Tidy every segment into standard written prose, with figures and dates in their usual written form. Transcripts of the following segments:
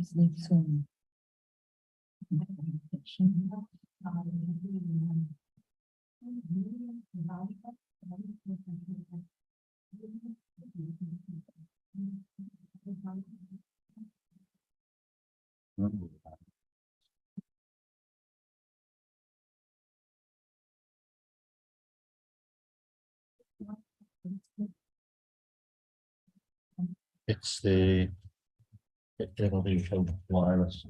just need some. It's the. It'll be for wireless.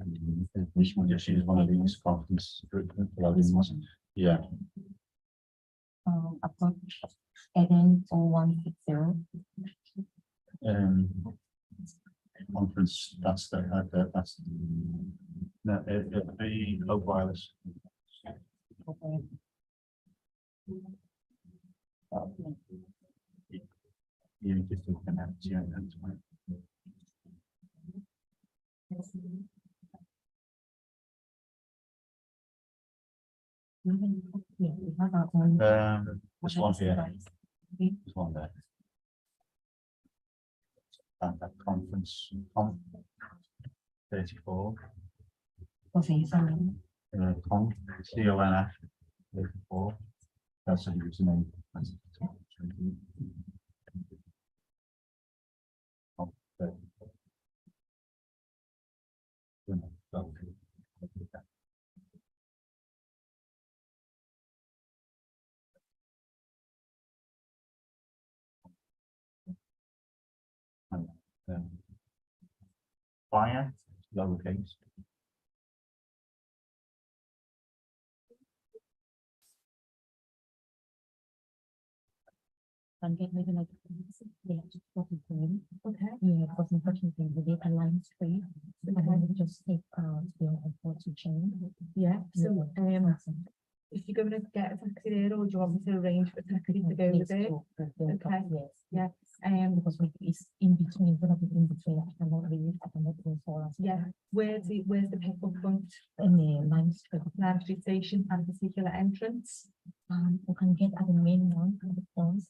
We should just use one of these conference. Yeah. I've got Eden 0160. Conference, that's the, that's. No, it'll be Oak Wireless. Okay. You just do connect, yeah, that's fine. Yeah, we have our own. This one here, this one there. And that conference, 34. Okay, sorry. CONF 34. That's a username. Fire, lowercase. And get maybe like, yeah, just copy them. Okay. Yeah, because unfortunately the data lines free. And then we just take the unfortunate change. Yeah, so if you're going to get a taxi there, or do you want me to arrange for a taxi to go with it? Okay. Yes. Yeah. Because it's in between, gonna be in between. I cannot go for us. Yeah. Where's the pickup point? In the Lime Street. Lime Street Station and particular entrance. We can get at the main one at the front.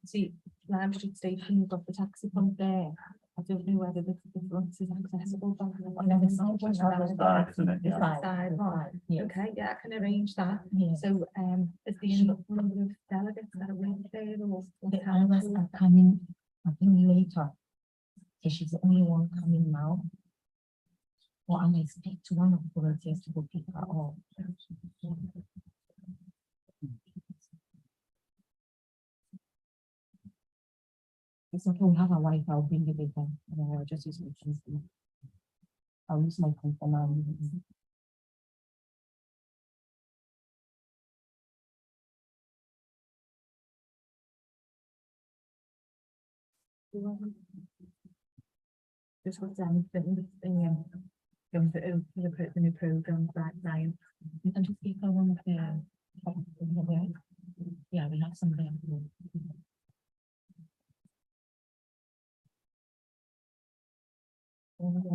See, Lime Street Station, you've got the taxi point there. I don't know whether the front is accessible. On the side, Side, isn't it? Yeah. Side one. Yes. Okay, yeah, I can arrange that. Yes. So, is the number of delegates that are waiting there, or The others are coming, I think later. So she's the only one coming now. Or I may expect one of the volunteers to go pick her up. It's okay, we have a wife, I'll bring it with them. I'll just use my phone. I'll use my phone for now. Just what's down the going to the new program, right, Ryan? You can just give her one of the. Yeah, we have some there.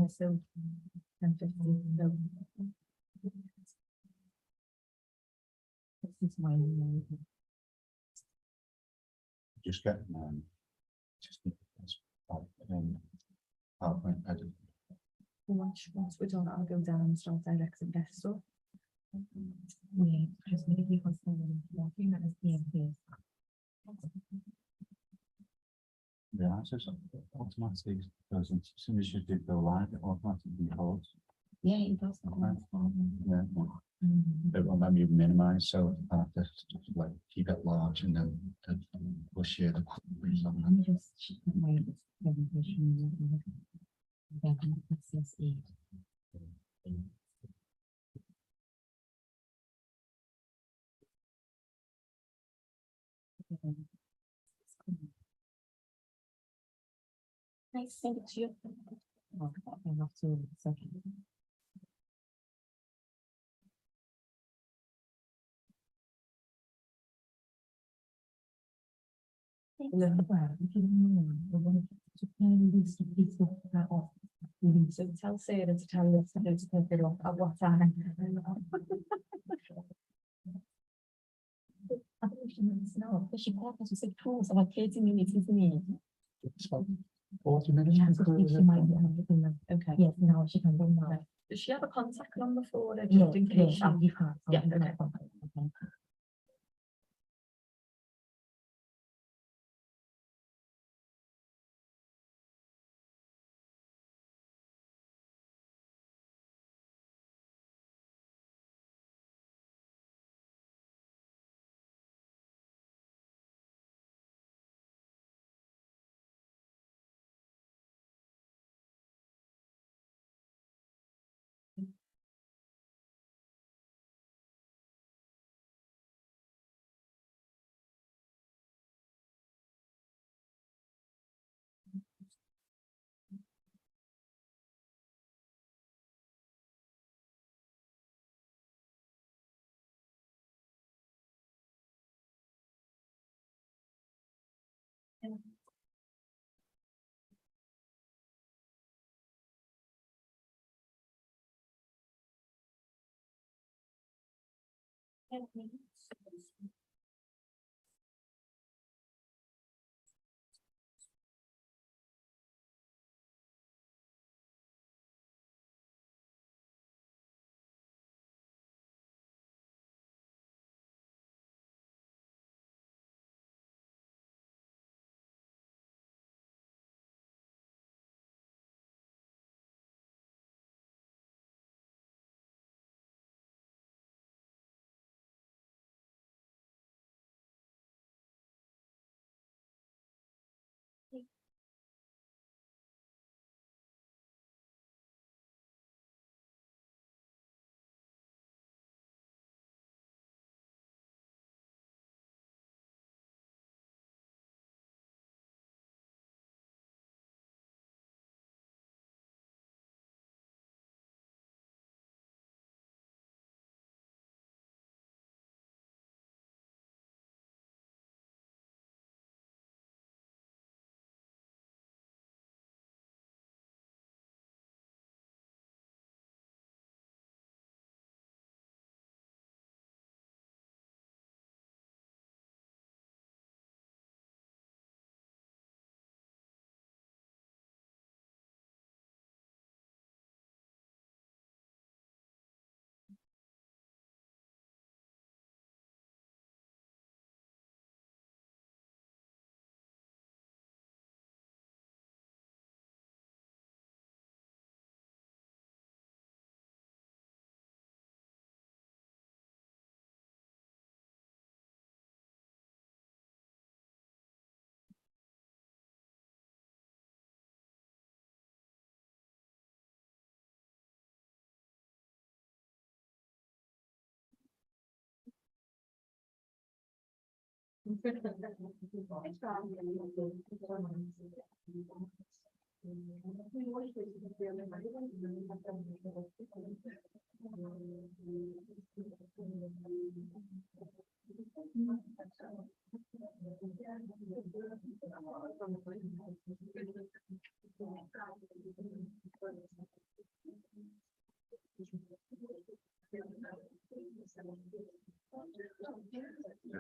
So, 10:15, so. This is mine. Just get, just need this, PowerPoint edit. Once we're done, I'll go down and start directing desktop. Yeah, just maybe for some, walking at the end. Yeah, so automatically goes in, as soon as you do go live, it automatically holds. Yeah, it does. Yeah. It won't let me minimize, so I have to just like keep it large and then push it. Let me just check my presentation. Then I can access it. Nice, thank you. Oh, I have to second. So tell Sarah to tell us to take it off at what time. I think she needs to know, because she called us, we said, "Cool, so like 30 minutes, isn't it?" 40 minutes. Yeah, so she might be having them. Okay. Yes, now she can go now. Does she have a contact number for her, Yeah, just in yeah, case she? I'll give her. I'll Yeah, give her okay. contact. Okay.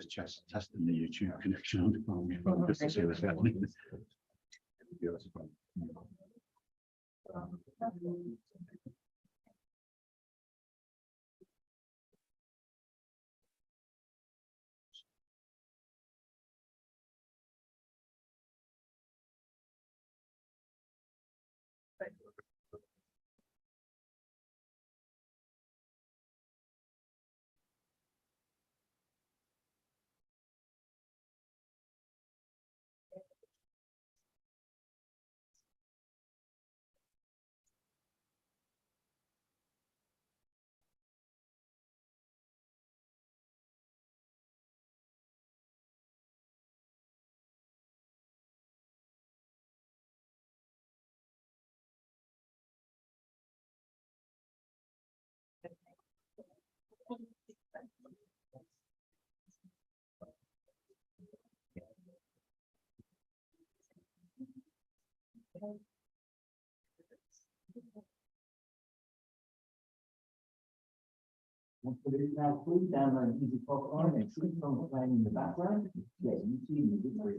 Just testing the YouTube connection on the phone just to see what's happening. Now, please download Easy Pop on and switch on playing in the background. Yeah, YouTube music free.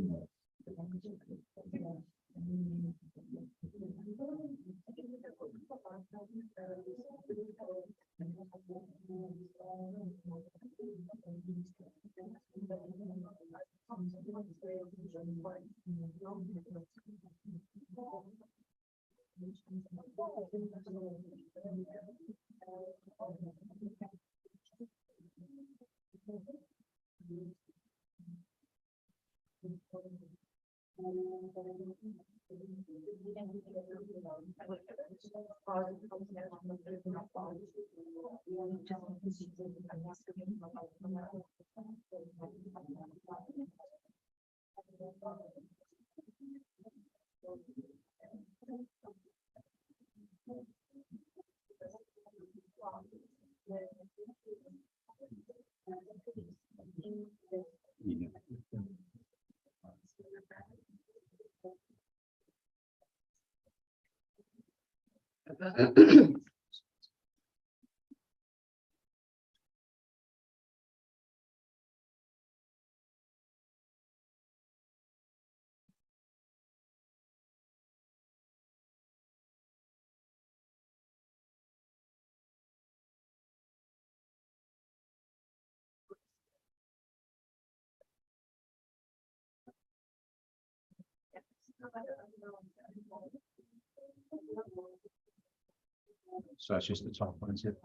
So that's just the top one, is it?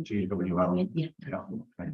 GWL. Yeah. Yeah. Okay.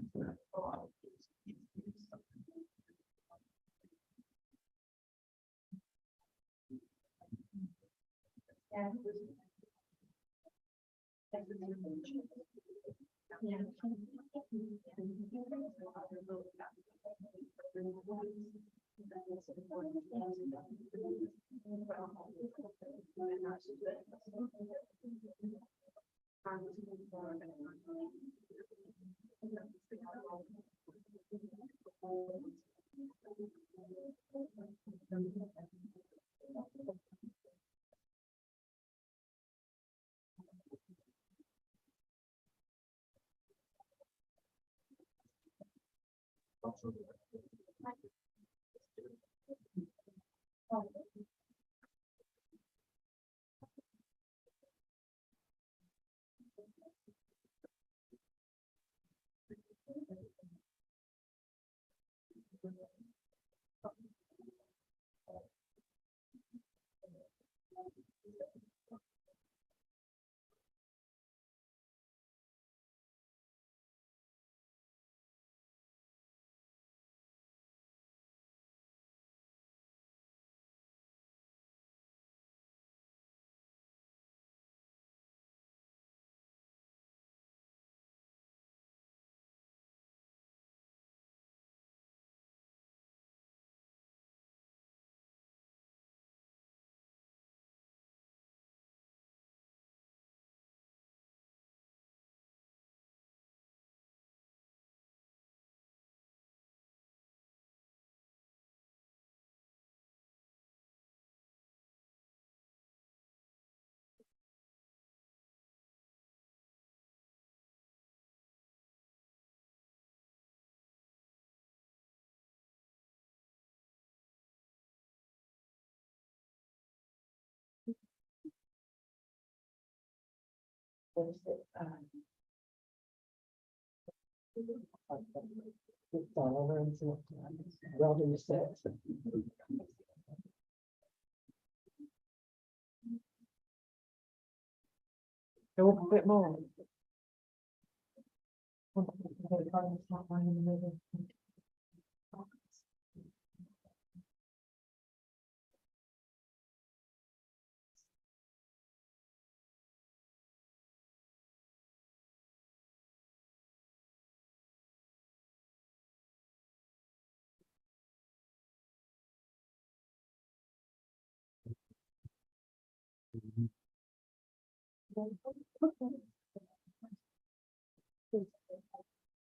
Go up a bit more.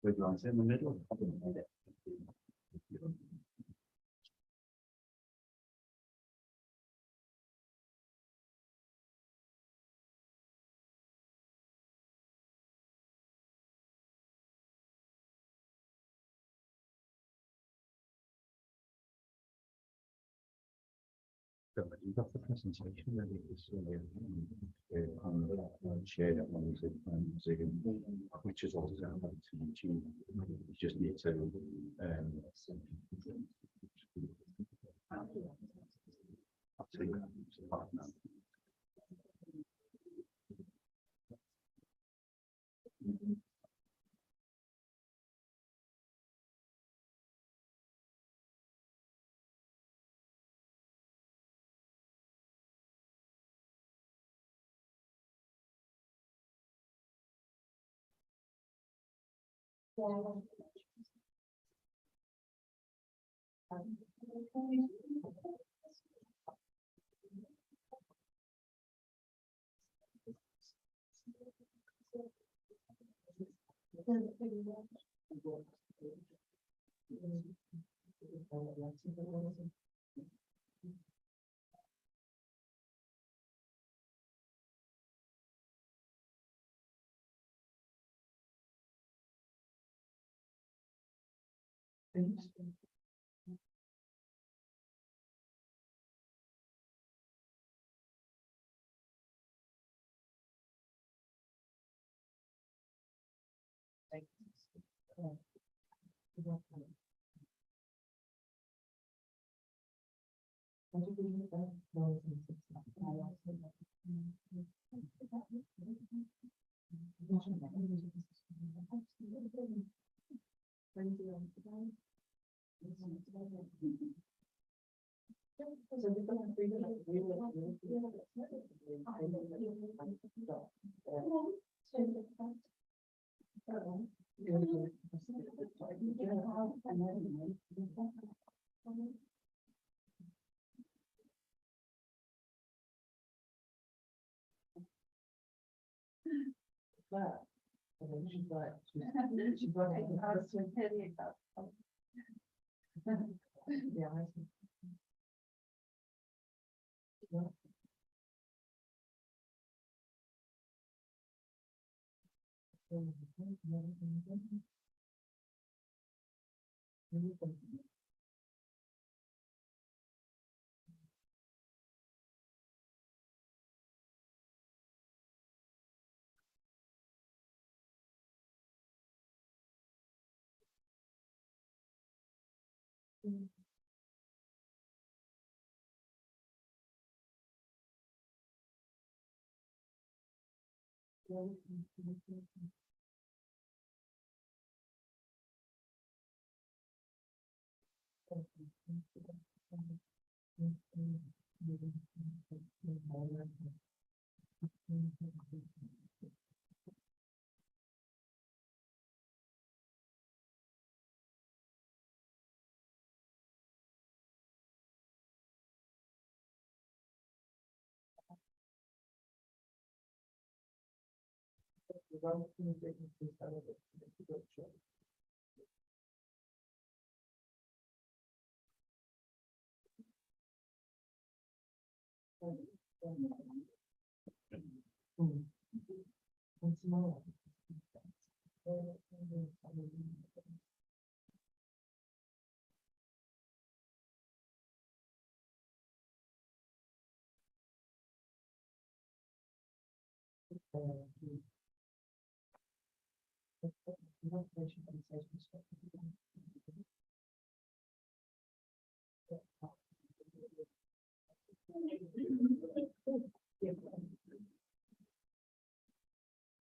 With lines in the middle. But you've got the presentation ready, it's share that one with Zoom, which is also available to YouTube. You just need to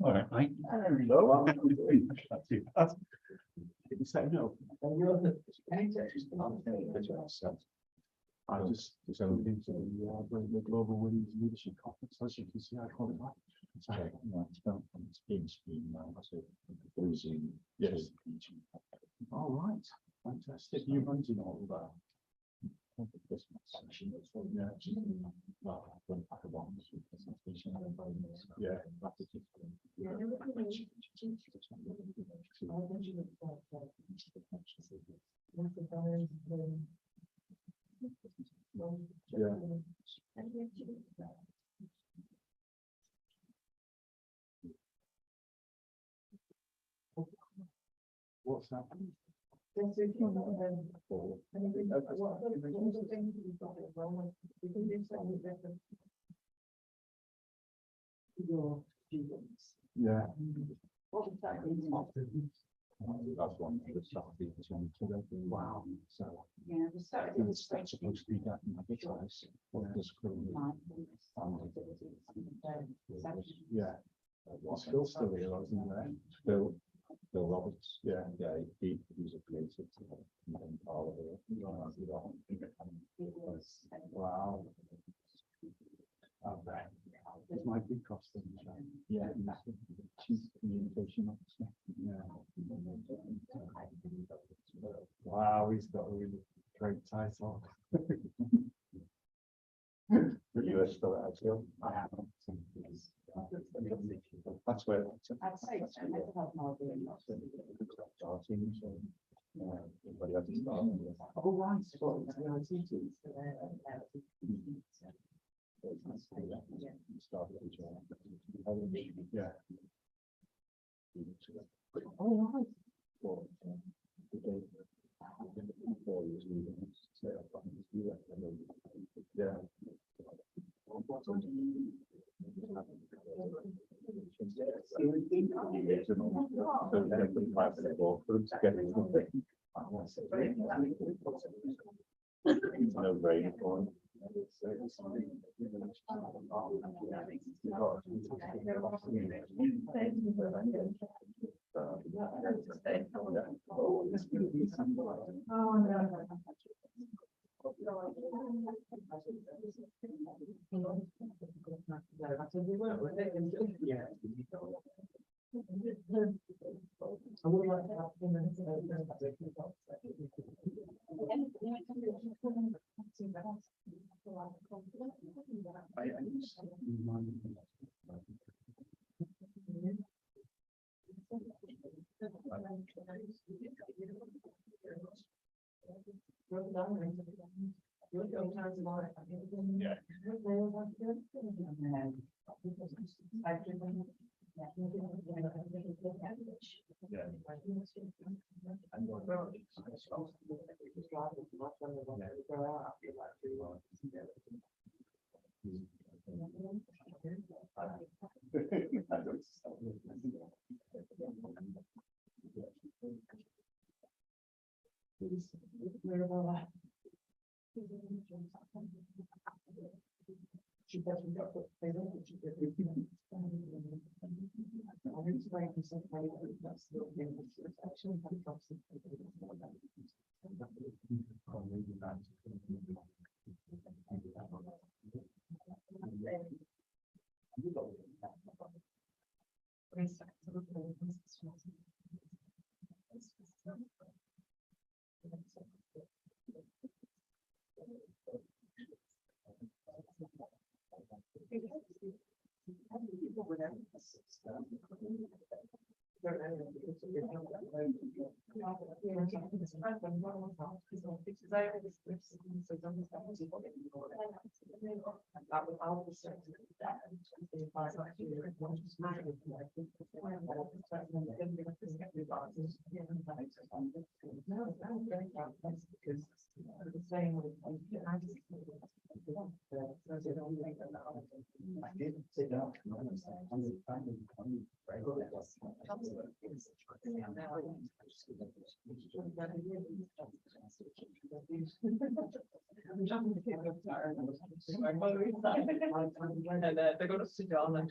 All right, mate. Hello. That's you. You say no. I just been to the Global Women's Leadership Conference, as you can see, I call it that. It's been now, so losing. Yes. All right, fantastic. You running all that. Yeah. Well, I've done pack of bombs. Yeah. Yeah. What's happening? Yeah. That's one. Wow. So. Yeah, we started. It's supposed to be that advertised. What this could be. Yeah. It's still here, isn't there? Bill Roberts. Yeah, he's a creative. Wow. Okay. It's my big costume. Yeah, chief communication officer. Yeah. Wow, he's got a really great title. You are still at Ashfield? I haven't. That's where. I'd say it's a mental health marketing. Everybody has to start. Oh, right. Well, Yeah. Oh, right. Yeah. No brain for him. They go to sit down and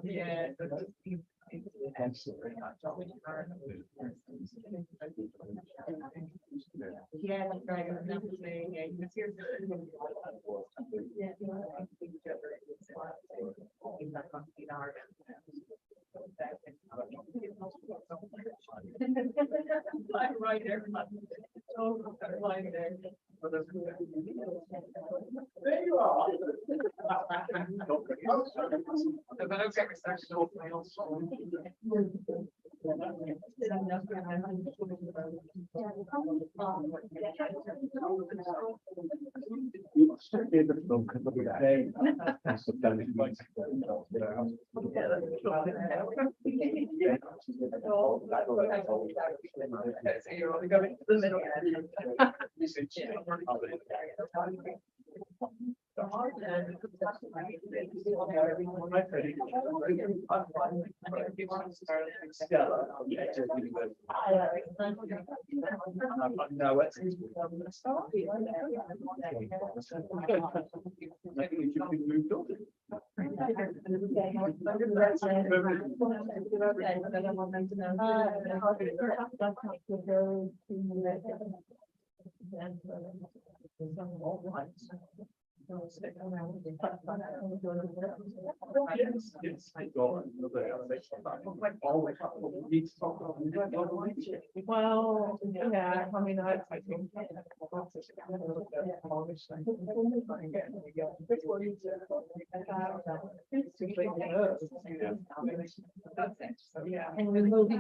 yeah. Yeah, that's right. Yeah, you can see I'm right there. Oh, I'm right there. There you are. But I've got research to open my own phone. So you're only going to the middle. No, it's. Moved on. Yes, thank God. Well, yeah, I mean, I think. Yeah. And we will be.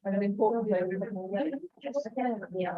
An important Yeah.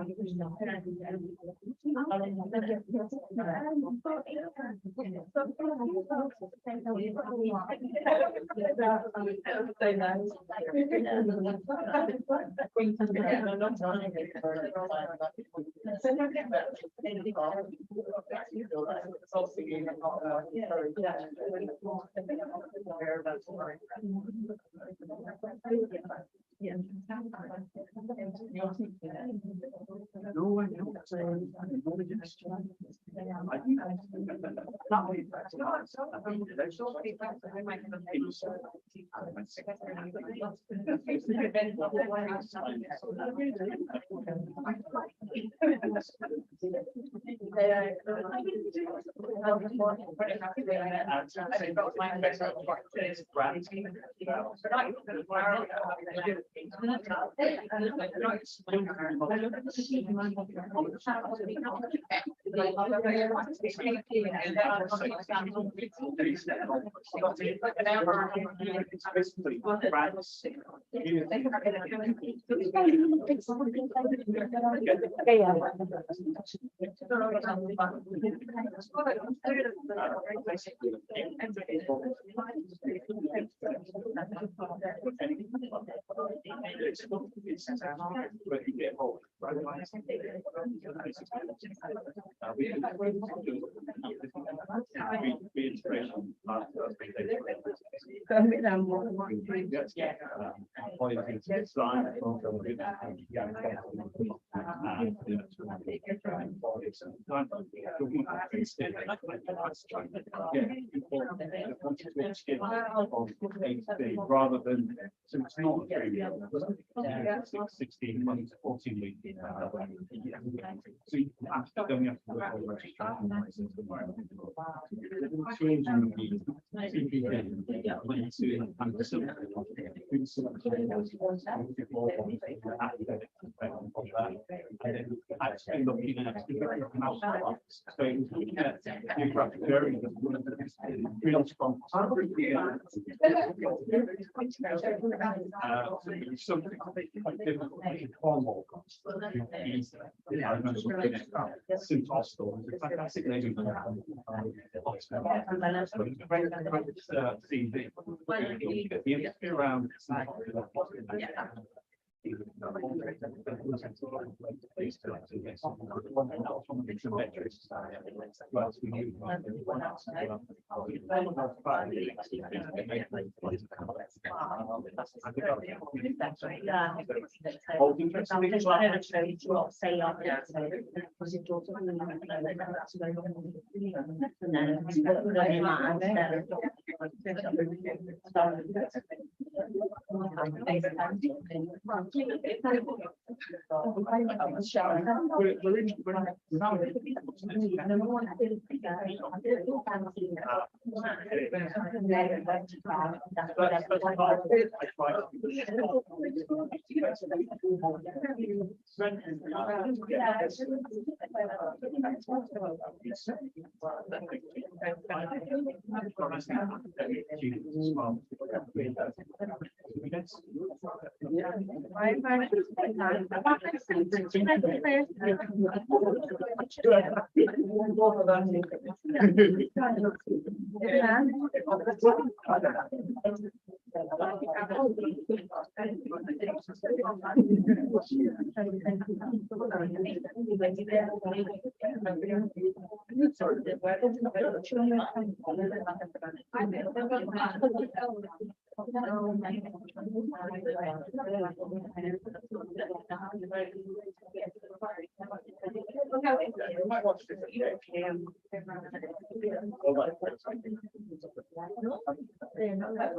Rather than, so it's not 3 weeks, 16 months, 14 weeks. So you have to, then you have to work on registration license. Changing the CPD, and actually looking at geographic areas, real strong. Something quite difficult in Cornwall. I remember St. Austell, it's a fantastic name. Around.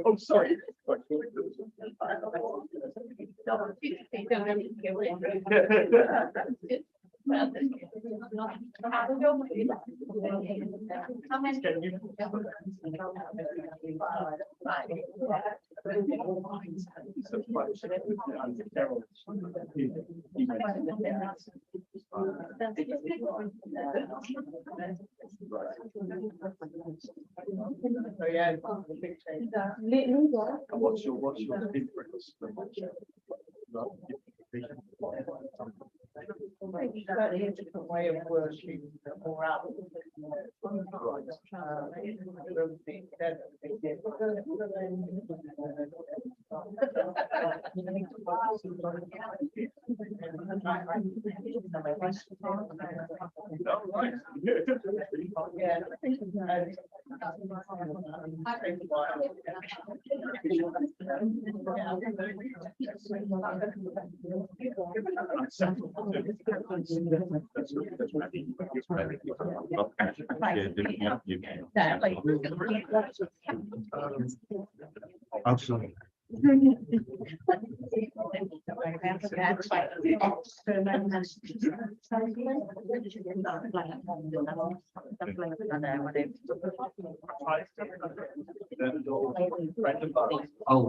Oh, sorry. What's your difference? Certainly a different way of working or out. Yeah. Absolutely. Oh,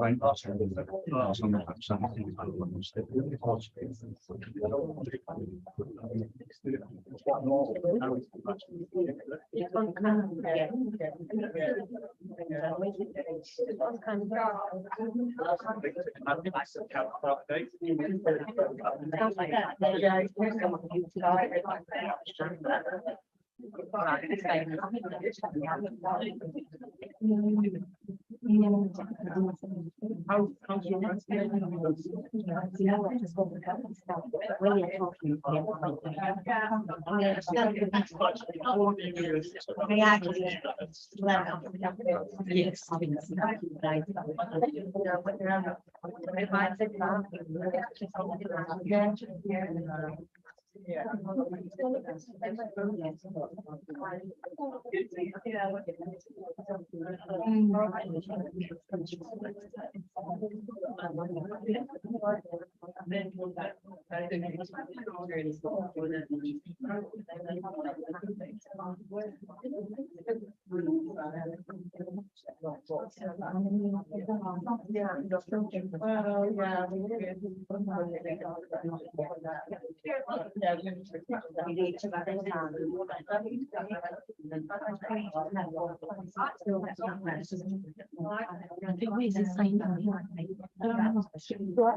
right.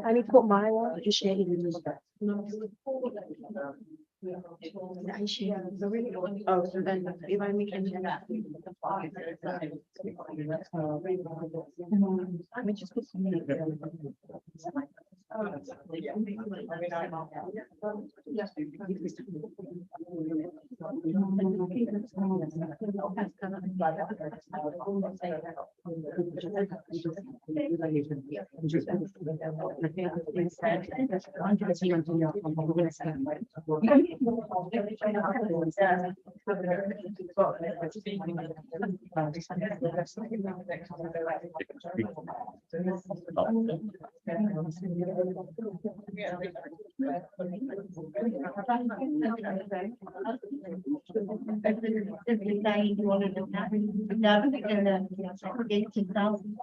I need to put my one. Just share it with Oh, so then if I make it that. Let me just put some. Every day you want to do that, and then 18,000.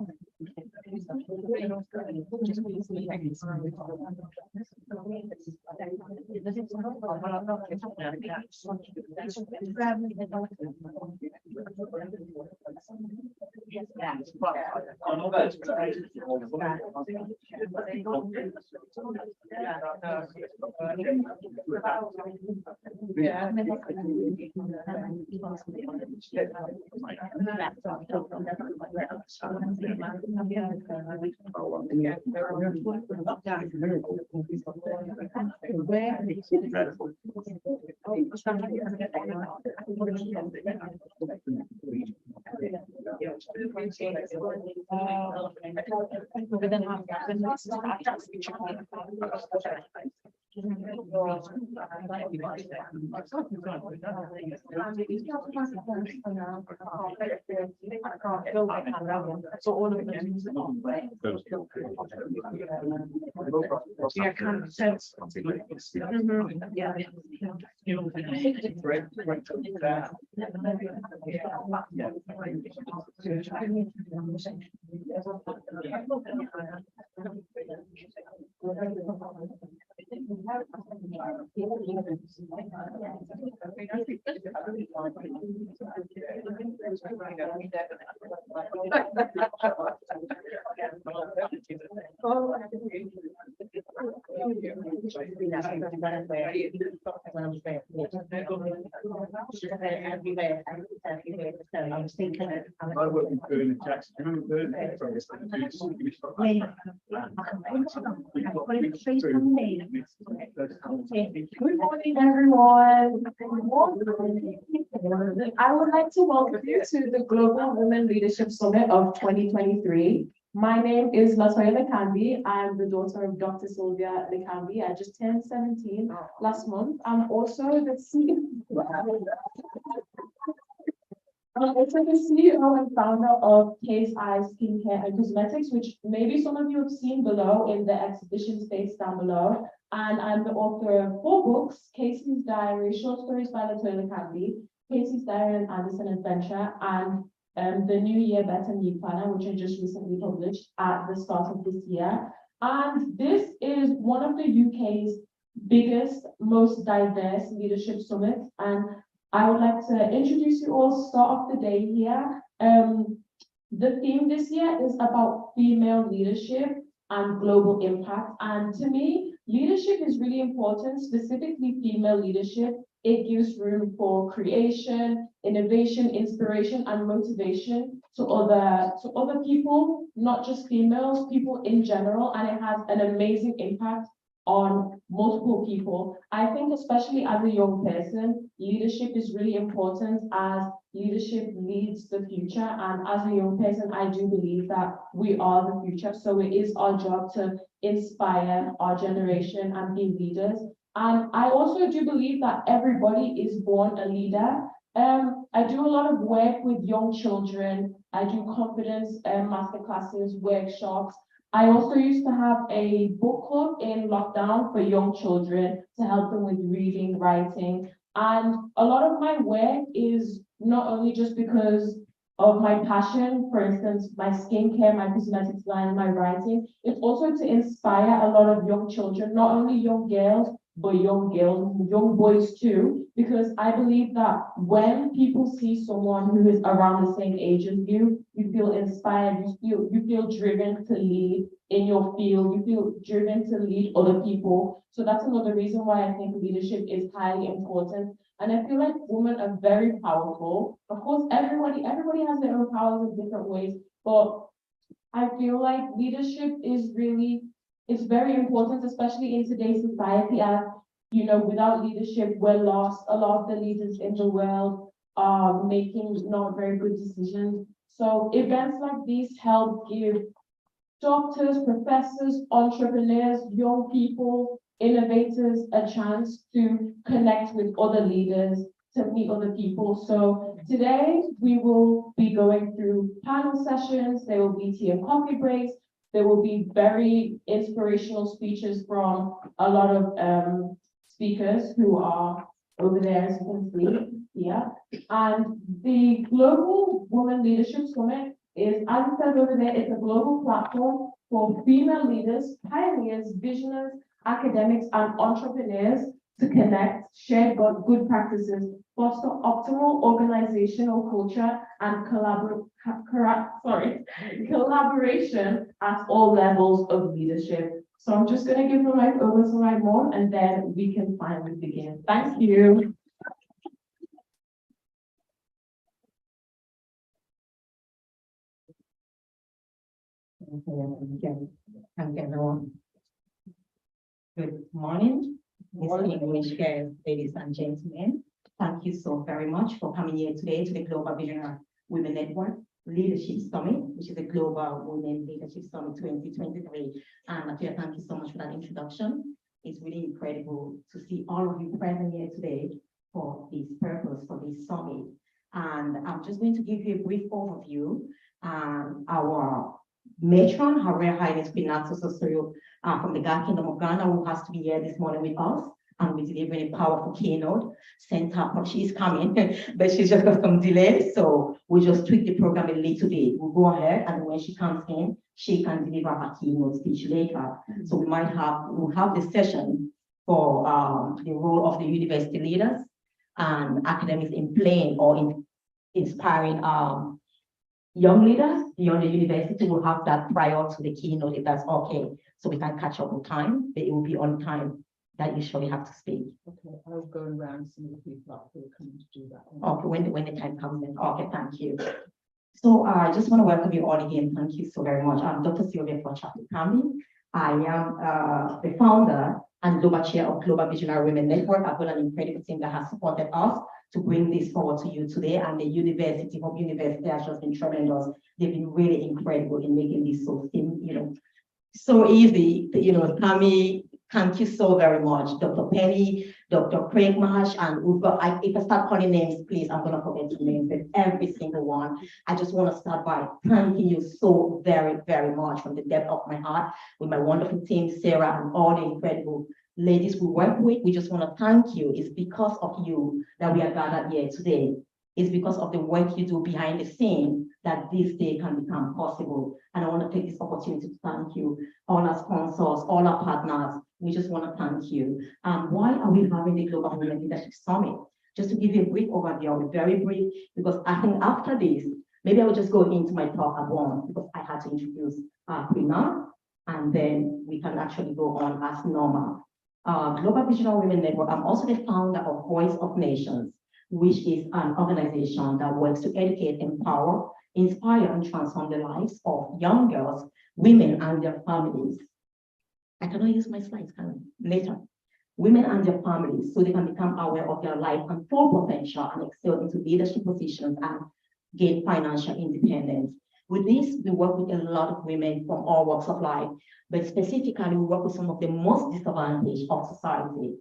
So all of them. Yeah, kind of sense. Yeah. I was thinking. I worked with Burnley Jackson. Do you remember Good morning, everyone. I would like to welcome you to the Global Women Leadership Summit of 2023. My name is Latoya Lekambi. I'm the daughter of Dr. Sylvia Lekambi. I just turned 17 last month. I'm also the CEO. I'm also the CEO and founder of Case Eye Skincare and Cosmetics, which maybe some of you have seen below in the exhibition space down below. And I'm the author of 4 books: Casey's Diary, Short Stories by Latoya Lekambi, Casey's Diary and Anderson Adventure, and the New Year Better Me Planner, which I just recently published at the start of this year. And this is one of the UK's biggest, most diverse leadership summits. And I would like to introduce you all, start off the day here. The theme this year is about female leadership and global impact. And to me, leadership is really important, specifically female leadership. It gives room for creation, innovation, inspiration, and motivation to other people, not just females, people in general, and it has an amazing impact on multiple people. I think especially as a young person, leadership is really important, as leadership leads the future. And as a young person, I do believe that we are the future. So it is our job to inspire our generation and be leaders. And I also do believe that everybody is born a leader. I do a lot of work with young children. I do confidence masterclasses, workshops. I also used to have a book club in lockdown for young children to help them with reading, writing. And a lot of my work is not only just because of my passion, for instance, my skincare, my cosmetics line, my writing, it's also to inspire a lot of young children, not only young girls, but young girls, young boys too, because I believe that when people see someone who is around the same age as you, you feel inspired, you feel driven to lead in your field, you feel driven to lead other people. So that's another reason why I think leadership is highly important. And I feel like women are very powerful. Of course, everybody has their own powers in different ways, but I feel like leadership is really, it's very important, especially in today's society, as you know, without leadership, we're lost. A lot of the leaders in the world are making not very good decisions. So events like these help give doctors, professors, entrepreneurs, young people, innovators a chance to connect with other leaders, to meet other people. So today we will be going through panel sessions, there will be tea and coffee breaks, there will be very inspirational speeches from a lot of speakers who are over there, as you can see here. And the Global Women Leadership Summit is, as it says over there, it's a global platform for female leaders, pioneers, visionaries, academics, and entrepreneurs to connect, share good practices, foster optimal organizational culture, and collaboration at all levels of leadership. So I'm just gonna give the mic over to my mom, and then we can finally begin. Thank you. Thank everyone. Good morning, distinguished guests, ladies and gentlemen. Thank you so very much for coming here today to the Global Visionary Women Network Leadership Summit, which is the Global Women Leadership Summit 2023. And Atia, thank you so much for that introduction. It's really incredible to see all of you present here today for this purpose, for this summit. And I'm just going to give you a brief overview. Our matron, Her Royal Highness Queen Nancy Osorio from the God Kingdom of Ghana, who has to be here this morning with us, and we're delivering a powerful keynote. Sent her, she's coming, but she's just got some delay, so we just tweak the program a little bit. We'll go ahead, and when she comes in, she can deliver her keynote speech later. So we'll have the session for the role of the university leaders and academics in playing or in inspiring young leaders beyond the university. Will have that prior to the keynote, if that's okay, so we can catch up on time, but it will be on time that you surely have to speak. Okay, I'll go around some of the people who are coming to do that. Okay, when the time comes in. Okay, thank you. So I just want to welcome you all again. Thank you so very much. I'm Dr. Sylvia Fletcher-Kambi. I am the founder and global chair of Global Visionary Women Network. I've got an incredible team that has supported us to bring this forward to you today. And the University, Hope University has just been tremendous. They've been really incredible in making this so easy. Tammy, thank you so very much. Dr. Penny, Dr. Craig Marsh, and we've got, if I start calling names, please, I'm gonna forget your names, but every single one. I just wanna start by thanking you so very, very much from the depth of my heart with my wonderful team, Sarah, and all the incredible ladies we work with. We just wanna thank you. It's because of you that we are gathered here today. It's because of the work you do behind the scene that this day can become possible. And I want to take this opportunity to thank you, all our sponsors, all our partners. We just want to thank you. Why are we having the Global Women Leadership Summit? Just to give you a brief overview, I'll be very brief, because I think after this, maybe I will just go into my talk at once, because I had to introduce Prima, and then we can actually go on as normal. Global Visionary Women Network, I'm also the founder of Voice of Nations, which is an organization that works to educate, empower, inspire, and transform the lives of young girls, women, and their families. I cannot use my slides, later. Women and their families, so they can become aware of their life and full potential and excel into leadership positions and gain financial independence. With this, we work with a lot of women from all walks of life, but specifically, we work with some of the most disadvantaged of society.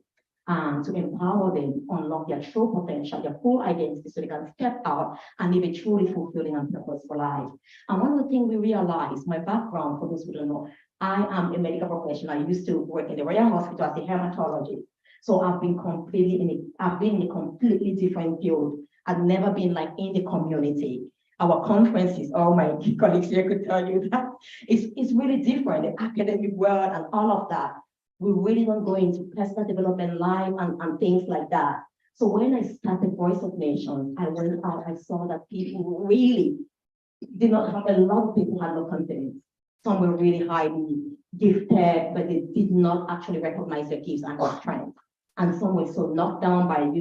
To empower them, unlock their true potential, their full identity, so they can step out and live a truly fulfilling and purposeful life. And one of the things we realize, my background, for those who don't know, I am a medical professional. I used to work in the Royal Hospital as a hermatologist. So I've been in a completely different field. I've never been like in the community. Our conferences, all my colleagues here could tell you that it's really different, the academic world and all of that. We really don't go into personal development life and things like that. So when I started Voice of Nations, I went out, I saw that people really did not have, a lot of people had no confidence. Some were really highly gifted, but they did not actually recognize their gifts and their strengths. And some were so knocked down by,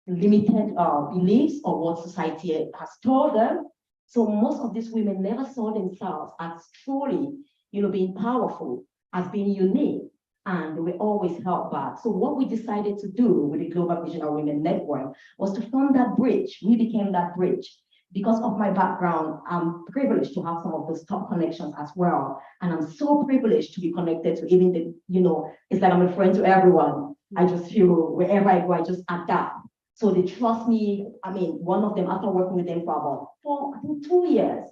limited beliefs or what society has told them. So most of these women never saw themselves as truly, being powerful, as being unique. And they were always held back. So what we decided to do with the Global Visionary Women Network was to form that bridge. We became that bridge. Because of my background, I'm privileged to have some of those top connections as well. And I'm so privileged to be connected to even the, it's like I'm a friend to everyone. I just feel wherever I go, I just adapt. So they trust me. I mean, one of them, after working with them for about 2 years,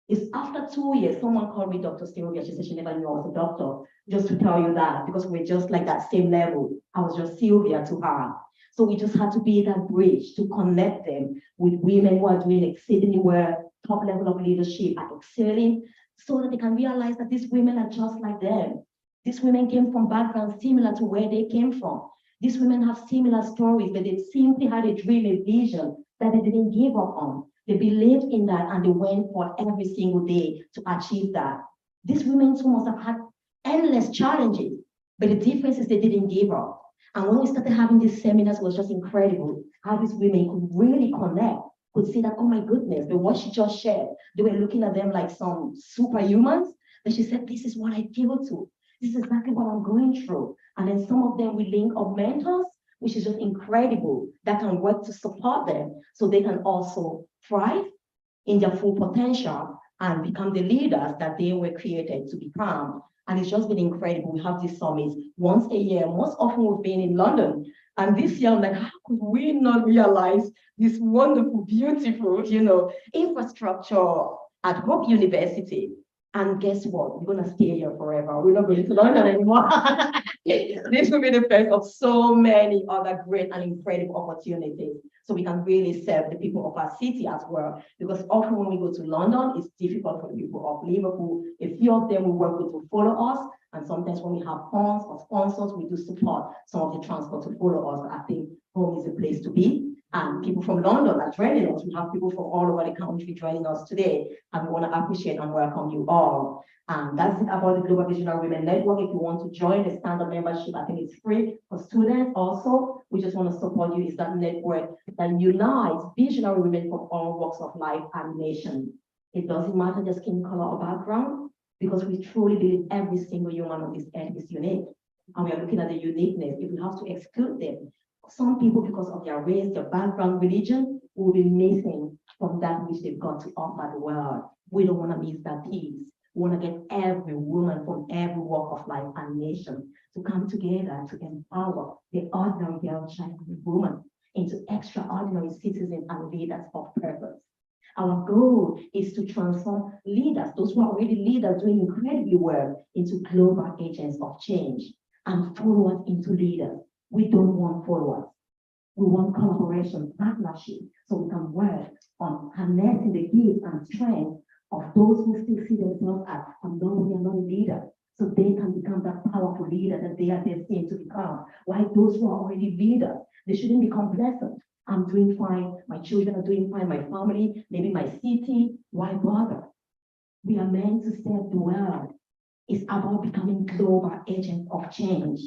is after 2 years, someone called me Dr. Sylvia. She said she never knew I was a doctor, just to tell you that, because we're just like that same level. I was just Sylvia to her. So we just had to be that bridge to connect them with women who are doing exceedingly well, top level of leadership, are excelling, so that they can realize that these women are just like them. These women came from backgrounds similar to where they came from. These women have similar stories, but they simply had a dream, a vision that they didn't give up on. They believed in that and they went for every single day to achieve that. These women too must have had endless challenges, but the difference is they didn't give up. And when we started having these seminars, it was just incredible how these women could really connect, could see that, oh my goodness, but what she just shared, they were looking at them like some superhumans. And she said, this is what I feel to. This is exactly what I'm going through. And then some of them we link up mentors, which is just incredible, that can work to support them so they can also thrive in their full potential and become the leaders that they were created to become. And it's just been incredible. We have these summits once a year. Most often we've been in London. And this year, I'm like, how could we not realize this wonderful, beautiful, infrastructure at Hope University? And guess what? We're going to stay here forever. We're not going to London anymore. This will be the first of so many other great and incredible opportunities. So we can really serve the people of our city as well. Because often when we go to London, it's difficult for the people of Liverpool. A few of them we work with to follow us. And sometimes when we have funds or sponsors, we do support some of the transport to follow us. I think home is a place to be. And people from London are joining us. We have people from all over the country joining us today. And we want to appreciate and welcome you all. And that's it about the Global Visionary Women Network. If you want to join the standard membership, I think it's free for students also. We just want to support you. It's that network that unites visionary women from all walks of life and nation. It doesn't matter the skin color or background, because we truly believe every single human on this earth is unique. And we are looking at the uniqueness. If we have to exclude them, some people, because of their race, their background, religion, will be missing from that which they've got to offer the world. We don't want to miss that piece. We want to get every woman from every walk of life and nation to come together to empower the ordinary girl, child, and woman into extraordinary citizens and leaders of purpose. Our goal is to transform leaders, those who are already leaders doing incredibly well, into global agents of change, and followers into leaders. We don't want followers. We want collaboration, partnership, so we can work on harnessing the gifts and strength of those who still see themselves as nobody and not a leader, so they can become that powerful leader that they are destined to become. While those who are already leaders, they shouldn't be complacent. I'm doing fine, my children are doing fine, my family, maybe my city. Why bother? We are meant to serve the world. It's about becoming global agents of change.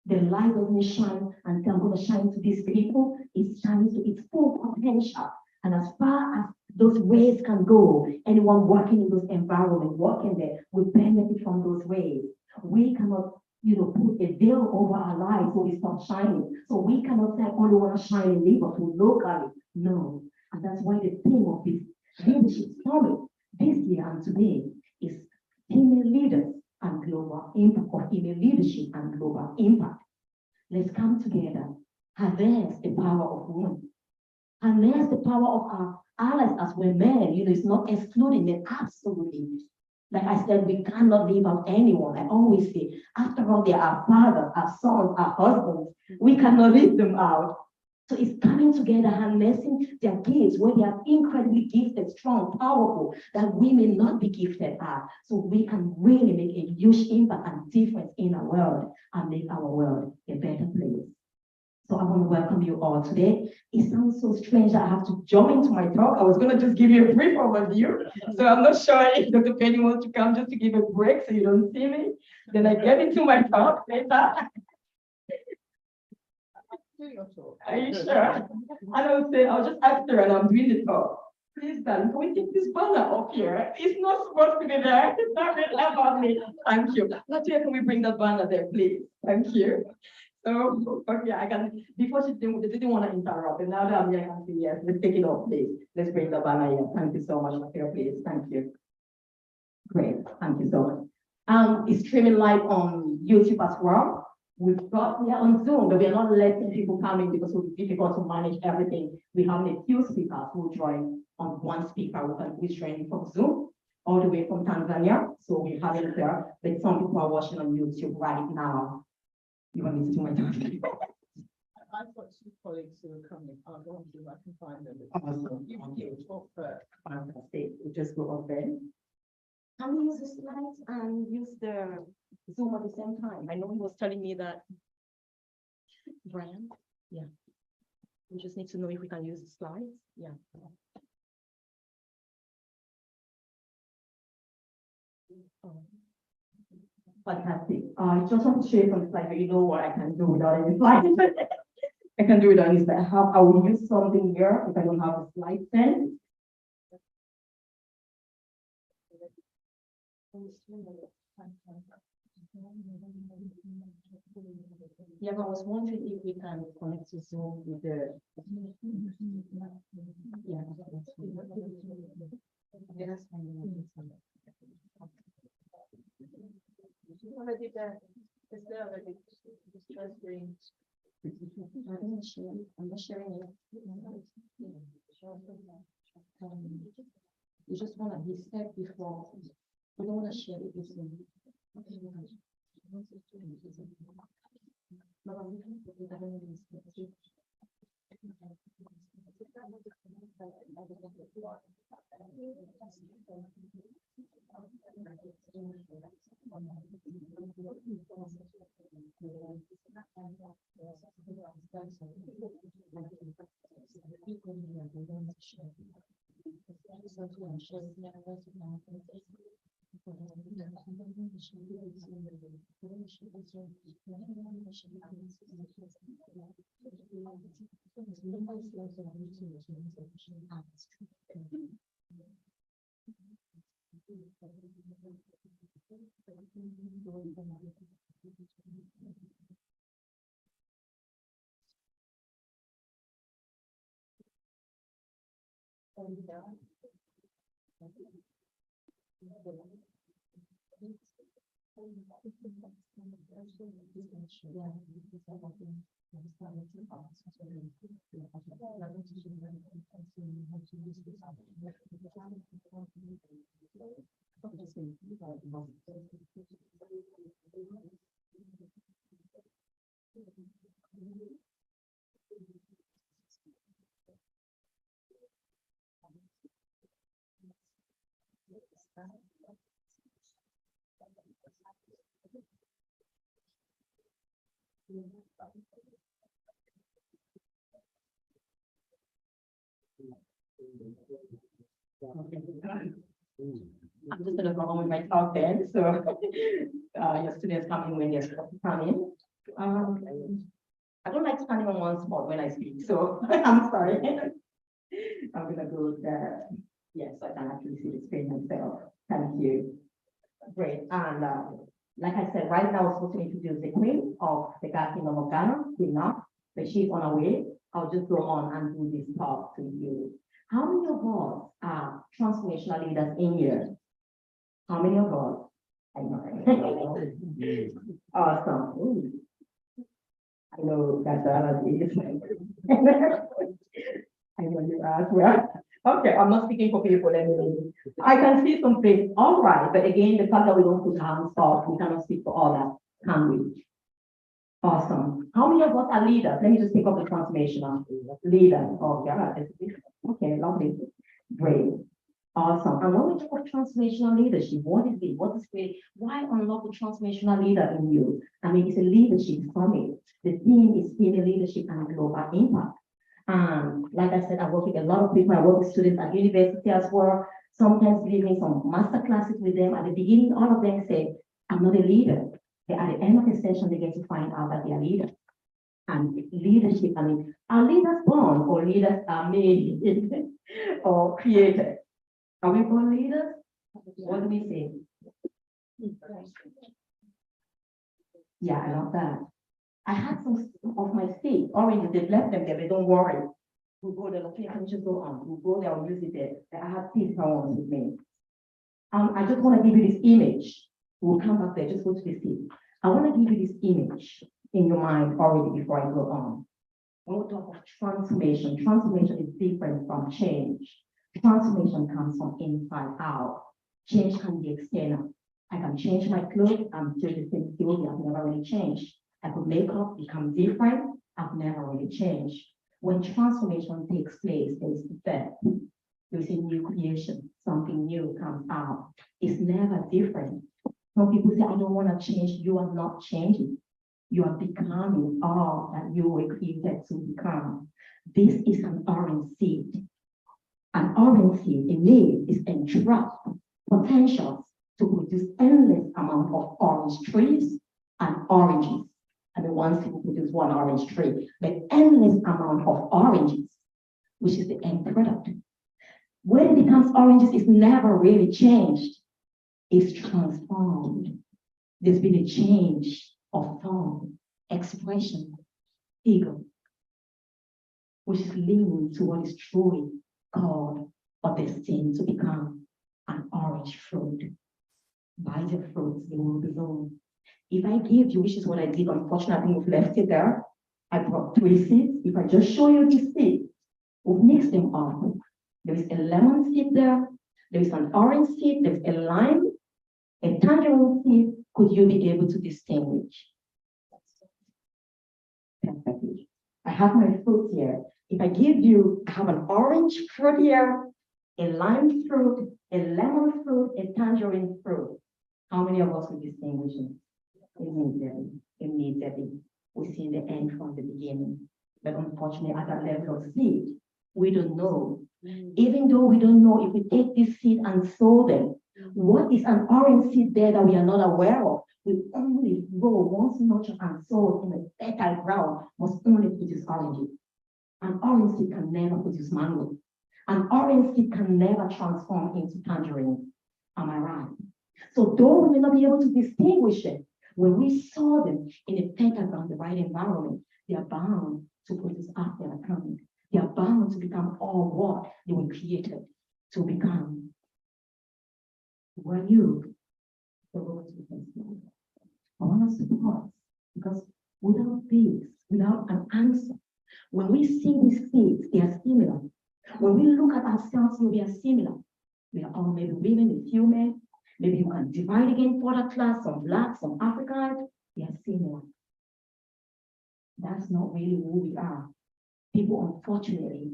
The light doesn't shine and say, I'm going to shine to these people. It shines to its full potential. And as far as those rays can go, anyone working in those environments, working there, will benefit from those rays. We cannot, put a veil over our lives so we stop shining. So we cannot say, oh, we want to shine in Liverpool locally. No. And that's why the theme of this leadership summit this year and today is female leaders and global impact, or female leadership and global impact. Let's come together, harness the power of women, harness the power of our allies as women. It's not excluding them, absolutely. Like I said, we cannot leave out anyone. I always say, after all, they are our fathers, our sons, our husbands. We cannot leave them out. So it's coming together, harnessing their gifts where they are incredibly gifted, strong, powerful, that we may not be gifted at. So we can really make a huge impact and difference in our world and make our world a better place. So I want to welcome you all today. It sounds so strange that I have to jump into my talk. I was going to just give you a brief overview. So I'm not sure if Dr. Penny wants to come just to give a break so you don't see me. Then I get into my talk later. Are you sure? I'll just ask her and I'm doing the talk. Please, Dan, can we take this banner up here? It's not supposed to be there. It's not really about me. Thank you. Natia, can we bring that banner there, please? Thank you. So, okay, I can, before they didn't want to interrupt, and now that I'm here, I can say yes, let's take it off, please. Let's bring the banner here. Thank you so much, Natia, please. Thank you. Great, thank you so much. It's streaming live on YouTube as well. We've got here on Zoom, but we are not letting people come in because it will be difficult to manage everything. We have a few speakers who join on one speaker who's joining from Zoom, all the way from Tanzania. So we have it there, but some people are watching on YouTube right now. You want me to do my job? colleagues who are coming, I'll go and see if I can find them. Awesome. You can talk first. Fantastic. We just go up there. Can we use the slides and use the Zoom at the same time? I know he was telling me that. Brian, yeah. We just need to know if we can use the slides, yeah. Fantastic. I just want to show you some slides, but you know what I can do without any slides. I can do it on this, but I will use something here if I don't have a slide then. Yeah, but I was wondering if we can connect to Zoom with the. Yeah. Already there. It's there already. Just try screen. I'm not sharing it. You just want to be step before. We don't want to share it with them. I'm just gonna go on with my talk then, so, your students come in when they're supposed to come in. I don't like standing on one spot when I speak, so I'm sorry. I'm gonna go there. Yes, I can actually see the screen myself. Thank you. Great, and, like I said, right now, I'm supposed to introduce the Queen of the God Kingdom of Ghana, Queen Nak, but she's on her way. I'll just go on and do this talk to you. How many of us are transformational leaders in here? How many of us? I know. Awesome. Ooh. I know that's is. I know you are as well. Okay, I'm not speaking for people anyway. I can see some things. All right, but again, the fact that we don't put hands off, we cannot speak for all that, can we? Awesome. How many of us are leaders? Let me just pick up the transformational leaders. Oh, yeah. Okay, lovely. Great. Awesome. And when we talk of transformational leadership, what is it? What is it? Why unlock the transformational leader in you? I mean, it's a leadership summit. The theme is female leadership and global impact. Like I said, I work with a lot of people. I work with students at university as well. Sometimes giving some master classes with them. At the beginning, all of them say, I'm not a leader. But at the end of the session, they get to find out that they are leaders. And leadership, I mean, are leaders born or leaders are made or created? Are we born leaders? What do we say? Yeah, I love that. I had some of my seeds oranges, they've left them there, but don't worry. We'll go there, okay, can you just go on? We'll go there, I'll use it there. I have seeds on with me. I just want to give you this image. We'll come back there, just go to the seed. I want to give you this image in your mind already before I go on. When we talk of transformation, transformation is different from change. Transformation comes from inside out. Change can be external. I can change my clothes, I'm still the same beauty, I've never really changed. I could make up, become different, I've never really changed. When transformation takes place, there's birth, there's a new creation, something new comes out. It's never different. Some people say, I don't want to change. You are not changing. You are becoming all that you were created to become. This is an orange seed. An orange seed, in it is entrapped potentials to produce endless amount of orange trees and oranges. And the ones who produce one orange tree, the endless amount of oranges, which is the end product. When it becomes oranges, it's never really changed. It's transformed. There's been a change of form, expression, ego, which is leading to what is truly called or destined to become an orange fruit. By the fruits, they will be known. If I give you, which is what I did, unfortunately, we've left it there. I brought 3 seeds. If I just show you these seeds, we'll mix them up. There is a lemon seed there. There is an orange seed. There's a lime, a tangerine seed. Could you be able to distinguish? Perfectly. I have my fruit here. If I give you, I have an orange fruit here, a lime fruit, a lemon fruit, a tangerine fruit. How many of us will distinguish it? Immediately. We see the end from the beginning. But unfortunately, at that level of seed, we don't know. Even though we don't know if we take this seed and sow them, what is an orange seed there that we are not aware of? We only grow once nurtured and sown in a fertile ground, must only produce oranges. An orange seed can never produce mango. An orange seed can never transform into tangerine. Am I right? So though we may not be able to distinguish it, when we sow them in a fertile ground, the right environment, they are bound to produce after their coming. They are bound to become all what they were created to become. Were you the Lord's witness? I want us to pause, because without this, without an answer, when we see these seeds, they are similar. When we look at ourselves, we are similar. We are all maybe women, a few men. Maybe you can divide again further class, some Black, some Africans. They are similar. That's not really who we are. People, unfortunately,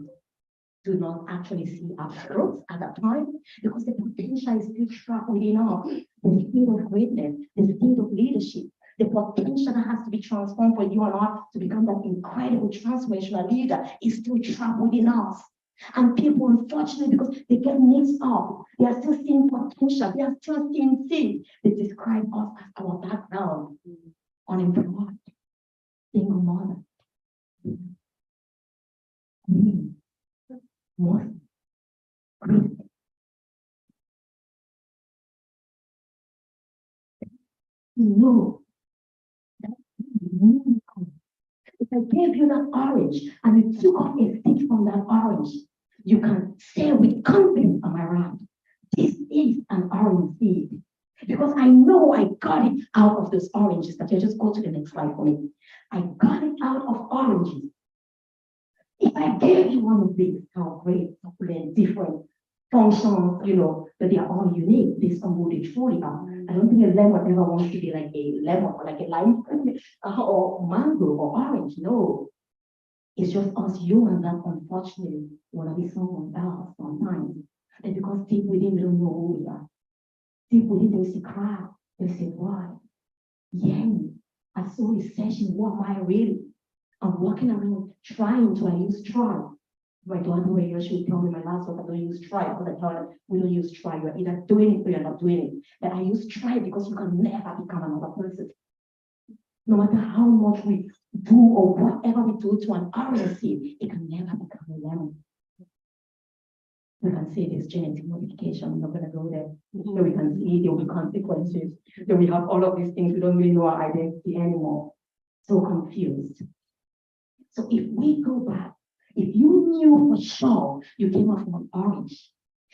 do not actually see our growth at that time, because the potential is still trapped within us. The seed of greatness, the seed of leadership, the potential that has to be transformed for you and I to become that incredible transformational leader is still trapped within us. And people, unfortunately, because they get mixed up, they are still seeing potential, they are still seeing seed. They describe us as our background, unemployed, single mother, Muslim, Christian. No. If I gave you that orange and you took off a stick from that orange, you can say with confidence, am I right? This is an orange seed. Because I know I got it out of those oranges. But you just go to the next slide for me. I got it out of oranges. If I gave you one of these, how great, succulent, different functions, but they are all unique based on who they truly are. I don't think a lemon ever wants to be like a lemon or like a lime or mango or orange. No. It's just us humans that unfortunately want to be someone else sometimes. And because deep within, we don't know who we are. Deep within, they say, cry. They say, why? Yeah, I saw this session. What am I really? I'm walking around trying to, I use try. My daughter here, she would tell me my last one, I don't use try. Because I tell her, we don't use try. You're either doing it or you're not doing it. But I use try because you can never become another person. No matter how much we do or whatever we do to an orange seed, it can never become a lemon. We can say there's genetic modification. I'm not going to go there. So we can see there will be consequences. Then we have all of these things. We don't really know our identity anymore. So confused. So if we go back, if you knew for sure you came out from an orange,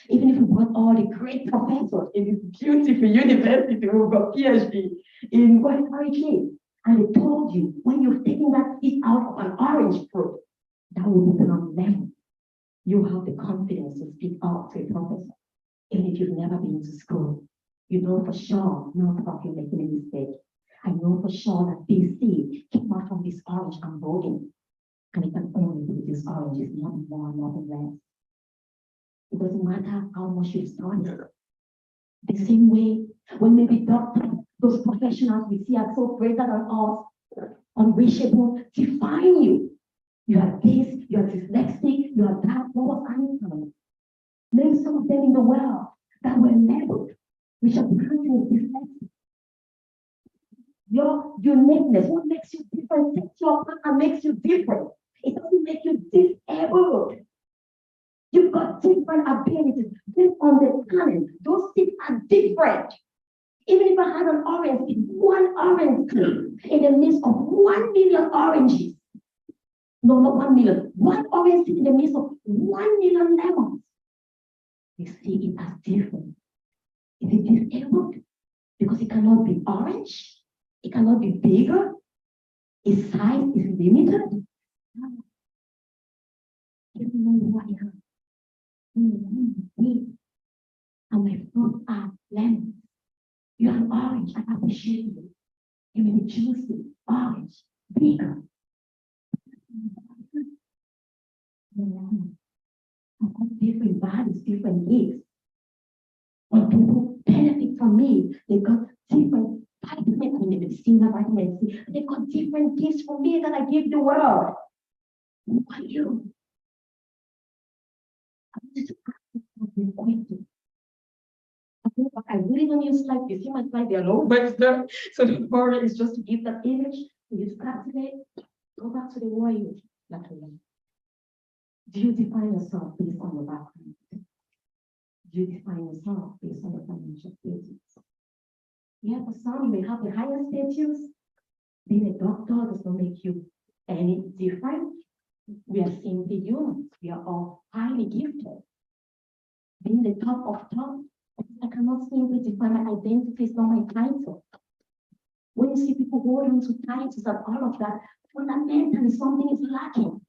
even if you got all the great professors in this beautiful university who got PhD in whatever it is, and they told you when you've taken that seed out of an orange fruit, that will become lemon. You have the confidence to speak out to a professor, even if you've never been to school. You know for sure, no prof, you're making a mistake. I know for sure that this seed came out from this orange and golden, and it can only be this use oranges, nothing more, nothing less. It doesn't matter how much you've studied. The same way, when maybe doctors, those professionals we see are so greater than us, unreachable, define you. You are this, you are dyslexic, you are that, what was Einstein? Name some of them in the world that were labeled, which are becoming dyslexic. Your uniqueness, what makes you different, sets you apart and makes you different. It doesn't make you disabled. You've got different abilities, different understanding. Those things are different. Even if I had an orange, it's one orange in the midst of 1 million oranges. No, not 1 million. One orange in the midst of 1 million lemons. We see it as different. Is it disabled? Because it cannot be orange. It cannot be bigger. Its size is limited. You don't know what I am. Me. And my fruit are lemons. You are orange. I appreciate you. You may be juicy, orange, bigger. I've got different bodies, different needs. When people benefit from me, they've got different vitamins, and they've seen the vitamin C. They've got different gifts from me that I give the world. Who are you? I wanted to ask you something quickly. I really don't use slides. You see my slide, they're low, but so the point is just to give that image, you captivate, go back to the warrior. Do you define yourself based on your background? Do you define yourself based on your financial status? Yeah, for some, you may have the higher status. Being a doctor does not make you any different. We are simply humans. We are all highly gifted. Being the top of top, I cannot simply define my identity, it's not my title. When you see people hold on to titles and all of that, fundamentally something is lacking.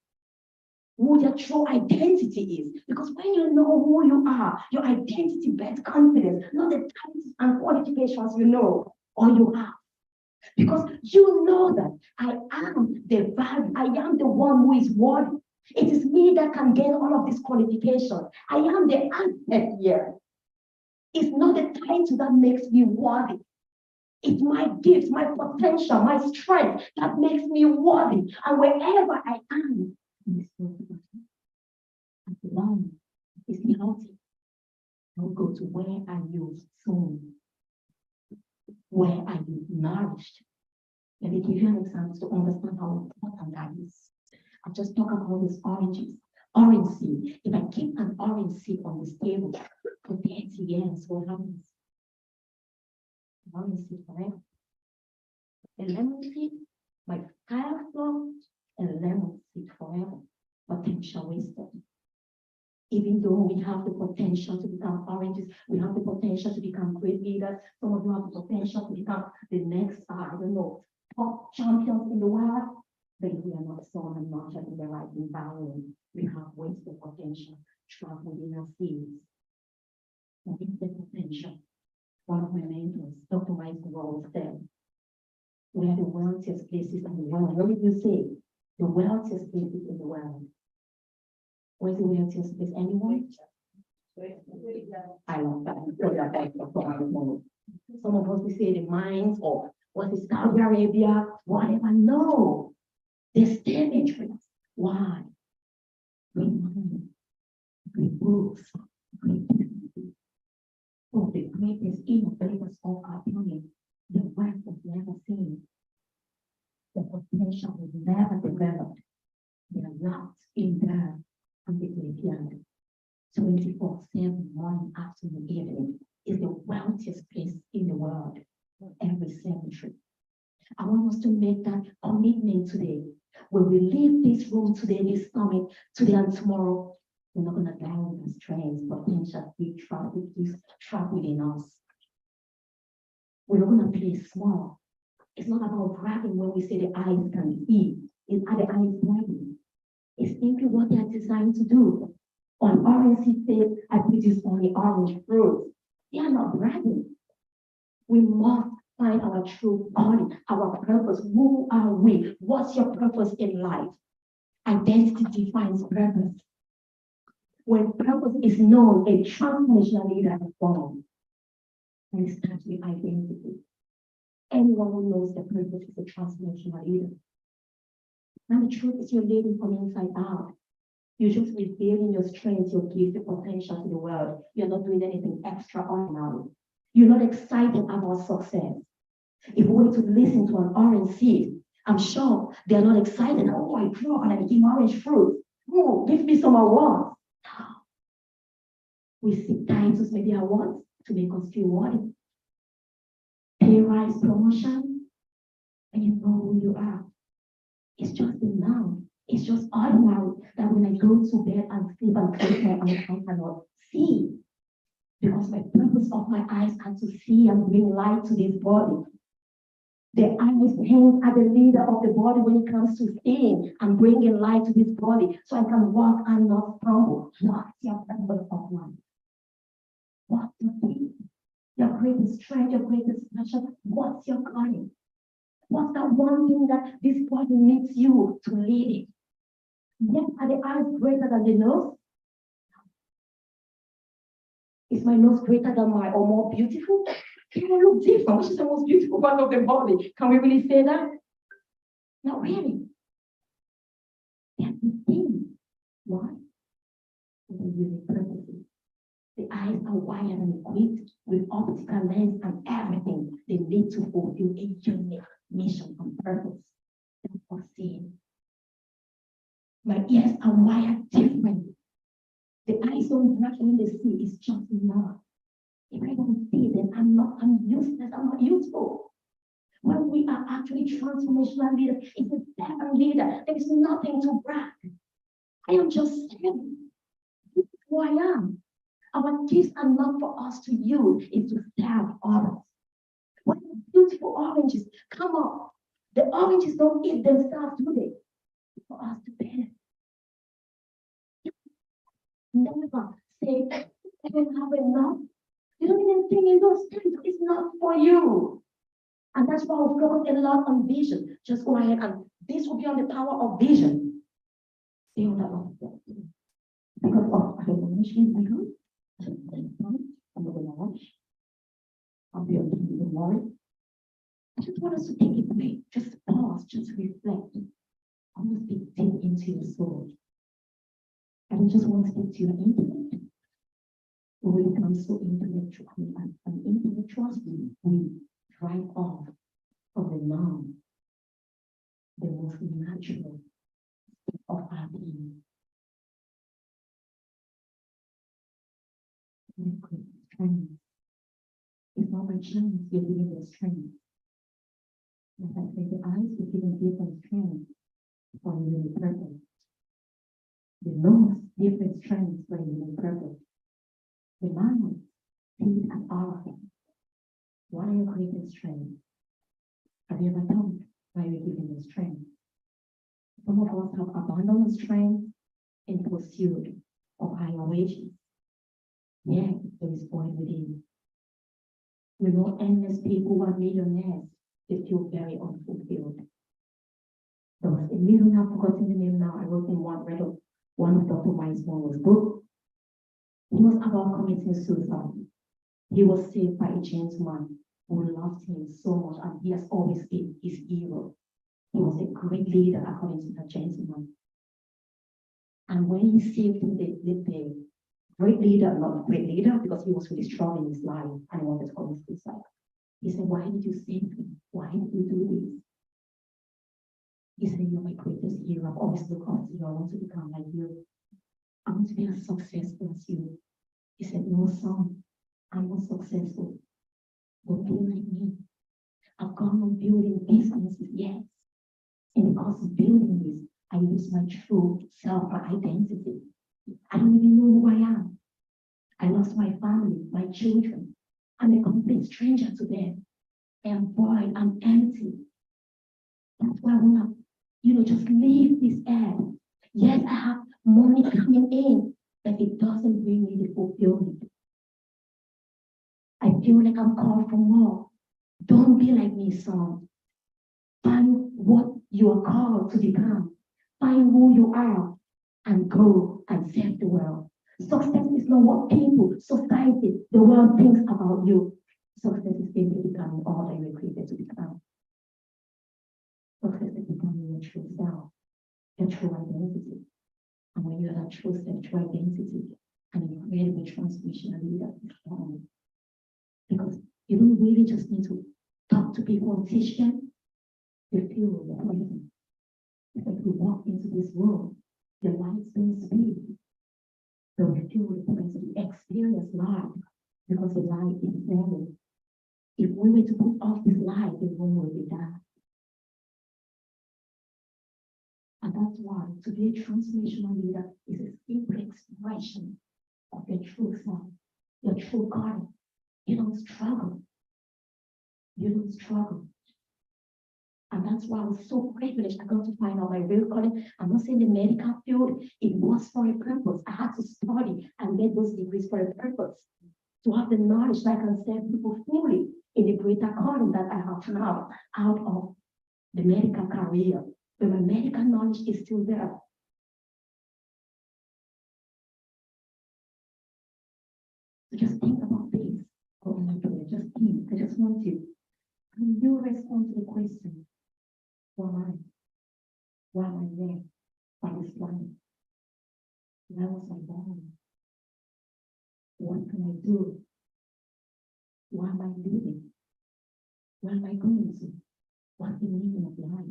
Who their true identity is. Because when you know who you are, your identity builds confidence, not the titles and qualifications you know or you have. Because you know that I am the value, I am the one who is worthy. It is me that can gain all of these qualifications. I am the asset here. It's not the title that makes me worthy. It's my gifts, my potential, my strength that makes me worthy. And wherever I am, I belong. It's healthy. I'll go to where are you soon? Where are you nourished? Let me give you an example to understand how important that is. I just talk about these oranges. Orange seed. If I keep an orange seed on this table for 30 years, what happens? Orange seed forever. A lemon seed, my fire flow, a lemon seed forever. Potential wasted. Even though we have the potential to become oranges, we have the potential to become great leaders. Some of you have the potential to become the next, I don't know, top champions in the world. But we are not sown and nurtured in the right environment. We have wasted potential trapped within our seeds. Wasted potential. One of my mentors, Dr. Michael Rose, said, we are the wealthiest places in the world. What did you say? The wealthiest places in the world. Where's the wealthiest place? Anyone? I love that. Some of us we say the mines or what is Saudi Arabia, whatever. No. They stay dangerous. Why? Great money, great books, great businesses. Oh, the greatest innovators of our planet, the wealth was never seen. The potential was never developed. They are locked in there and the graveyard. 24/7, morning, afternoon, evening is the wealthiest place in the world every century. I want us to make that commitment today. When we leave this room today, this summit, today and tomorrow, we're not going to die with our strengths, potential, big trap within us. We're not going to play small. It's not about bragging when we say the eyes can see. Are the eyes bragging? It's simply what they are designed to do. On orange seed, I produce only orange fruit. They are not bragging. We must find our true calling, our purpose. Who are we? What's your purpose in life? Identity defines purpose. When purpose is known, a transformational leader is born. And it starts with identity. Anyone who knows their purpose is a transformational leader. And the truth is, you're leading from inside out. You're just revealing your strengths, your gifts, your potential to the world. You're not doing anything extraordinary. You're not excited about success. If we were to listen to an orange seed, I'm sure they're not excited. Oh, I grew up and I became orange fruit. Oh, give me some awards. No. We seek titles, maybe awards, to make us feel worthy. Pay rise, promotion, and you know who you are. It's just the now. It's just ordinary that when I go to bed and sleep and close my eyes, I cannot see. Because my purpose of my eyes are to see and bring light to this body. The eyes hang at the leader of the body when it comes to seeing and bringing light to this body so I can walk and not stumble. What's your purpose of life? What's your thing? Your greatest strength, your greatest passion. What's your calling? What's that one thing that this body needs you to lead it? Yes, are the eyes greater than the nose? Is my nose greater than my or more beautiful? Can I look different? Which is the most beautiful part of the body? Can we really say that? Not really. That's the thing. Why? Because the unique purposes. The eyes are wired and equipped with optical lens and everything they need to fulfill a unique mission and purpose. That's for seeing. My ears are wired differently. The eyes don't work when they see, it's just enough. If I don't see, then I'm useless, I'm not useful. When we are actually transformational leaders, it's a seven leader. There is nothing to brag. I am just seven. This is who I am. Our gifts are not for us to use, it's to serve others. When the beautiful oranges come up, the oranges don't eat themselves, do they? It's for us to benefit. Never say, I don't have enough. You don't even think in those terms. It's not for you. And that's why we focus a lot on vision. Just go ahead and this will be on the power of vision. Stay on that one. Because of I don't know, she's good. I'm not gonna watch. I'll be able to do the morning. I just want us to take a break. Just pause, just reflect. I want to speak deep into your soul. I don't just want to speak to your intellect. But when it comes to intellectual and intellectuals, we drive off from the norm, the most natural of our being. Strength. It's not by chance you're giving the strength. Like I say, the eyes are giving different strength for a unique purpose. The nose, different strengths for a unique purpose. The mind, feet and organ. What are your greatest strengths? Have you ever thought why you're giving the strength? Some of us have abandoned strength in pursuit of higher wages. Yet there is void within. We know endless people who are millionaires, they feel very unfulfilled. There was a millionaire, I've forgotten the name now. I wrote in one of Dr. Weissman's book. He was about committing suicide. He was saved by a gentleman who loved him so much, and he has always been his hero. He was a great leader according to the gentleman. And when he saved him, the great leader, not a great leader, because he was really strong in his life and he wanted to commit suicide. He said, "Why did you save me? Why did you do this?" He said, "You're my greatest hero. I've always looked up to you. I want to become like you. I want to be as successful as you." He said, "No, son, I'm not successful. Don't be like me. I've gone on building businesses, yes. And because of building this, I lose my true self, my identity. I don't even know who I am. I lost my family, my children. I'm a complete stranger to them. I am void, I'm empty. That's why I want to, just leave this earth. Yes, I have money coming in, but it doesn't bring me the fulfillment. I feel like I'm called for more. Don't be like me, son. Find what you are called to become. find who you are, and go and serve the world. Success is not what people, society, the world thinks about you. Success is simply becoming all that you were created to become. Success is becoming your true self, your true identity. And when you're that true self, true identity, an incredible transformational leader is born. Because you don't really just need to talk to people and teach them, they feel the presence. It's like you walk into this world, your lights don't speak. So you feel the presence, you experience life because the light is there. If we were to put off this light, the room will be dark. And that's why to be a transformational leader is a simple expression of your true self, your true God. You don't struggle. You don't struggle. And that's why I was so privileged. I got to find out my real calling. I'm not saying the medical field, it was for a purpose. I had to study and get those degrees for a purpose. To have the knowledge that I can serve people fully in the greater calling that I have now out of the medical career. But my medical knowledge is still there. So just think about this. Oh my God, just think. I just want you. Can you respond to the question? Who am I? Why am I there on this planet? Why was I born? What can I do? Why am I living? Where am I going to? What's the meaning of life?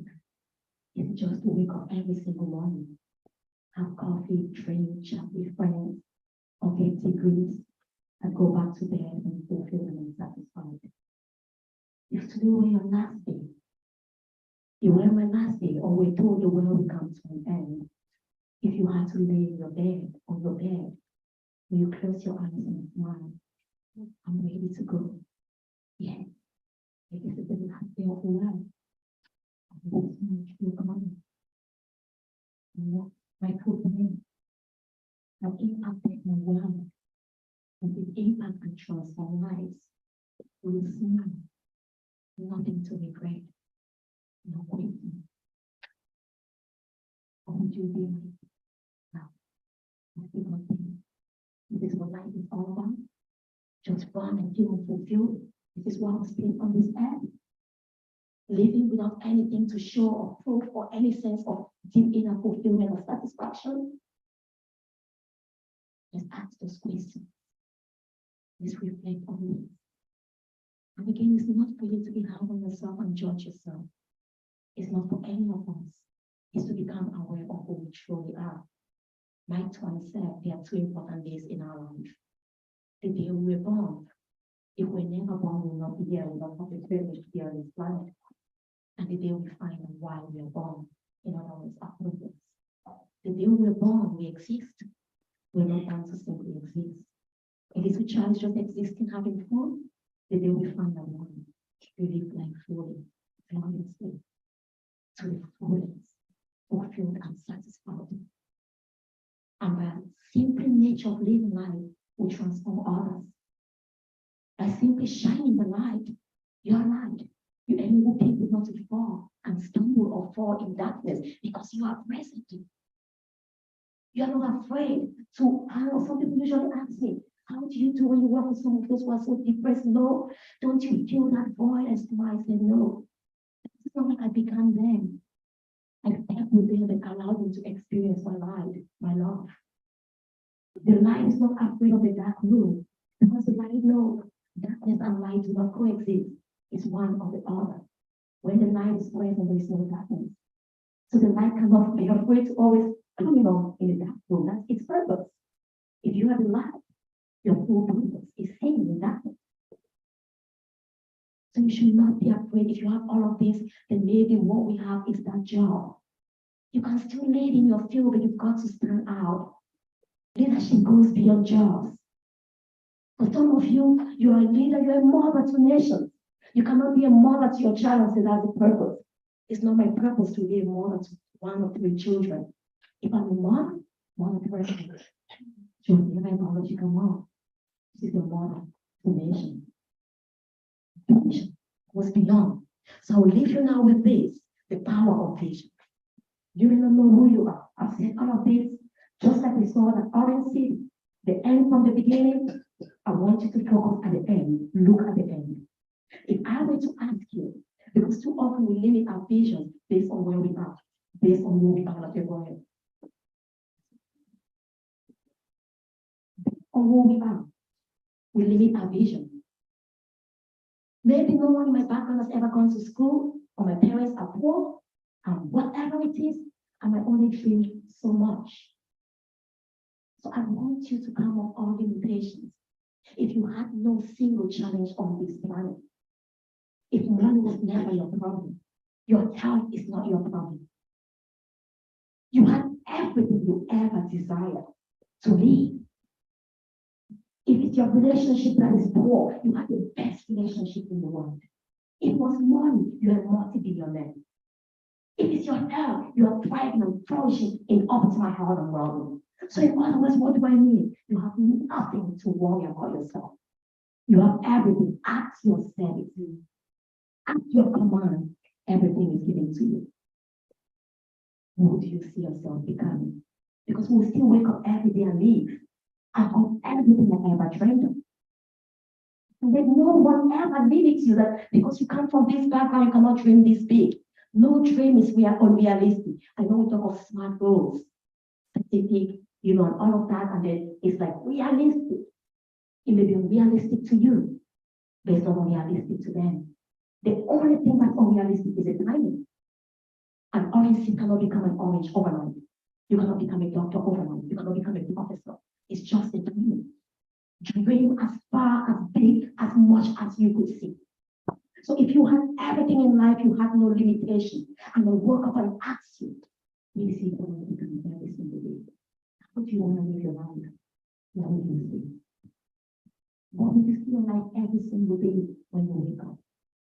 Is it just to wake up every single morning, have coffee, drink, chat with friends, or get degrees, and go back to bed and fulfilled and satisfied? If today were your last day, you were my last day, or we're told the world will come to an end, if you had to lay in your bed, on your bed, will you close your eyes and smile? I'm ready to go. Yeah, this is the last day of life. This is my true calling. And what my true name have impacted my world, and with impact and transform lives. Will smile, nothing to regret, no waiting. What would you be like now? That's the one thing. This is what life is all about. Just run and feel fulfilled. This is what I was placed on this earth. Living without anything to show or prove or any sense of deep inner fulfillment or satisfaction. Just ask those questions. Just reflect on it. And again, it's not for you to be hard on yourself and judge yourself. It's not for any of us. It's to become aware of who we truly are. Mike Twain said there are two important days in our life. The day we were born. If we're never born, we'll not be here, we'll not have the privilege to be on this planet. And the day we find out why we are born, in other words, our purpose. The day we were born, we exist. We're not born to simply exist. A little child is just existing, having fun. The day we find out why, we live like fully, flawlessly, to the fullest, fulfilled and satisfied. And by simple nature of living life, we transform others. By simply shining the light, your light, you enable people not to fall and stumble or fall in darkness because you are present. You are not afraid to, I know some people usually ask me, how do you do when you work with some of those who are so depressed? No, don't you feel that void? And I said, no. It's not like I become them. I step with them and allow them to experience my light, my love. The light is not afraid of the dark room because the light knows darkness and light do not coexist. It's one or the other. When the light is present, there is no darkness. So the light cannot be afraid to always come in the dark room. That's its purpose. If you have the light, your full purpose is hidden in darkness. So you should not be afraid. If you have all of this, then maybe what we have is that job. You can still lead in your field, but you've got to stand out. Leadership goes beyond jobs. For some of you, you're a leader, you're a mother to nations. You cannot be a mother to your child and say that's the purpose. It's not my purpose to be a mother to 1 or 3 children. If I'm a mom, one person, she'll be a biological mom. She's a mother to nations. Vision was beyond. So I will leave you now with this, the power of vision. You don't know who you are. I've said all of this, just like we saw the orange seed, the end from the beginning. I want you to focus at the end. Look at the end. If I were to ask you, because too often we limit our vision based on where we are, based on who we are, like you're going. On who we are, we limit our vision. Maybe no one in my background has ever gone to school, or my parents are poor, and whatever it is, I might only dream so much. So I want you to come off all limitations. If you had no single challenge on this planet, if money was never your problem, your health is not your problem. You had everything you ever desired to live. If it's your relationship that is poor, you have the best relationship in the world. If it was money, you are a multi-billionaire. If it's your health, you are thriving and flourishing in optimal health and well-being. So in other words, what do I mean? You have nothing to worry about yourself. You have everything at your service. At your command, everything is given to you. Who do you see yourself becoming? Because we'll still wake up every day and live. I've got everything I ever dreamed of. And then no one ever limits you that because you come from this background, you cannot dream this big. No dream is unrealistic. I know we talk of smart goals, specific, and all of that, and then it's like realistic. It may be unrealistic to you, but it's not unrealistic to them. The only thing that's unrealistic is the timing. An orange seed cannot become an orange overnight. You cannot become a doctor overnight. You cannot become a professor. It's just the timing. Dream as far, as big, as much as you could see. So if you had everything in life, you had no limitation, and I woke up and asked you, you see what you become every single day. How do you want to live your life? What would you see? What would you see your life every single day when you wake up?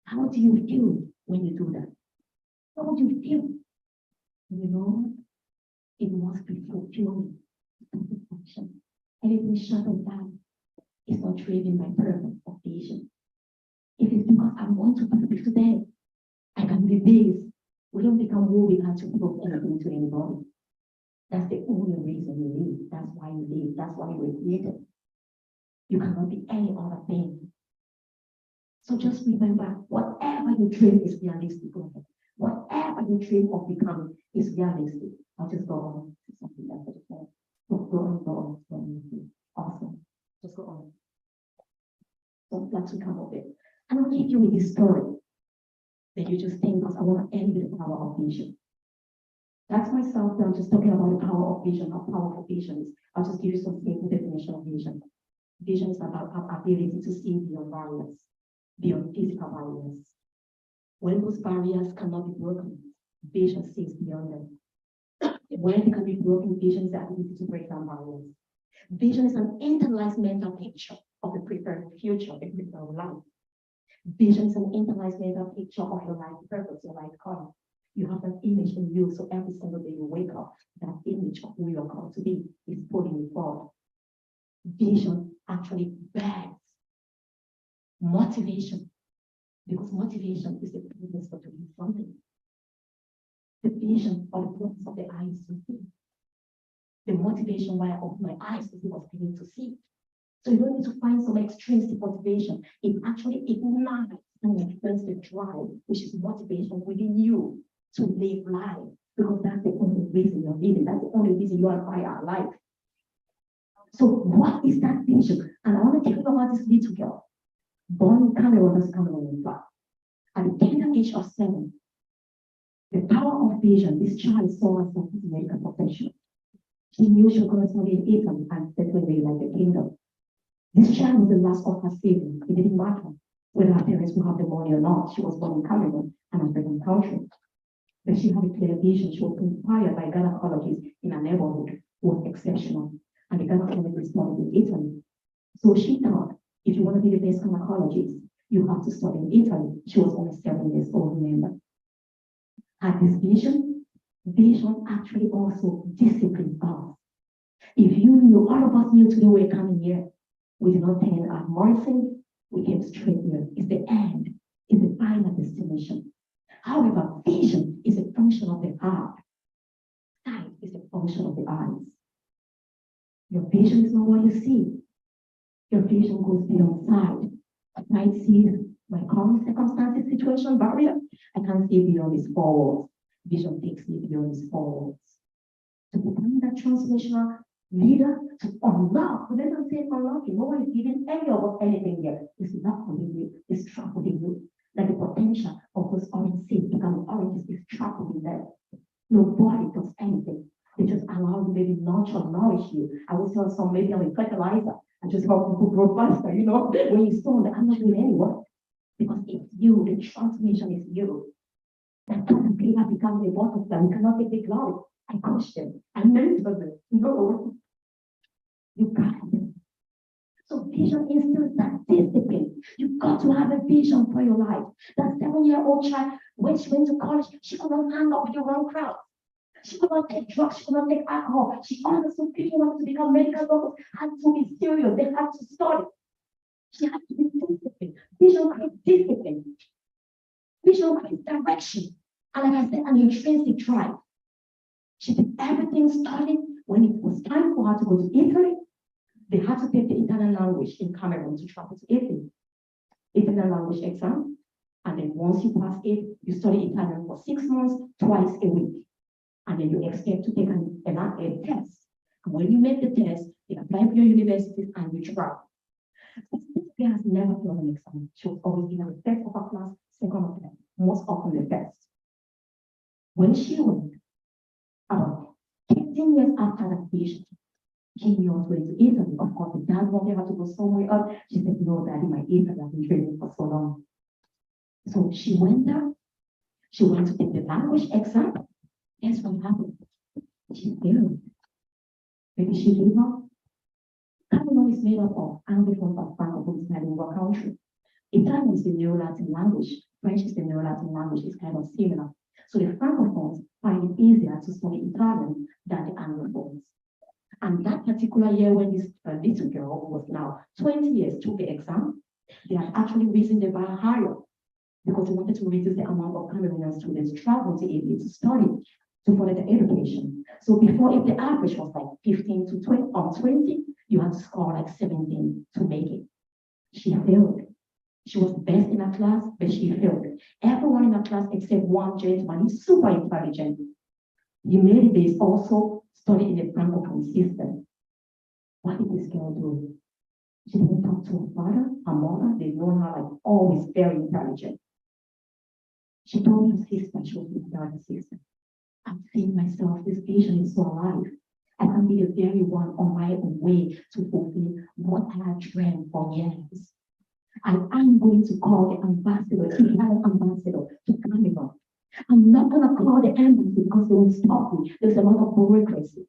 How do you feel when you do that? How would you feel? It must be fulfilling, satisfaction. Anything short of that is not driven by purpose or vision. If it's because I want to be today, I can be this. We don't become who we are to prove anything to anybody. That's the only reason you live. That's why you live. That's why you were created. You cannot be any other thing. So just remember, whatever you dream is realistic. Whatever you dream of becoming is realistic. I'll just go on to something else. Go on. Awesome. Just go on. So that's what come of it. And I'll leave you with this story that you just think, because I want to end with the power of vision. That's myself now just talking about the power of vision, how powerful vision is. I'll just give you some simple definition of vision. Vision is about our ability to see beyond barriers, beyond physical barriers. When those barriers cannot be broken, vision sees beyond them. When they can be broken, vision is the ability to break down barriers. Vision is an internalized mental picture of the preferred future, the preferred life. Vision is an internalized mental picture of your life purpose, your life calling. You have an image in you, so every single day you wake up, that image of who you're called to be is pulling you forward. Vision actually begs motivation, because motivation is the purpose for doing something. The vision or the purpose of the eyes to see. The motivation why I open my eyes to see what's beginning to see. So you don't need to find some extrinsic motivation. It actually ignites and influences the drive, which is motivation within you to live life. Because that's the only reason you're living. That's the only reason you and I are alive. So what is that vision? And I want to tell you about this little girl, born in Cameroon, as Cameroon in fact. At the tender age of 7, the power of vision, this child saw herself as a medical professional. She knew she was going to study in Italy and settle in the United Kingdom. This child was the last of her siblings. It didn't matter whether her parents would have the money or not. She was born in Cameroon, an African country. But she had a clear vision. She was inspired by gynecologists in her neighborhood who was exceptional. And the gynecologist studied in Italy. So she thought, if you want to be the best gynecologist, you have to study in Italy. She was only 7 years old, remember. Had this vision actually also disciplines us. If you knew, all of us knew today we're coming here. We did not turn at Morrison, we came straight here. It's the end, it's the final destination. However, vision is a function of the heart. is the function of the eyes. Your vision is not what you see. Your vision goes beyond sight. Sight sees my current circumstances, situation, barrier. I can't see beyond these four walls. Vision takes me beyond these four walls. To become that transformational leader, to unlock, let us say unlocking, no one is giving any of us anything yet. It's not within you, it's trapped within you. Like the potential of those orange seeds becoming oranges is trapped within them. Nobody does anything. They just allow you, maybe nurture, nourish you. I will tell some, maybe I'm a fertilizer. I just help people grow faster, you know. When you sow that, I'm not doing any work. Because it's you, the transformation is you. That doesn't mean I become a butterfly. You cannot take the glory. I question. I mentor them. No. You got it. So vision instills that discipline. You've got to have a vision for your life. That 7-year-old child, when she went to college, she could not hang out with the wrong crowd. She could not take drugs, she could not take alcohol. She understood people wanted to become medical doctors, had to be serious, they had to study. She had to be disciplined. Vision creates discipline. Vision creates direction. And like I said, an intrinsic drive. She did everything studying. When it was time for her to go to Italy, they had to take the Italian language in Cameroon to travel to Italy. Italian language exam. And then once you pass it, you study Italian for 6 months, twice a week. And then you expect to take a test. And when you make the test, they apply for your universities and you travel. This girl has never failed an exam. She was always either the first of her class, second of them, most often the first. When she went, about 15 years after that vision, she knew was going to Italy. Of course, the dad wanted her to go somewhere else. She said, no, Daddy, my Italy has been training for so long. So she went there. She went to take the language exam. Guess what happened? She failed. Maybe she gave up. Cameroon is made up of Anglophone and Francophone bilingual country. Italian is the Neo-Latin language. French is the Neo-Latin language. It's kind of similar. So the Francophones find it easier to study Italian than the Anglophones. And that particular year when this little girl, who was now 20 years, took the exam, they had actually risen the bar higher because they wanted to reduce the amount of Cameroonian students traveling to Italy to study, to further their education. So before, if the average was like 15 to 20, or 20, you had to score like 17 to make it. She failed. She was the best in her class, but she failed. Everyone in her class except one gentleman, he's super intelligent. He made it, but also studied in the Francophone system. What did this girl do? She didn't talk to her father, her mother. They've known her like always very intelligent. She told her sister, she was with her sister, I'm seeing myself, this vision is so alive. I can be the very one on my own way to fulfill what I had dreamed for years. And I'm going to call the ambassador, the Italian ambassador to Cameroon. I'm not going to call the embassy because they will stop me. There's a lot of bureaucracy.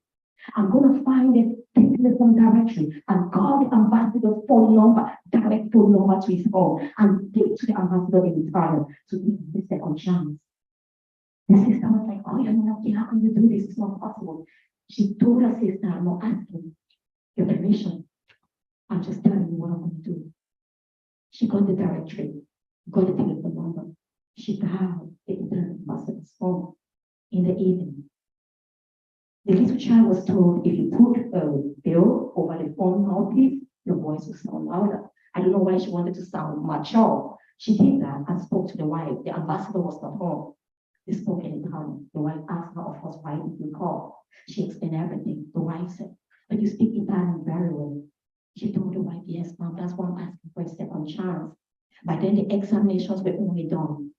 I'm going to find the telephone directory and call the ambassador's phone number, direct phone number to his phone, and give to the ambassador in Italian to give him the second chance. The sister was like, oh, you're not lucky. How can you do this? It's not possible. She told her sister, I'm not asking your permission. I'm just telling you what I'm going to do. She got the directory, got the telephone number. She dialed the Italian ambassador's phone in the evening. The little child was told, if you put a bill over the phone mouthpiece, your voice will sound louder. I don't know why she wanted to sound mature. She did that and spoke to the wife. The ambassador was not home. They spoke in Italian. The wife asked her, of course, why did you call? She explained everything. The wife said, but you speak Italian very well. She told the wife, yes, ma'am, that's why I'm asking for a second chance. By then, the examinations were only done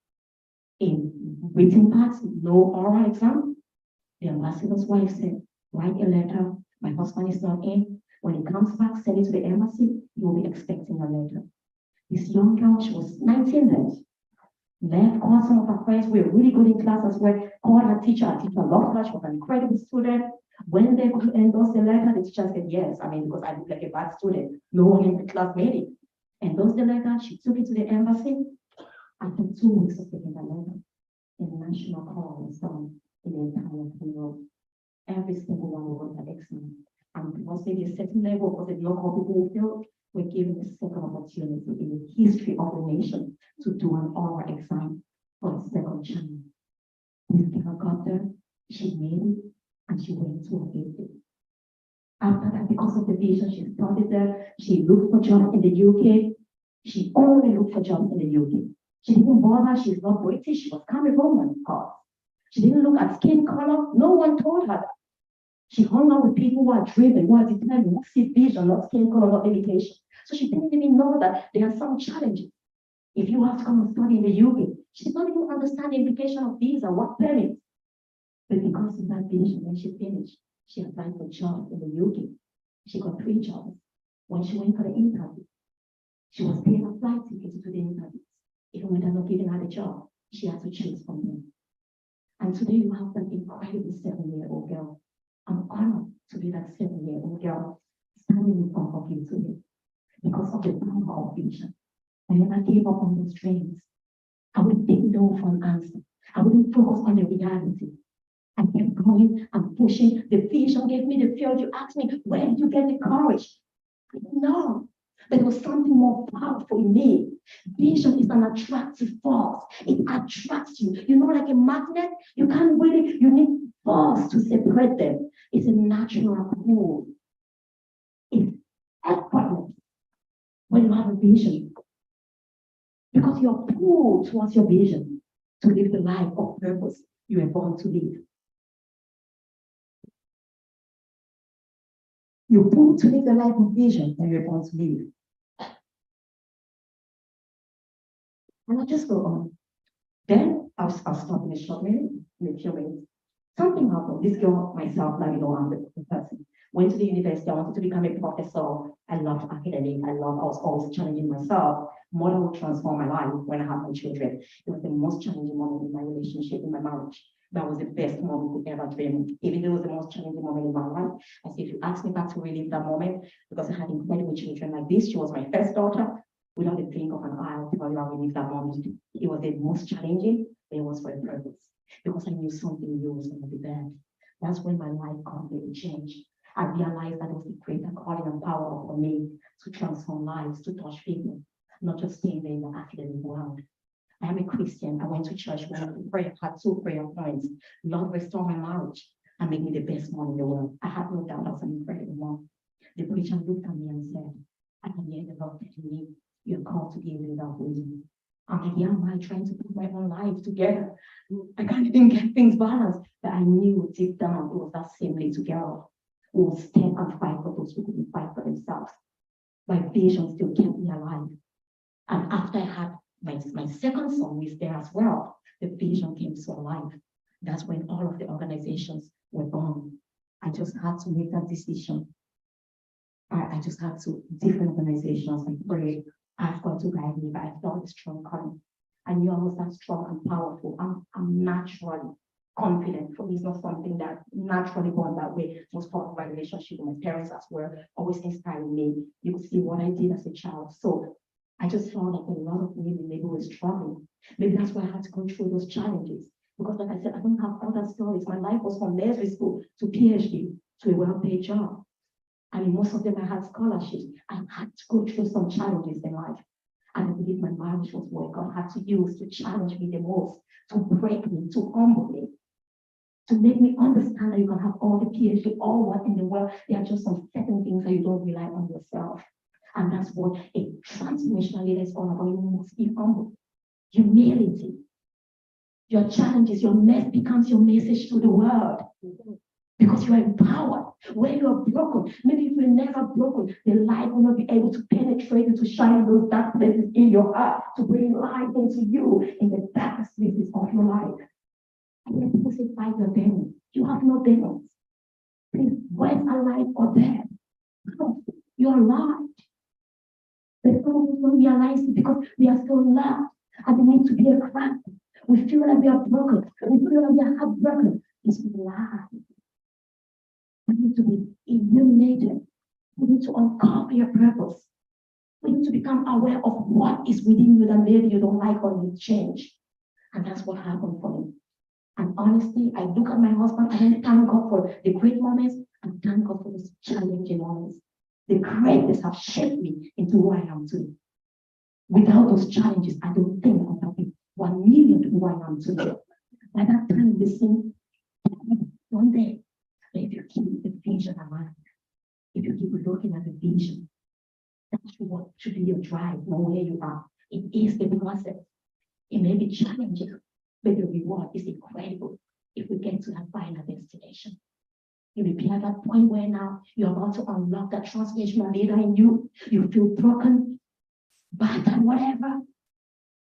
in written parts, no oral exam. The ambassador's wife said, write a letter. My husband is not in. When he comes back, send it to the embassy. He will be expecting a letter. This young girl, she was 19 then. Left, called some of her friends who were really good in class as well. Called her teacher loved her. She was an incredible student. When they could endorse the letter, the teacher said yes. I mean, because I look like a bad student. No one in the class made it. Endorsed the letter. She took it to the embassy. After 2 weeks of taking the letter, a national call was done in the entire world. Every single one wrote that exam. And because maybe a certain level, because the local people who failed, were given a second opportunity in the history of the nation to do an oral exam for a second chance. This girl got there, she made it, and she went to her UK. After that, because of the vision, she studied there. She looked for jobs in the UK. She only looked for jobs in the UK. She didn't bother. She's not British. She was Cameroonian, of course. She didn't look at skin color. No one told her that. She hung out with people who are driven, who are determined, who see vision, not skin color, not education. So she didn't even know that there are some challenges. If you have to come and study in the UK, she did not even understand the implication of visa, what permit. But because of that vision, when she finished, she applied for a job in the UK. She got 3 jobs. When she went for the interview, she was paid a flight ticket to the interview. Even when they're not giving her the job, she had to choose from them. And today you have that incredible 7-year-old girl. I'm honored to be that 7-year-old girl standing in front of you today because of the power of vision. I never gave up on those dreams. I wouldn't take no for an answer. I wouldn't focus on the reality. I kept going and pushing. The vision gave me the fuel. You asked me, where did you get the courage? I didn't know. But there was something more powerful in me. Vision is an attractive force. It attracts you. You know, like a magnet, you can't really, you need force to separate them. It's a natural pull. It's effortless when you have a vision. Because you're pulled towards your vision to live the life of purpose you were born to live. You're pulled to live the life of vision that you were born to live. And I'll just go on. Then I'll stop in a short minute, in a few minutes. Something happened. This girl, myself, like you know, I'm the person. Went to the university. I wanted to become a professor. I loved academic. I was always challenging myself. More than would transform my life when I had my children. It was the most challenging moment in my relationship, in my marriage. That was the best moment we could ever dream. Even though it was the most challenging moment in my life. I say, if you ask me back to relive that moment, because I had incredible children like this, she was my first daughter. Without a blink of an eye, I'll tell you I relive that moment. It was the most challenging, but it was for a purpose. Because I knew something new was going to be there. That's when my life completely changed. I realized that it was a greater calling and power for me to transform lives, to touch people, not just staying there in the academic world. I am a Christian. I went to church when I prayed, had 2 prayer points. Lord, restore my marriage and make me the best mom in the world. I had no doubt I was an incredible mom. The preacher looked at me and said, I can hear the Lord telling me you're called to be a leader of wisdom. I'm a young man trying to put my own life together. I can't even get things balanced. But I knew deep down it was that same little girl who would stand and fight for those who couldn't fight for themselves. My vision still kept me alive. And after I had my second son who is there as well, the vision came so alive. That's when all of the organizations were born. I just had to make that decision. I just had to, different organizations, I prayed, I've got to guide me, but I felt a strong calling. I knew I was that strong and powerful. I'm naturally confident. For me, it's not something that naturally born that way. It was part of my relationship with my parents as well, always inspiring me. You could see what I did as a child. So I just felt like a lot of women maybe were struggling. Maybe that's why I had to go through those challenges. Because like I said, I don't have other stories. My life was from nursery school to PhD to a well-paid job. I mean, most of them I had scholarships. I had to go through some challenges in life. And I believe my marriage was what God had to use to challenge me the most, to break me, to humble me, to make me understand that you can have all the PhD, all what in the world. There are just some certain things that you don't rely on yourself. And that's what a transformational leader is all about. You must be humble. Humility. Your challenges, your mess becomes your message to the world. Because you are empowered. When you are broken, maybe if you're never broken, the light will not be able to penetrate you, to shine those dark places in your heart, to bring light into you in the darkest places of your life. And yet people say, fight your demons. You have no demons. Please, whether alive or dead, no, you're alive. But some of us don't realize it because we are so loved and we need to be a crack. We feel like we are broken. We feel like we are heartbroken. It's alive. We need to be illuminated. We need to uncover your purpose. We need to become aware of what is within you that maybe you don't like or need change. And that's what happened for me. And honestly, I look at my husband and I thank God for the great moments and thank God for those challenging moments. The greatness have shaped me into who I am today. Without those challenges, I don't think I would have been 1 million to who I am today. By that time, the scene, one day, But if you keep the vision alive, if you keep looking at the vision, that's what should be your drive, know where you are. It is the process. It may be challenging, but the reward is incredible if we get to that final destination. You will be at that point where now you're about to unlock that transformational leader in you. You feel broken, battered, whatever.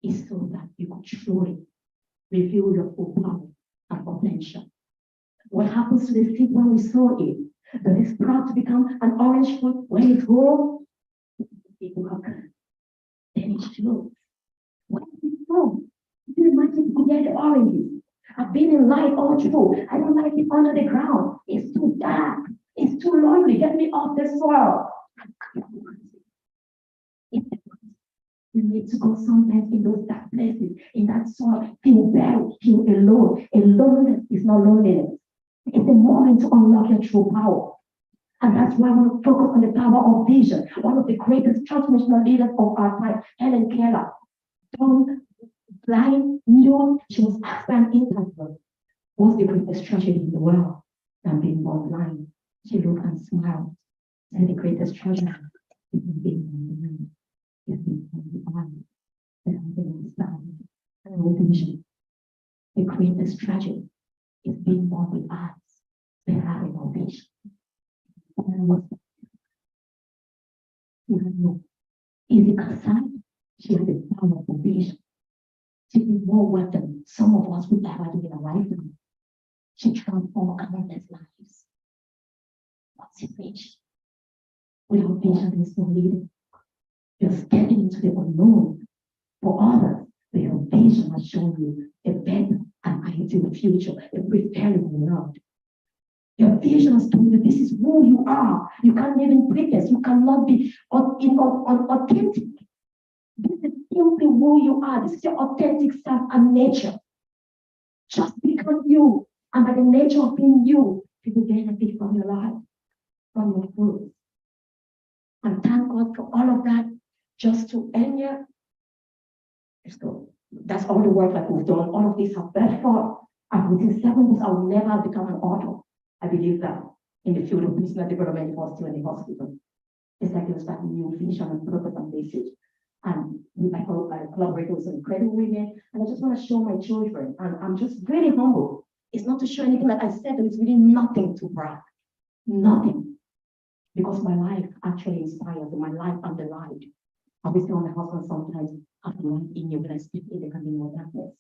It's so that you could truly reveal your full power and potential. What happens to the seed when we sow it? Does it sprout to become an orange fruit when it's grown? It works. Then it shows. When it's grown, you imagine you get the oranges. I've been in light all through. I don't like it under the ground. It's too dark. It's too lonely. Get me off the soil. You need to go sometimes in those dark places, in that soil, feel buried, feel alone. Aloneness is not loneliness. It's a moment to unlock your true power. And that's why I want to focus on the power of vision. One of the greatest transformational leaders of our time, Helen Keller. Blind, knew she was asked by an interviewer, what's the greatest tragedy in the world than being born blind? She looked and smiled. And the greatest tragedy is being born blind. It's being born blind. And being blind. And vision. The greatest tragedy is being born with eyes, but having no vision. She had no physical sight. She had a powerful vision. She did more work than some of us would ever do in a lifetime. She transformed countless lives. What's your vision? Without vision, there's no leader. You're stepping into the unknown for others, but your vision has shown you a better and ideal future, a preparing world. Your vision has told you this is who you are. You can't live in pretence. You cannot be authentic. This is simply who you are. This is your authentic self and nature. Just become you, and by the nature of being you, people benefit from your life, from your fruits. And thank God for all of that. Just to end here, let's go. That's all the work that we've done. All of this have bear for. And within 7 months, I will never become an author. I believe that in the field of personal development, if I was still in the hospital. It's like there was that new vision and purpose and message. And I collaborate with some incredible women, and I just want to show my children. And I'm just really humble. It's not to show anything that I said, there is really nothing to brag. Nothing. Because my life actually inspires, my life underlined. Obviously, on my husband sometimes after life in you, when I speak in, there can be more darkness.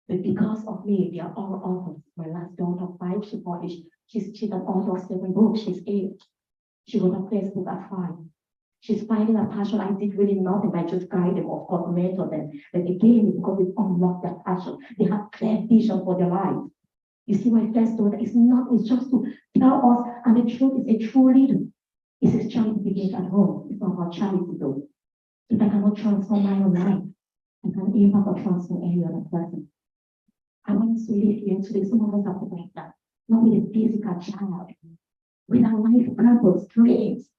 But because of me, they are all authors. My last daughter, 5, she published, she's an author of 7 books, she's 8. She wrote her first book at 5. She's finding a passion. I did really nothing. I just guide them, of course, mentor them. But again, because they unlocked that passion, they have clear vision for their life. You see, my first daughter is not, it's just to tell us, and the truth is a true leader. It's a charity begins at home. It's not about charity though. If I cannot transform my own life, I can impact or transform any other person. I want us to live here today. Some of us have to break that. Not with a physical child, with our life purpose, dreams.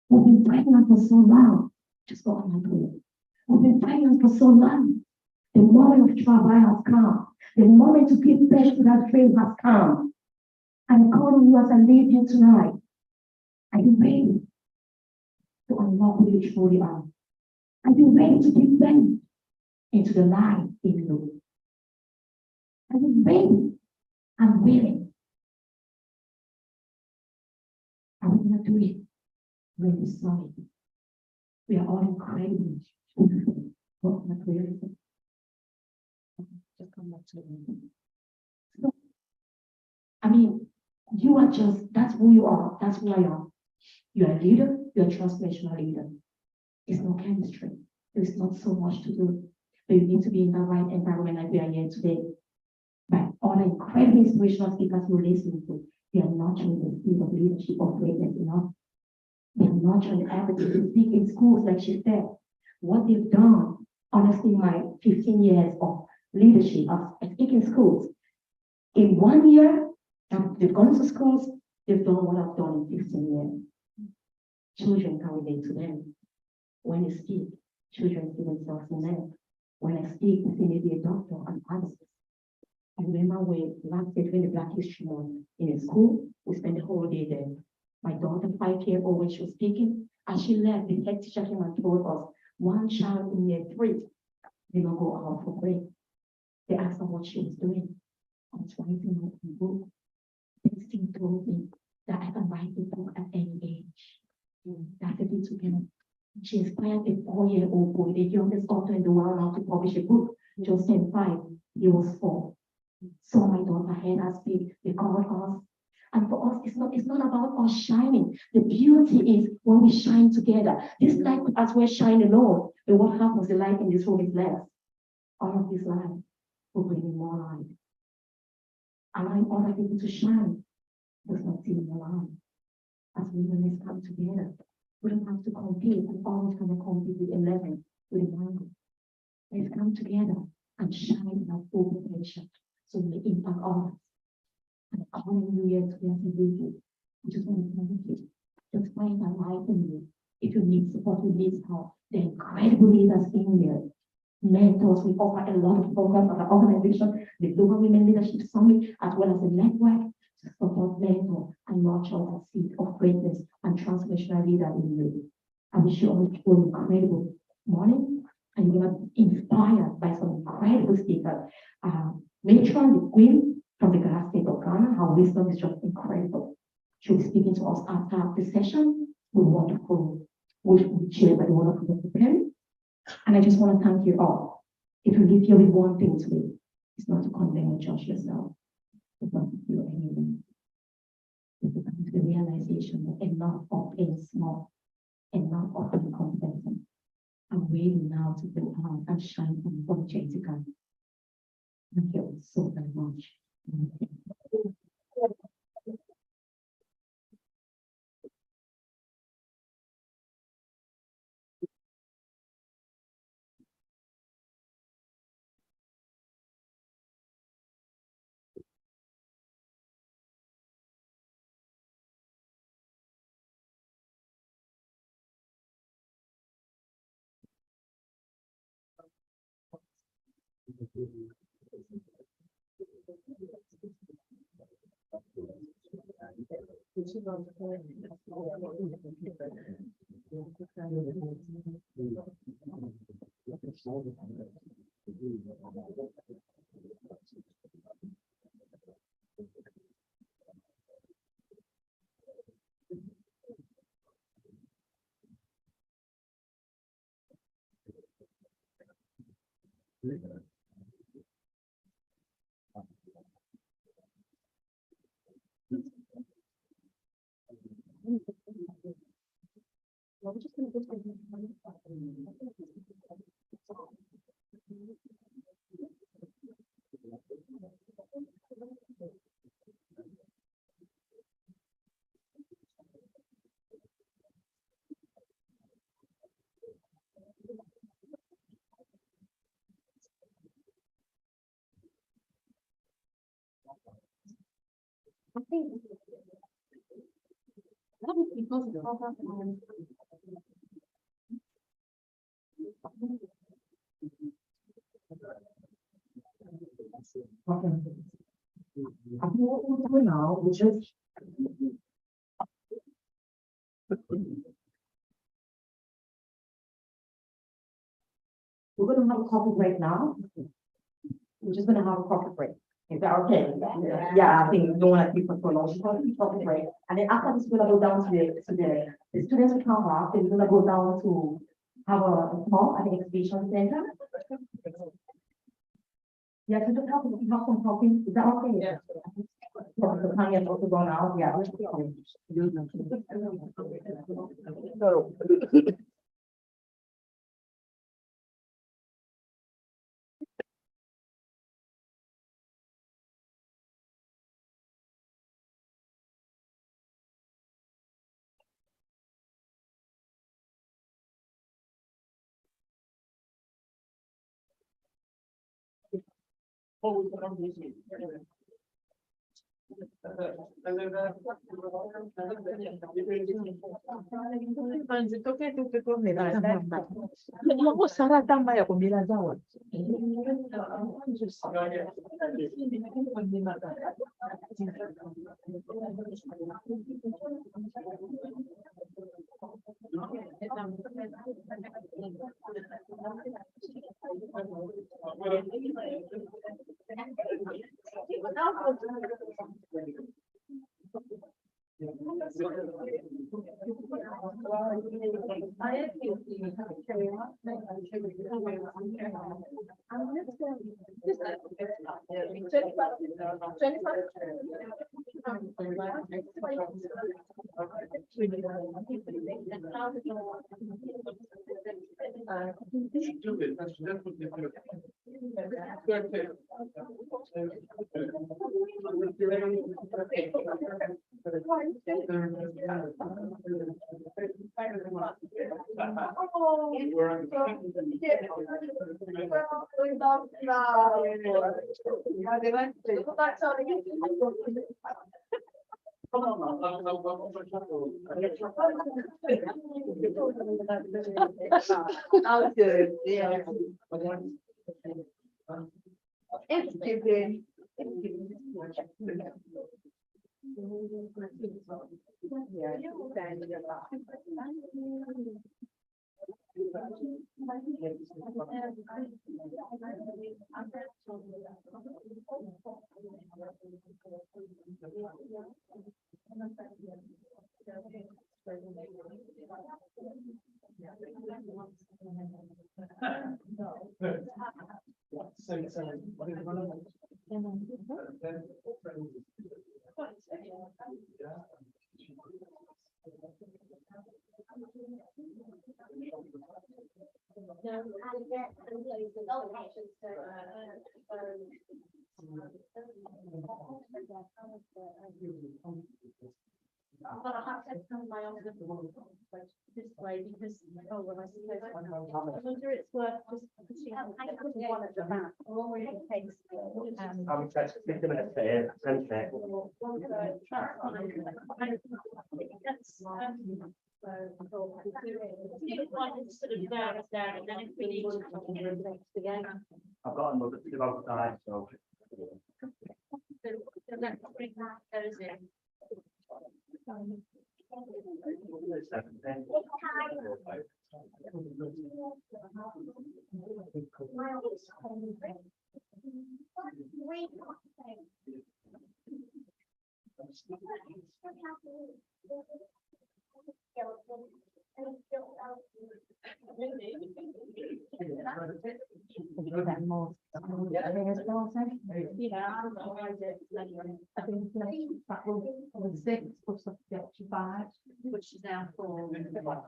We've been pregnant for so long. Just go on my way. We've been pregnant for so long. The moment of travail has come. The moment to give birth to that dream has come. I'm calling you as I leave you tonight. Are you ready to unlock who you truly are? Are you ready to give birth into the life in you? Are you ready and willing? I want to do it. Really sorry. We are all incredibly beautiful. What materialism? Just come back to me. So, I mean, you are just, that's who you are. That's who I am. You're a leader, you're a transformational leader. It's no chemistry. There's not so much to do. But you need to be in the right environment like we are here today. By all the incredible inspirational speakers you're listening to, they are nurturing the field of leadership of greatness enough. They're nurturing everything. They speak in schools, like she said. What they've done, honestly, my 15 years of leadership, I speak in schools. In 1 year, they've gone to schools, they've done what I've done in 15 years. Children can relate to them. When you speak, children see themselves in them. When I speak, they see maybe a doctor and others. I remember when last year during the Black History Month in the school, we spent the whole day there. My daughter, 5-year-old, when she was speaking, as she left, the head teacher came and told us one child in year 3 did not go out for break. They asked her what she was doing. I was writing my book. This thing told me that I can write a book at any age. That's a little girl. She inspired a 4-year-old boy, the youngest author in the world now to publish a book, just turned 5. He was 4. So my daughter heard us speak, they called us. And for us, it's not about us shining. The beauty is when we shine together. This light, as we're shining alone, and what happens, the light in this room is less. All of this light will bring in more light. Allowing other people to shine does not seem alive. As women, let's come together. We don't have to compete and always going to compete with 11, with a mango. Let's come together and shine in our full potential so we impact others. And calling New Year to be with you. I just want to thank you. Just find a light in you. If you need support, you need help. The incredible leaders in here. Mentors, we offer a lot of programs at our organization, the Global Women Leadership Summit, as well as the network to support mentor and nurture that seed of greatness and transformational leader in you. I wish you all an incredible morning, and you are inspired by some incredible speakers. Matron, the Queen from the Ghana State of Ghana, her wisdom is just incredible. She'll be speaking to us after the session with wonderful, which will be chaired by the wonderful Dr. Perry. And I just want to thank you all. If you leave here with one thing today, it's not to condemn or judge yourself. It's not to feel anything. It's to come to the realization that enough of being small, enough of being complacent. I'm ready now to go out and shine from unapologetically. Thank you so very much. I think that is because the other time. Okay. I think what we're doing now, we just. We're gonna have a coffee break now. We're just gonna have a coffee break. Is that okay? Yeah, I think we don't want to keep for so long. She's gonna keep coffee break. And then after this, we're gonna go down to the students will come up, and we're gonna go down to have a talk at the exhibition center. Yeah, so just have some coffee. Is that okay? Yeah. The time has also gone out, yeah. Zitokee tu pepo mnadai. Mungu Sara tamba ya kumbila zawa. I'll do it, yeah. It's given. But I have to tell my other this way because, oh, when I see those, I wonder it's worth just pushing out one at the back. Or it takes. That's 50 minutes there, and check. Sort of there, and then if we need to. I've got another to go outside, so. So let's bring that goes in. That most. Yeah. I think that was 6 for subject 5. Which is now 4. But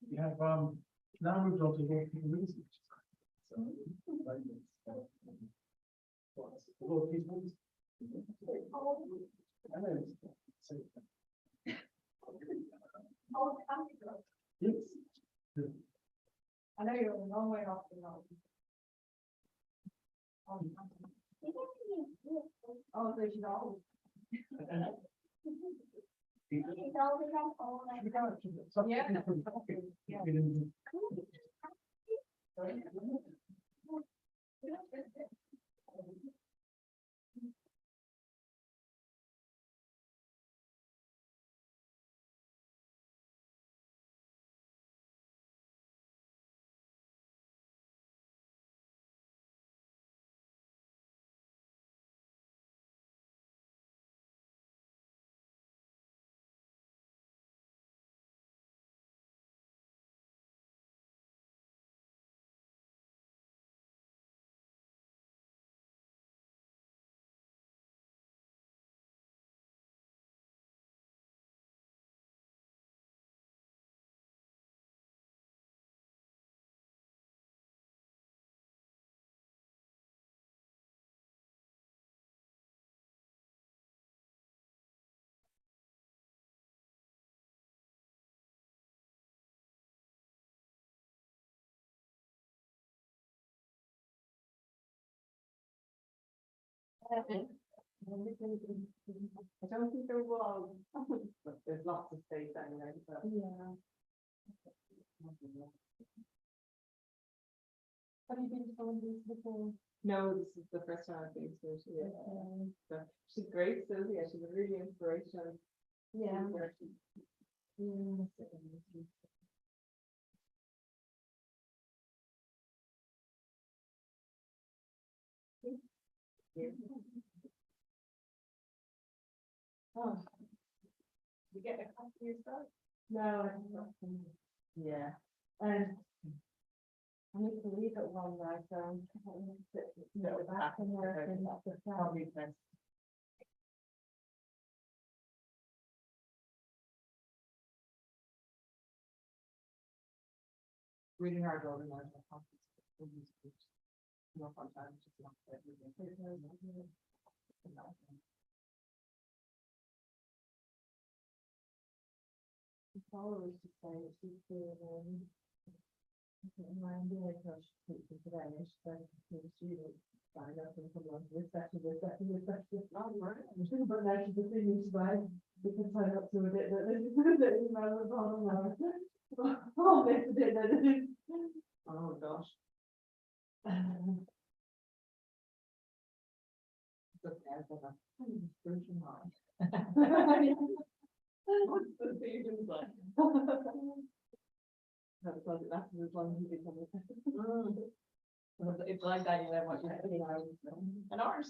you have, now moved on to walking research. So, I know. So, yes. I know you're a long way off the road. Oh, so she's old. Yeah. I don't think there was, but there's lots of space anyway, but. Yeah. Have you been to one of these before? No, this is the first time I've been to it, yeah. So she's great, Sylvia, she's a really inspirational. Yeah. person. Yeah. Oh, You get a copy yourself? no, I don't know. Yeah. And I need to leave it one night, so I'm trying to sit, back in there and that's the sound. Probably best. Really hard organizing a conference. No fun time, just not everything. The followers to say she's doing, my idea coach teacher today, and she said to the students, sign up and come on, this session. Oh, right. But now she's just thinking, she's like, we can sign up to a bit that this is the email was on, oh, this is it, that it is. Oh, gosh. It's okay, I've got a version on. What's the students like? That's as long as you become. It's like that, you know, what you're saying, and ours,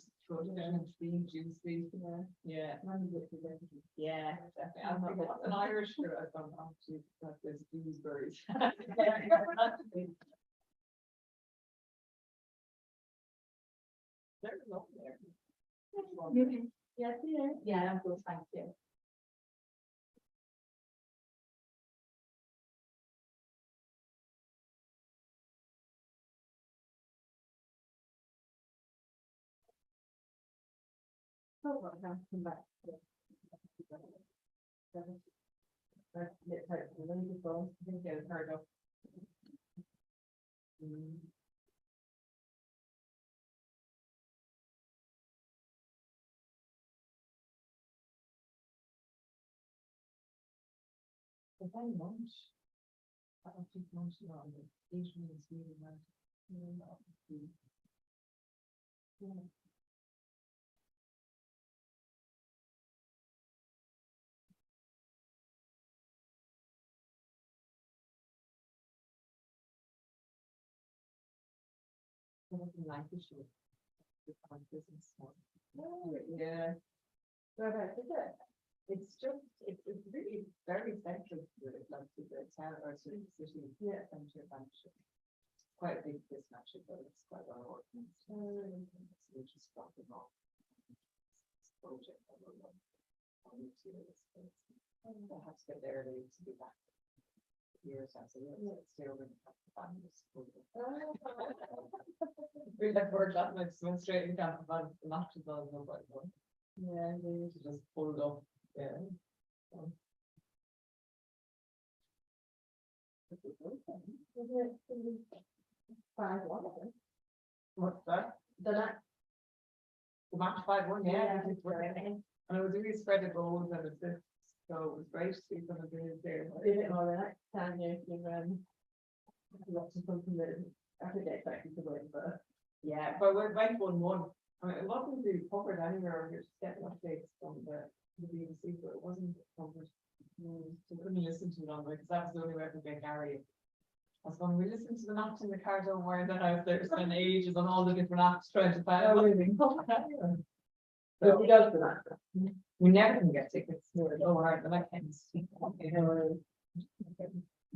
being juicy, yeah. Yeah, definitely, I'm not an Irish girl, I've gone on to, like, there's gooseberries. There's no there. Yes, yeah, I'm good, thank you. Oh, well, now come back. That's it, right, the lady phone, I think it's hard up. But then lunch. I don't think lunch is on the Asian is really nice. Yeah. Something like this should. Business one. Yeah. But I think that it's just, it's really very central to it, like to the town or to the city. Yeah. Center function. Quite a big business, but it's quite well organized. So we just got them all. Project. I don't know. I'll need to do this. I'll have to get there early to be back. Years as a year, still in the families. We like workshop, like swim straight in camp about the matches on the one. Yeah, they need to just pull it up, yeah. Five, one. What's that? The match 5-1, yeah. And it was really spread the goals and assists, so it was great to see some of the there. Did it all right, Tanya, lots of something that I think expected to win, but. Yeah, but we're right 1-1. I mean, it wasn't really covered anywhere. We're just getting updates from the BBC, but it wasn't covered. So we couldn't listen to it on there because that was the only way I could get Gary. I was going, we listen to the match in the car don't worry that I was there spending ages on all the different apps trying to find. But we go for that. We never can get tickets to it. Oh, right, but I can't speak.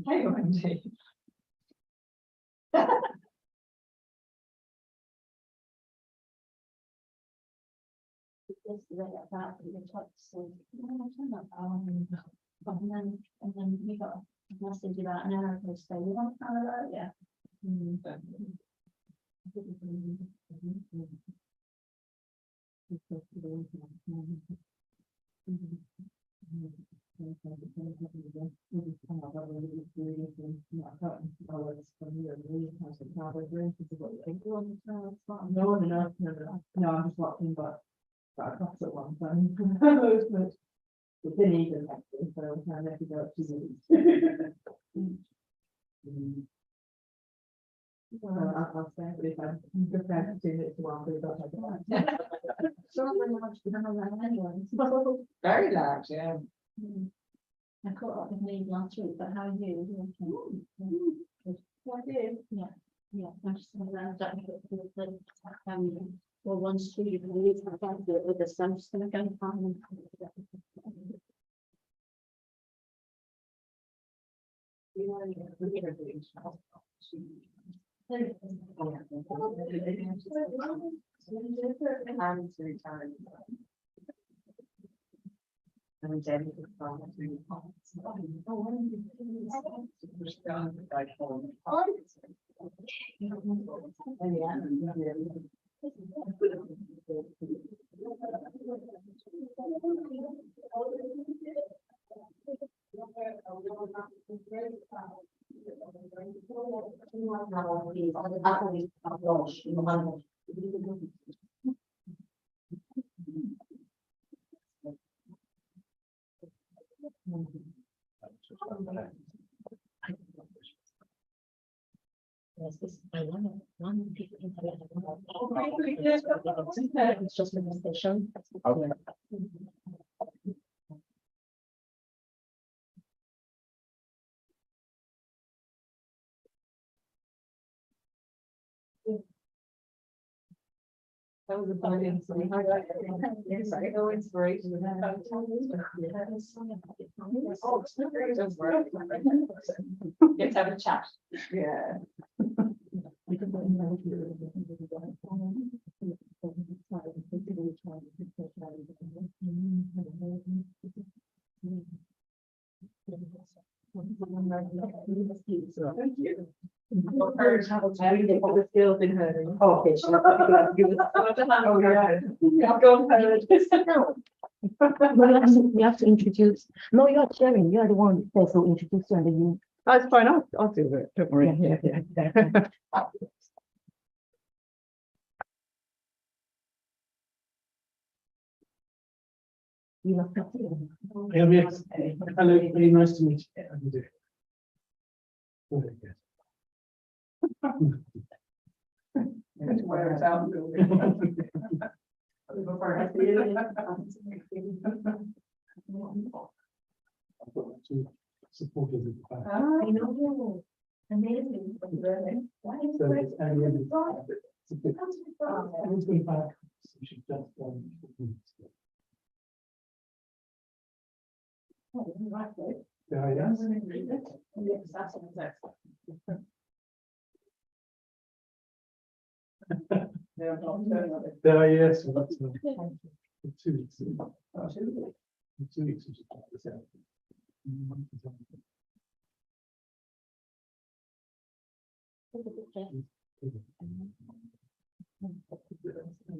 Hi, Wendy. And then we got a message about an hour ago, so we want to find out, yeah. No, I'm just watching, but I crossed at one time. It's been even, actually, so I have to go up to the. I'll say, but if I'm good friends, do it to one, but very large, yeah. I caught up with Lee last week, but how are you? I did. Yeah, I'm just around that. Well, one street, and we can't find it with the sun, I'm just gonna go and find them. And to return. And then. Yes, this, I one people in the. It's just a station. Okay. That was a brilliant. Yes, I know inspiration. Oh, it's not great, just work. Get to have a chat. Yeah. Thank you. The skills in her. Okay, sure. Oh, yeah. I'll go ahead. No. We have to introduce, no, you're sharing, you're the one that's who introduced you and then you. That's fine, I'll do it, don't worry. Yeah. You know. Yes. Hello, very nice to meet you. How do you do? Very good. Wear it out. I've got two supporters at the back. I know. Amazing. Why is So it? it's Annie and it's a bit. Annie's been back. So she's just yeah, yes. Yes, that's exactly. They're not turning on it. There, yes. So that's for 2 weeks. In 2 weeks. We should try this out.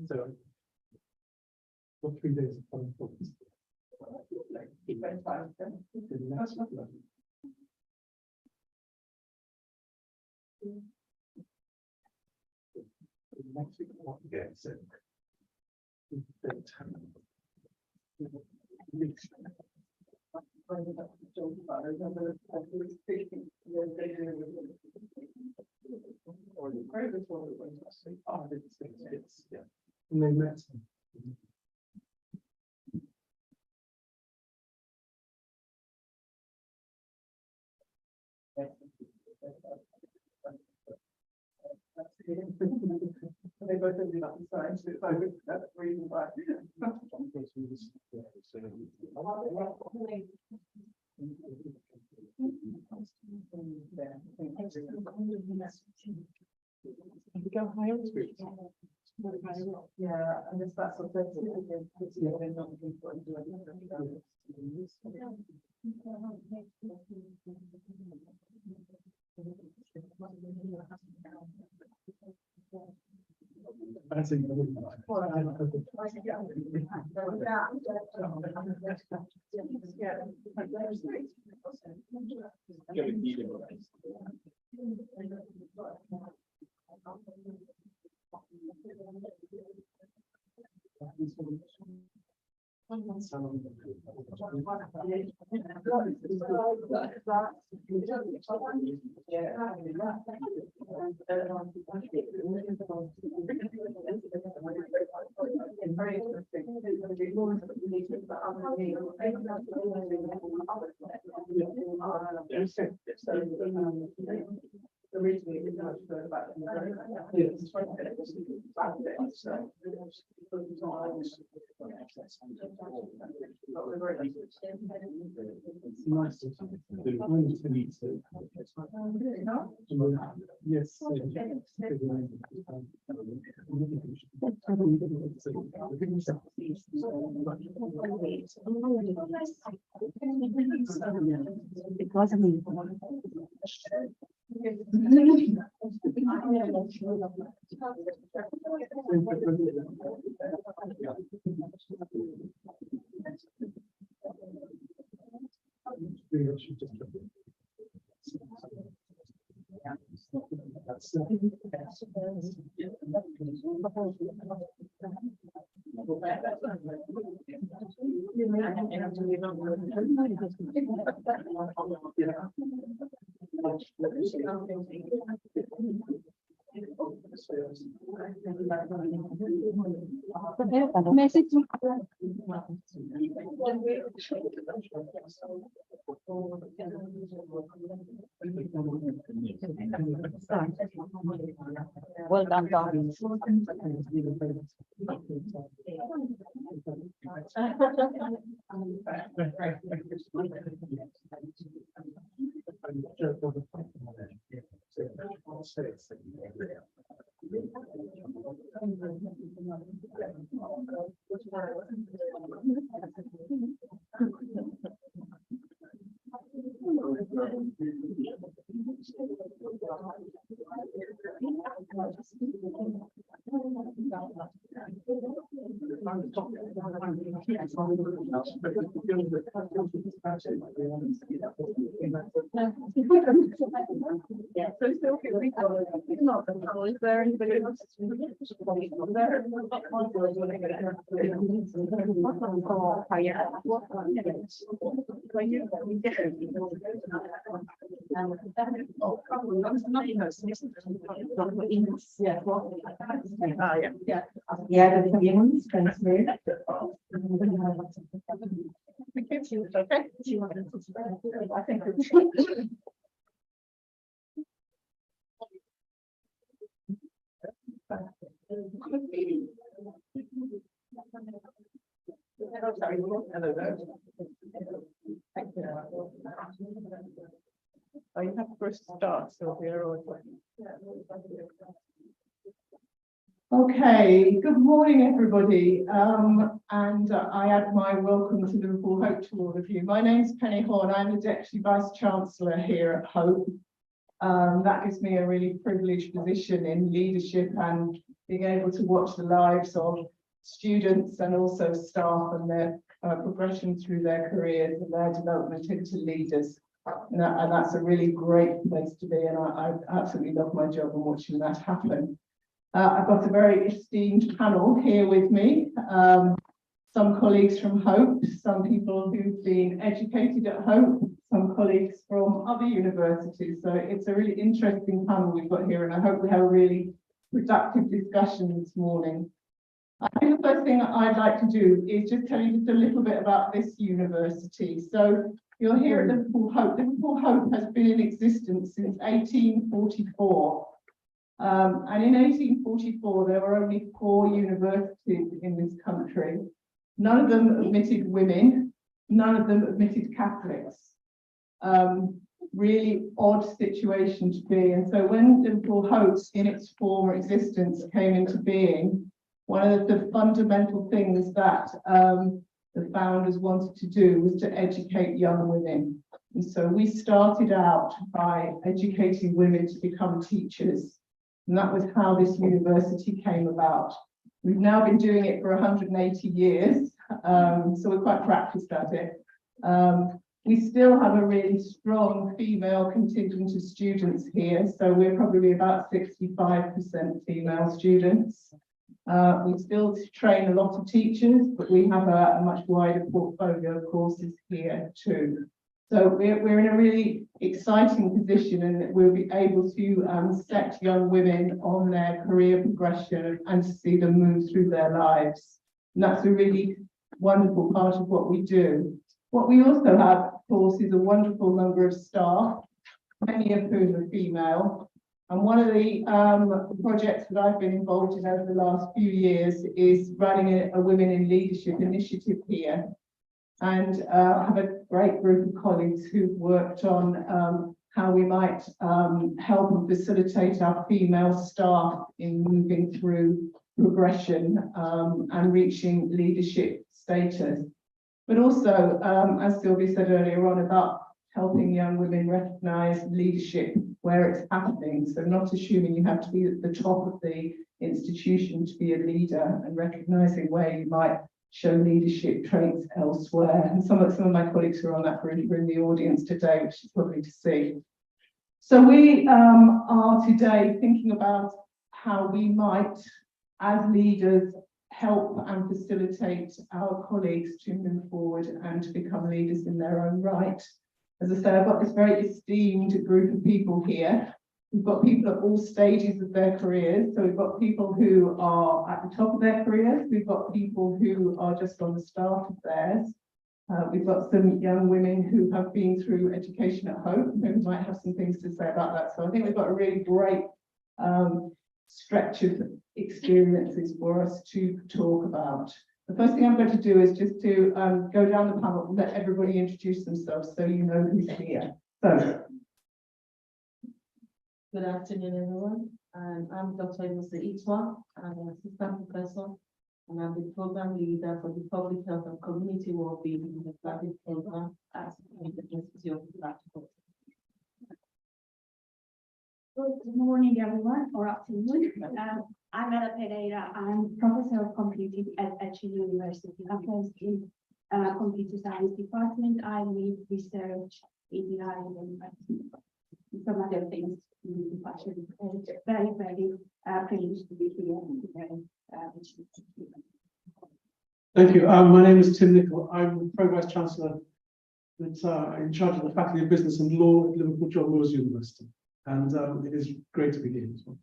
So. For 3 days of fun focus. Keep going fine. That's not lovely. Next week, what again, so. And they met. They both ended up in science, so that's the reason why. We go higher. Yeah, and it's that sort of thing. They're not looking for it. That's it. Originally, we didn't know about Nice to do. Nice to meet you. Yes. Because of me. Message. Well done, Tom. Yeah, so still feel we got it. It's not the panel. Is there anybody else? Yeah. Yeah, the community transfer. Okay. I think it's. Oh, you have first start, so here or. Okay, good morning, everybody. I add my welcome to Liverpool Hope to all of you. My name is Penny Horn. I'm the Deputy Vice Chancellor here at Hope. That gives me a really privileged position in leadership and being able to watch the lives of students and also staff and their progression through their careers and their development into leaders. And that's a really great place to be, and I absolutely love my job and watching that happen. I've got a very esteemed panel here with me. Some colleagues from Hope, some people who've been educated at Hope, some colleagues from other universities. So it's a really interesting panel we've got here, and I hope we have a really productive discussion this morning. I think the first thing I'd like to do is just tell you just a little bit about this university. So you're here at Liverpool Hope. Liverpool Hope has been in existence since 1844. And in 1844, there were only 4 universities in this country. None of them admitted women, none of them admitted Catholics. Really odd situation to be. And so when Liverpool Hope in its former existence came into being, one of the fundamental things that the founders wanted to do was to educate young women. And so we started out by educating women to become teachers. And that was how this university came about. We've now been doing it for 180 years, so we're quite practiced at it. We still have a really strong female contingent of students here, so we're probably about 65% female students. We still train a lot of teachers, but we have a much wider portfolio of courses here too. So we're in a really exciting position, and we'll be able to set young women on their career progression and to see them move through their lives. And that's a really wonderful part of what we do. What we also have, of course, is a wonderful number of staff, many of whom are female. And one of the projects that I've been involved in over the last few years is running a Women in Leadership initiative here. And I have a great group of colleagues who've worked on how we might help and facilitate our female staff in moving through progression and reaching leadership status. But also, as Sylvia said earlier on, about helping young women recognise leadership where it's happening. So not assuming you have to be at the top of the institution to be a leader, and recognising where you might show leadership traits elsewhere. And some of my colleagues who are on that group are in the audience today, which is lovely to see. So we are today thinking about how we might, as leaders, help and facilitate our colleagues to move forward and to become leaders in their own right. As I say, I've got this very esteemed group of people here. We've got people at all stages of their careers. So we've got people who are at the top of their careers. We've got people who are just on the start of theirs. We've got some young women who have been through education at home, who might have some things to say about that. So I think we've got a really great stretch of experiences for us to talk about. The first thing I'm going to do is just to go down the panel and let everybody introduce themselves so you know who's here. So, good afternoon, everyone. I'm Dr. Musa Itwa. I'm an assistant professor, and I'm the program leader for the Public Health and Community Wellbeing in the graduate program at the University of Glasgow. Good morning, everyone, or afternoon. I'm Ella Pereira. I'm professor of computing at Chile University. I'm first in computer science department. I lead research in the island and some other things in the department. Very, very privileged to be here today. Thank you. My name is Tim Nicol. I'm the Pro-Vice Chancellor that's in charge of the Faculty of Business and Law at Liverpool John Moores University. And it is great to be here as well.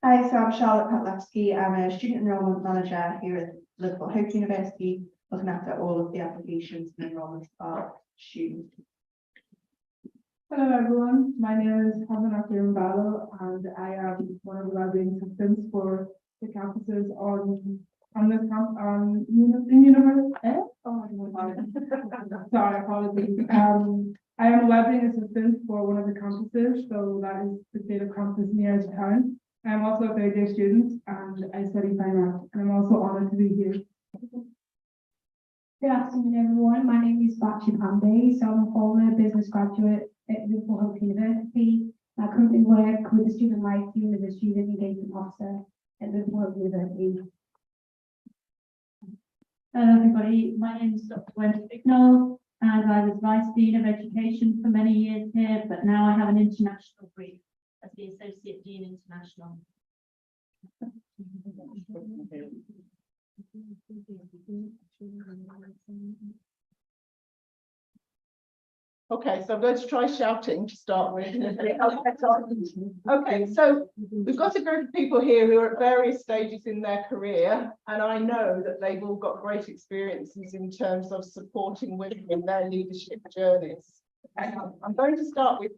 Hi, so I'm Charlotte Patlowski. I'm a student enrollment manager here at Liverpool Hope University, looking after all of the applications and enrollments of students. Hello, everyone. My name is Havana Kirumbalo, and I am one of the librarian assistants for the campuses on this camp in university. Oh, I don't know. Sorry, apologies. I am a librarian assistant for one of the campuses, so that is the Data campus near town. I am also a third year student, and I study fine art, and I'm also honoured to be here. Good afternoon, everyone. My name is Bachi Pandey. So I'm a former business graduate at Liverpool Hope University. I currently work with the student life team as a student engagement officer at Liverpool Hope University. Hello, everybody. My name is Dr. Wendy Bignall, and I was Vice Dean of Education for many years here, but now I have an international brief as the Associate Dean International. okay, so I'm going to try shouting to start with. Okay, so we've got a group of people here who are at various stages in their career, and I know that they've all got great experiences in terms of supporting women in their leadership journeys. I'm going to start with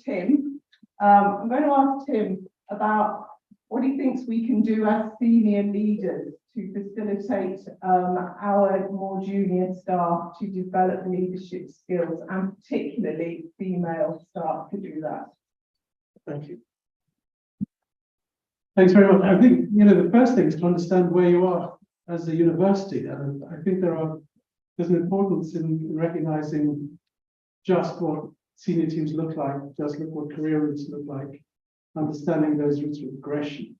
Tim. I'm going to ask Tim about what he thinks we can do as senior leaders to facilitate our more junior staff to develop leadership skills, and particularly female staff to do that. Thank you. Thanks very much. I think, the first thing is to understand where you are as a university. And I think there's an importance in recognizing just what senior teams look like, just look what career routes look like. understanding those routes of progression,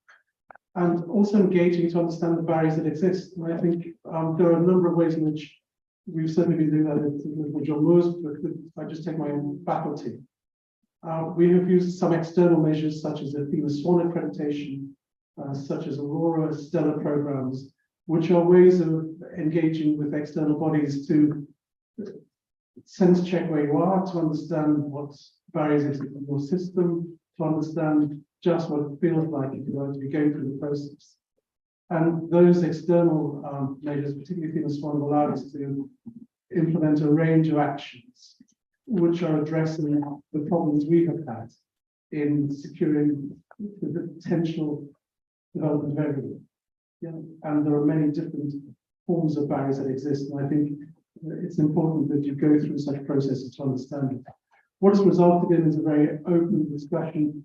and also engaging to understand the barriers that exist. And I think there are a number of ways in which we've certainly been doing that with John Moores, but if I just take my own faculty. We have used some external measures such as the FEMA SWAN accreditation, such as Aurora, Stellar programs, which are ways of engaging with external bodies to sense check where you are, to understand what barriers exist in your system, to understand just what it feels like if you're going to be going through the process. And those external measures, particularly FEMA SWAN, have allowed us to implement a range of actions which are addressing the problems we have had in securing the potential development of everything. Yeah. And there are many different forms of barriers that exist, and I think it's important that you go through such processes to understand it. What it's resulted in is a very open discussion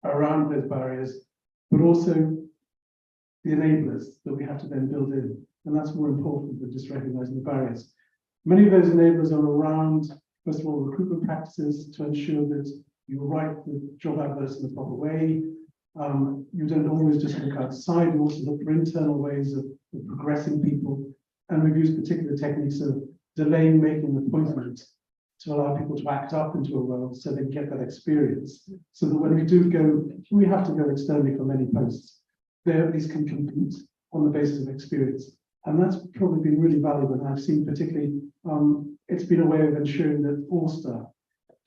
around those barriers, but also the enablers that we have to then build in, and that's more important than just recognizing the barriers. Many of those enablers are around, first of all, recruitment practices to ensure that you write the job adverts in the proper way. You don't always just look outside, you also look for internal ways of progressing people. And we've used particular techniques of delaying making an appointment to allow people to act up into a role so they get that experience. So that when we do go, we have to go externally for many posts, they at least can compete on the basis of experience. And that's probably been really valuable. And I've seen particularly, it's been a way of ensuring that all staff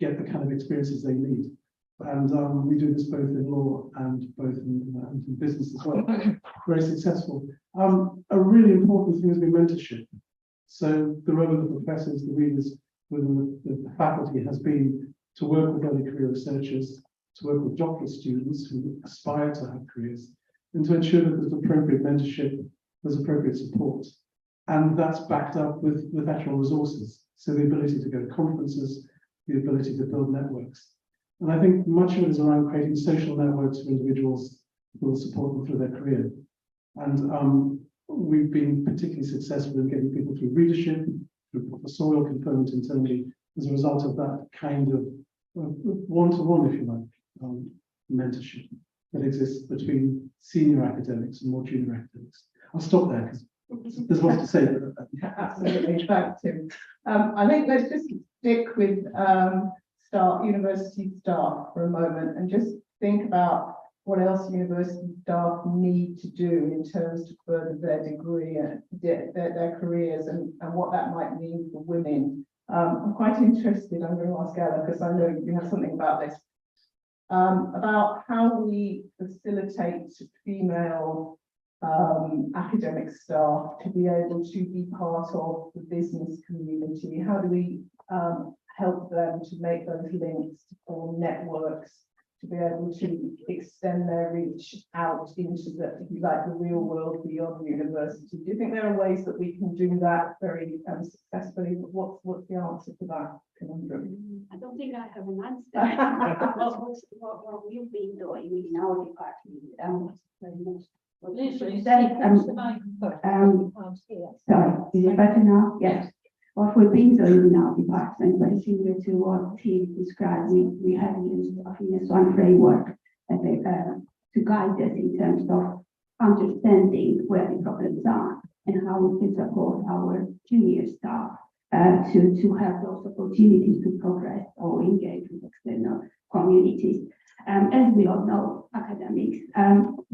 get the kind of experiences they need. And we do this both in law and both in business as well. Very successful. A really important thing has been mentorship. So the role of the professors, the readers within the faculty has been to work with early career researchers, to work with doctoral students who aspire to have careers, and to ensure that there's appropriate mentorship, there's appropriate support. And that's backed up with actual resources. So the ability to go to conferences, the ability to build networks. And I think much of it is around creating social networks for individuals who will support them through their career. And we've been particularly successful in getting people through readership, through professorial conferment internally, as a result of that kind of one-to-one, if you like, mentorship that exists between senior academics and more junior academics. I'll stop there because there's lots to say. Absolutely, thanks, Tim. I think let's just stick with university staff for a moment and just think about what else university staff need to do in terms to further their degree and their careers and what that might mean for women. I'm quite interested, I'm going to ask Ella, because I know you have something about this, about how we facilitate female academic staff to be able to be part of the business community. How do we help them to make those links, to form networks, to be able to extend their reach out into the, if you like, the real world beyond university? Do you think there are ways that we can do that very successfully? What's the answer to that conundrum? I don't think I have an answer. What we've been doing in our department, very much. Sorry, is it better now? Yes. What we've been doing in our department, very similar to what Tim described, we have used a FEMA SWAN framework to guide us in terms of understanding where the problems are and how we can support our junior staff to have those opportunities to progress or engage with external communities. As we all know, academics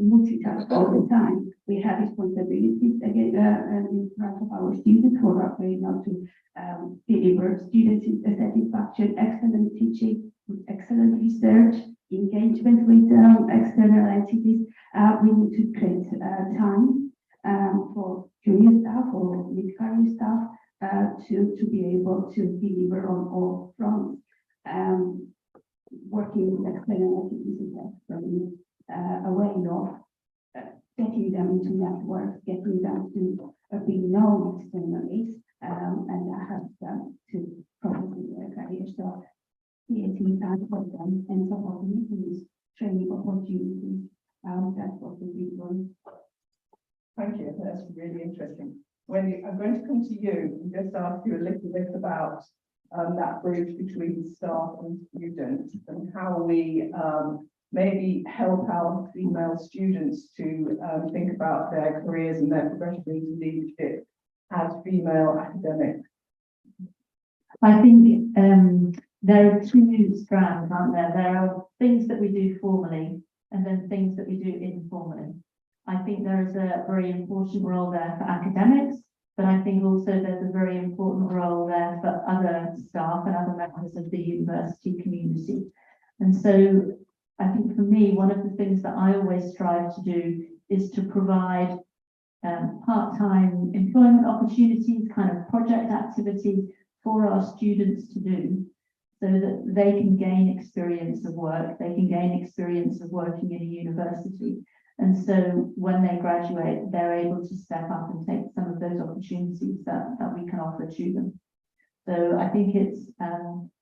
multitask all the time. We have responsibilities again in front of our students who are able to deliver student satisfaction, excellent teaching, excellent research, engagement with external entities. We need to create time for junior staff or mid-career staff to be able to deliver on all fronts. Working with external entities is from a way of getting them into networks, getting them to be known externally, and that helps them to progress in their career. So creating time for them and supporting these training opportunities, that's what we've been doing. Thank you, that's really interesting. Wendy, I'm going to come to you and just ask you a little bit about that bridge between staff and students and how we maybe help our female students to think about their careers and their progression into leadership as female academics? I think there are two strands, aren't there? There are things that we do formally and then things that we do informally. I think there is a very important role there for academics, but I think also there's a very important role there for other staff and other members of the university community. And so I think for me, one of the things that I always strive to do is to provide part-time employment opportunities, kind of project activity for our students to do, so that they can gain experience of work, they can gain experience of working in a university. And so when they graduate, they're able to step up and take some of those opportunities that we can offer to them. So I think it's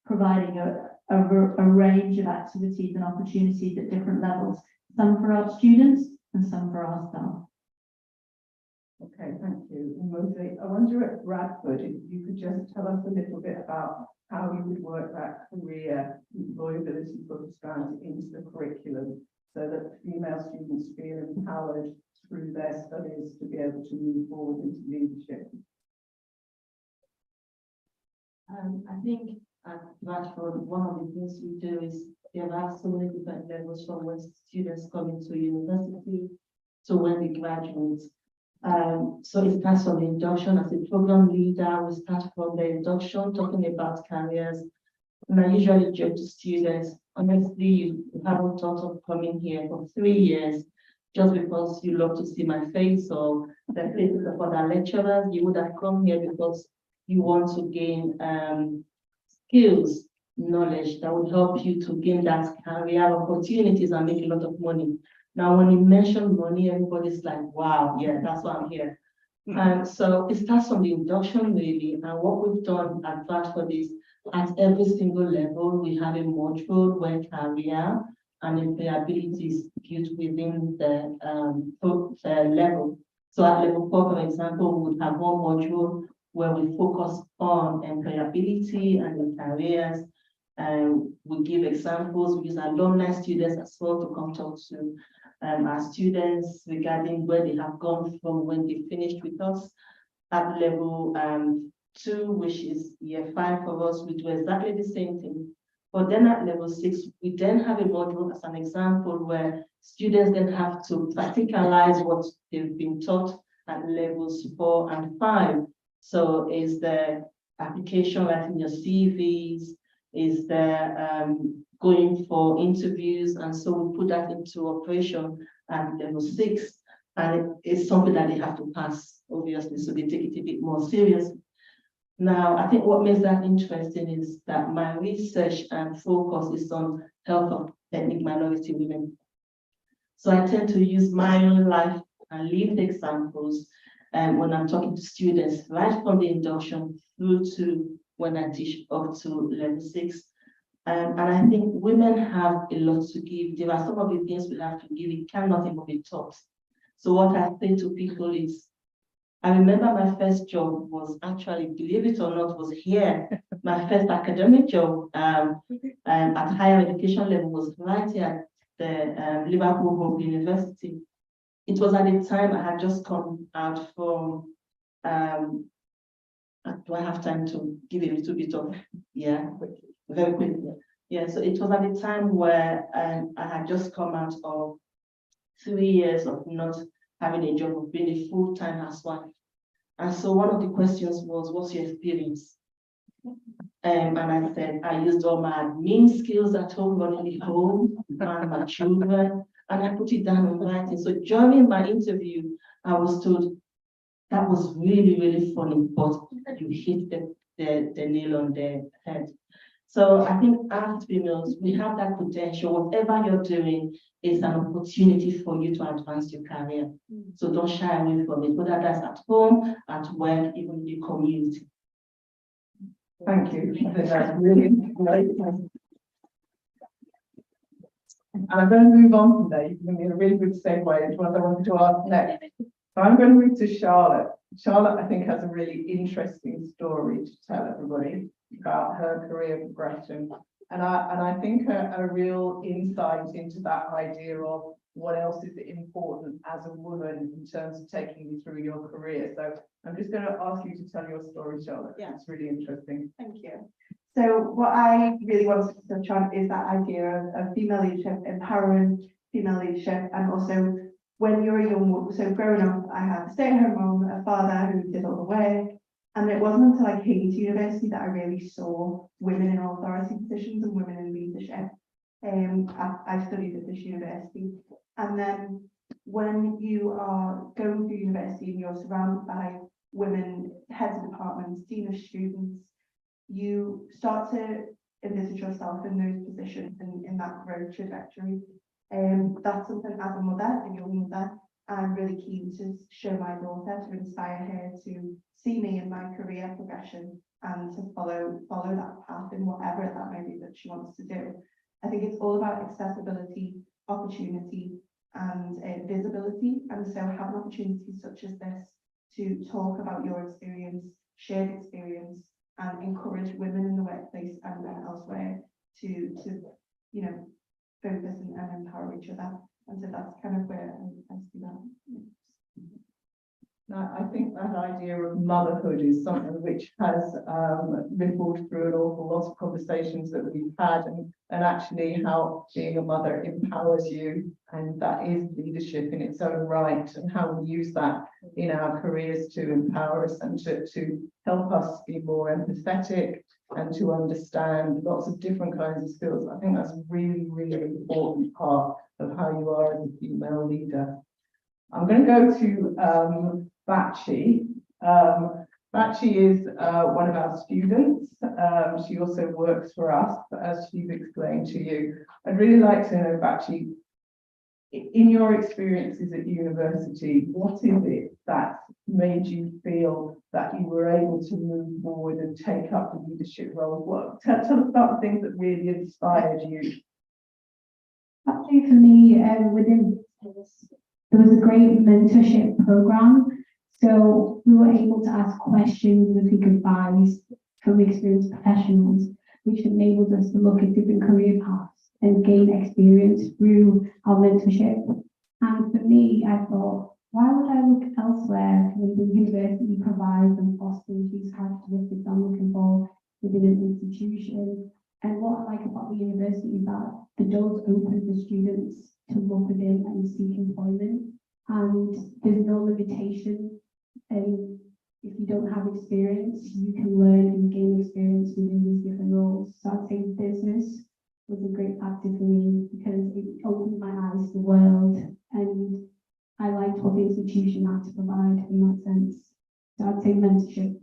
providing a range of activities and opportunities at different levels, some for our students and some for our staff. Okay, thank you. And Rosie, I wonder at Bradford, if you could just tell us a little bit about how you would work that career employability sort of strand into the curriculum, so that female students feel empowered through their studies to be able to move forward into leadership. I think at Bradford, one of the things we do is there are so many different levels from when students come into university to when they graduate. So it starts from the induction. As a program leader, we start from the induction, talking about careers. And I usually joke to students, honestly, you haven't thought of coming here for 3 years just because you love to see my face or the faces of other lecturers. You would have come here because you want to gain skills, knowledge that would help you to gain that career opportunities and make a lot of money. Now, when you mention money, everybody's like, wow, yeah, that's why I'm here. And so it starts from the induction really. And what we've done at Bradford is at every single level, we have a module where career and employability is built within the level. So at level 4, for example, we would have one module where we focus on employability and careers. And we give examples, we use alumni students as well to come talk to our students regarding where they have gone from when they finished with us. At level 2, which is year 5 for us, we do exactly the same thing. But then at level 6, we then have a module as an example where students then have to practicalize what they've been taught at levels 4 and 5. So is the application writing your CVs, is there going for interviews, and so we put that into operation at level 6, and it's something that they have to pass, obviously, so they take it a bit more seriously. Now, I think what makes that interesting is that my research and focus is on health of ethnic minority women. So I tend to use my own life and lived examples when I'm talking to students, right from the induction through to when I teach up to level 6. And I think women have a lot to give. There are some of the things we have to give, it cannot even be taught. So what I say to people is, I remember my first job was actually, believe it or not, was here. My first academic job at higher education level was right here at the Liverpool Hope University. It was at the time I had just come out from, do I have time to give a little bit of, yeah, very quickly. Yeah, so it was at the time where I had just come out of 3 years of not having a job, of being a full-time housewife. And so one of the questions was, what's your experience? And I said, I used all my admin skills at home, running the home, and my children, and I put it down in writing. So during my interview, I was told, that was really, really funny, but you hit the nail on the head. So I think as females, we have that potential. Whatever you're doing is an opportunity for you to advance your career. So don't shy away from it, whether that's at home, at work, even in the community. Thank you. I think that's really great. And I'm going to move on from there. You've given me a really good segue into what I wanted to ask next. So I'm going to move to Charlotte. Charlotte, I think, has a really interesting story to tell everybody about her career progression And I think a real insight into that idea of what else is important as a woman in terms of taking you through your career. So I'm just going to ask you to tell your story, Charlotte. Yeah. It's really interesting. Thank you. So what I really wanted to touch on is that idea of female leadership, empowering female leadership, and also when you're a young woman, so growing up, I had a stay-at-home mom, a father who did all the work, and it wasn't until I came to university that I really saw women in authority positions and women in leadership. I studied at this university, and then when you are going through university and you're surrounded by women, heads of departments, dean of students, you start to envisage yourself in those positions and in that growth trajectory. That's something as a mother, a young mother, I'm really keen to show my daughter, to inspire her to see me in my career progression and to follow that path in whatever that may be that she wants to do. I think it's all about accessibility, opportunity, and visibility. And so having opportunities such as this to talk about your experience, shared experience, and encourage women in the workplace and elsewhere to you know, focus and empower each other. And so that's kind of where I see that. Now, I think that idea of motherhood is something which has rippled through an awful lot of conversations that we've had, and actually how being a mother empowers you, and that is leadership in its own right, and how we use that in our careers to empower us and to help us be more empathetic and to understand lots of different kinds of skills. I think that's a really, really important part of how you are as a female leader. I'm going to go to Bachi. Bachi is one of our students. She also works for us, but as she's explained to you, I'd really like to know, Bachi, in your experiences at university, what is it that made you feel that you were able to move forward and take up the leadership role? Tell us about the things that really inspired you. Actually, for me, within this, there was a great mentorship program. So we were able to ask questions and seek advice from experienced professionals, which enabled us to look at different career paths and gain experience through our mentorship. And for me, I thought, why would I look elsewhere when the university provides and fosters these characteristics I'm looking for within an institution? And what I like about the university is that the doors open for students to look within and seek employment, and there's no limitation. And if you don't have experience, you can learn and gain experience within these different roles. So I'd say business was a great factor for me because it opened my eyes to the world, and I liked what the institution had to provide in that sense. So I'd say mentorship.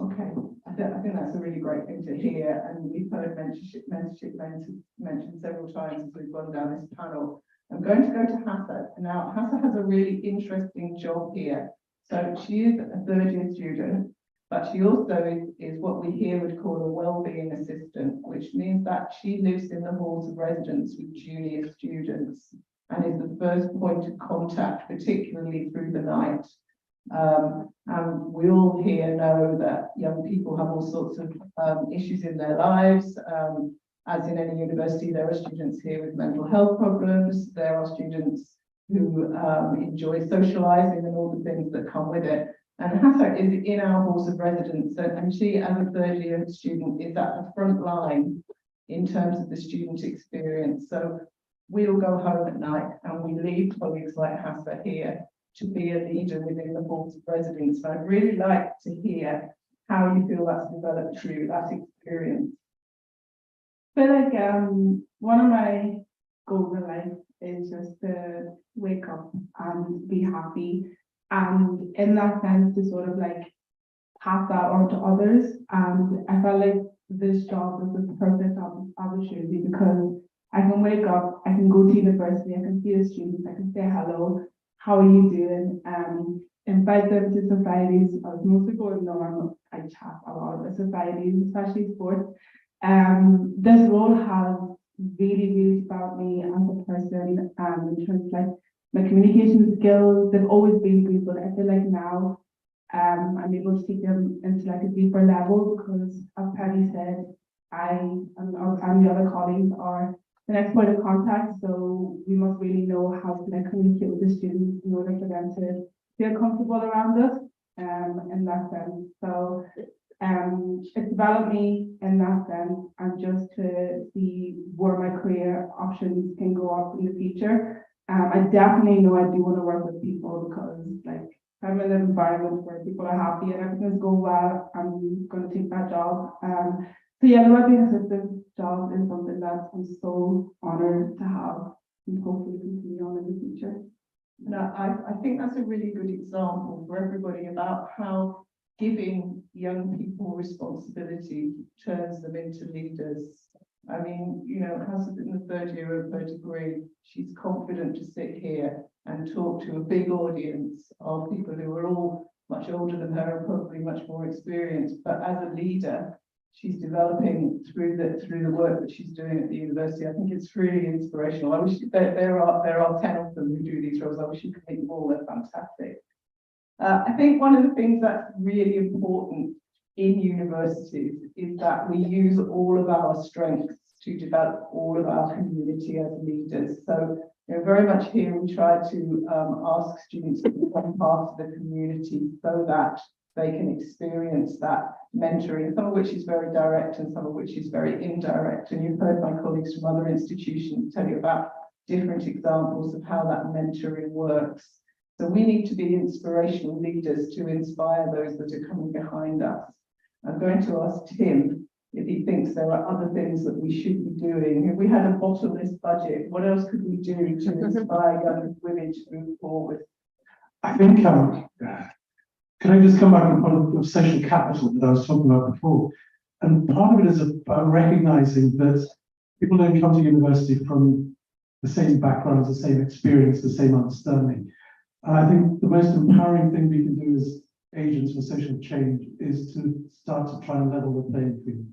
Okay, I think that's a really great thing to hear, and we've heard mentioned several times as we've gone down this panel. I'm going to go to Hassa. Now, Hassa has a really interesting job here. So she is a third-year student, but she also is what we here would call a wellbeing assistant, which means that she lives in the halls of residence with junior students and is the first point of contact, particularly through the night. And we all here know that young people have all sorts of issues in their lives. As in any university, there are students here with mental health problems. There are students who enjoy socializing and all the things that come with it. And Hassa is in our halls of residence, and she, as a third-year student, is at the front line in terms of the student experience. So we'll go home at night and we leave colleagues like Hassa here to be a leader within the halls of residence. So I'd really like to hear how you feel that's developed through that experience. I feel like one of my goals in life is just to wake up and be happy, and in that sense to sort of like pass that on to others. And I felt like this job was the perfect opportunity because I can wake up, I can go to university, I can see the students, I can say hello, how are you doing? Invite them to societies. As most people would know, I chat a lot with societies, especially sports. This role has really developed me as a person, in terms of like my communication skills. They've always been good, but I feel like now I'm able to take them into like a deeper level because, as Penny said, and the other colleagues are the next point of contact, so we must really know how to communicate with the students in order for them to feel comfortable around us, in that sense. So, it's developed me in that sense, and just to see where my career options can go up in the future. I definitely know I do want to work with people, because like I'm in an environment where people are happy and everything's going well, I'm going to take that job. So yeah, the wellbeing assistant job is something that I'm so honored to have, and hopefully continue on in the future. And I think that's a really good example for everybody about how giving young people responsibility turns them into leaders. I mean, you know, Hannah's in the third year of her degree. She's confident to sit here and talk to a big audience of people who are all much older than her and probably much more experienced. But as a leader, she's developing through the work that she's doing at the university. I think it's really inspirational. I wish there are 10 of them who do these roles. I wish you could meet them all. They're fantastic. I think one of the things that's really important in universities is that we use all of our strengths to develop all of our community as leaders. So, you know, very much here we try to ask students to become part of the community so that they can experience that mentoring, some of which is very direct and some of which is very indirect. And you've heard my colleagues from other institutions tell you about different examples of how that mentoring works. So we need to be inspirational leaders to inspire those that are coming behind us. I'm going to ask Tim if he thinks there are other things that we should be doing. If we had a bottomless budget, what else could we do to inspire young women to move forward? I think, can I just come back on the point of social capital that I was talking about before? And part of it is about recognizing that people don't come to university from the same backgrounds, the same experience, the same understanding. And I think the most empowering thing we can do as agents for social change is to start to try and level the playing field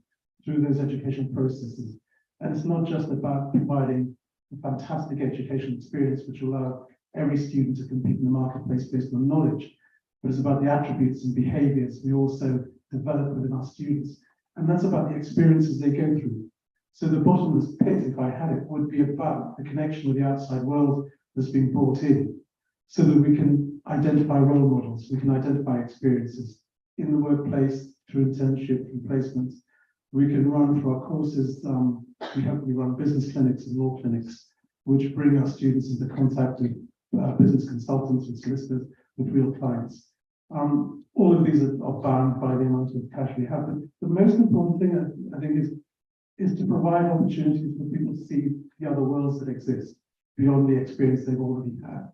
through those education processes. And it's not just about providing a fantastic education experience which will allow every student to compete in the marketplace based on knowledge, but it's about the attributes and behaviors we also develop within our students. And that's about the experiences they go through. So the bottomless pit, if I had it, would be about the connection with the outside world that's been brought in, so that we can identify role models, we can identify experiences in the workplace through internship, through placements. We can run through our courses, we run business clinics and law clinics, which bring our students into contact with business consultants, with solicitors, with real clients. All of these are bound by the amount of cash we have. But the most important thing, I think, is to provide opportunities for people to see the other worlds that exist beyond the experience they've already had.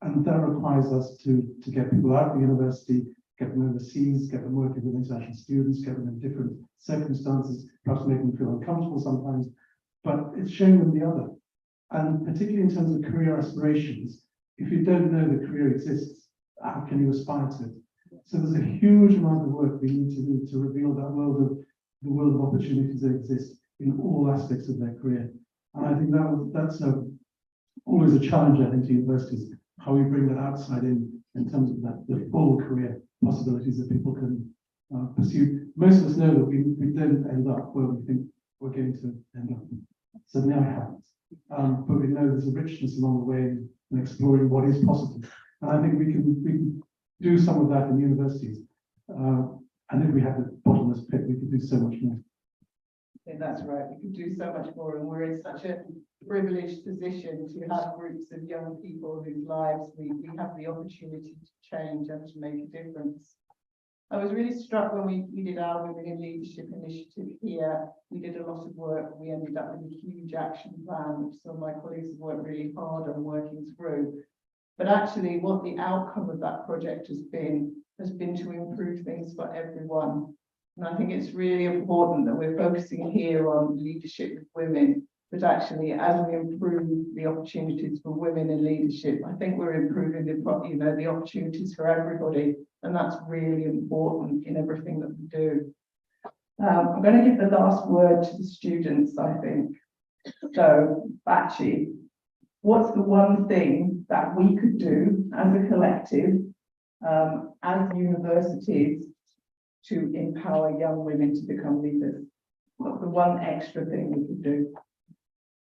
And that requires us to get people out of the university, get them overseas, get them working with international students, get them in different circumstances, perhaps make them feel uncomfortable sometimes, but it's showing them the other. And particularly in terms of career aspirations, if you don't know the career exists, how can you aspire to it? So there's a huge amount of work we need to do to reveal that the world of opportunities that exist in all aspects of their career. And I think that's always a challenge, I think, to universities, how we bring that outside in terms of the full career possibilities that people can pursue. Most of us know that we don't end up where we think we're going to end up. So now it happens. But we know there's a richness along the way in exploring what is possible. And I think we can do some of that in universities. And if we had the bottomless pit, we could do so much more. Yeah, that's right. We could do so much more, and we're in such a privileged position to have groups of young people whose lives we have the opportunity to change and to make a difference. I was really struck when we did our Women in Leadership initiative here. We did a lot of work. We ended up with a huge action plan, which some of my colleagues have worked really hard on working through. But actually, what the outcome of that project has been to improve things for everyone. And I think it's really important that we're focusing here on leadership of women, but actually, as we improve the opportunities for women in leadership, I think we're improving the opportunities for everybody, and that's really important in everything that we do. I'm going to give the last word to the students, I think. So, Bachi, what's the one thing that we could do as a collective, as universities, to empower young women to become leaders? What's the one extra thing we could do?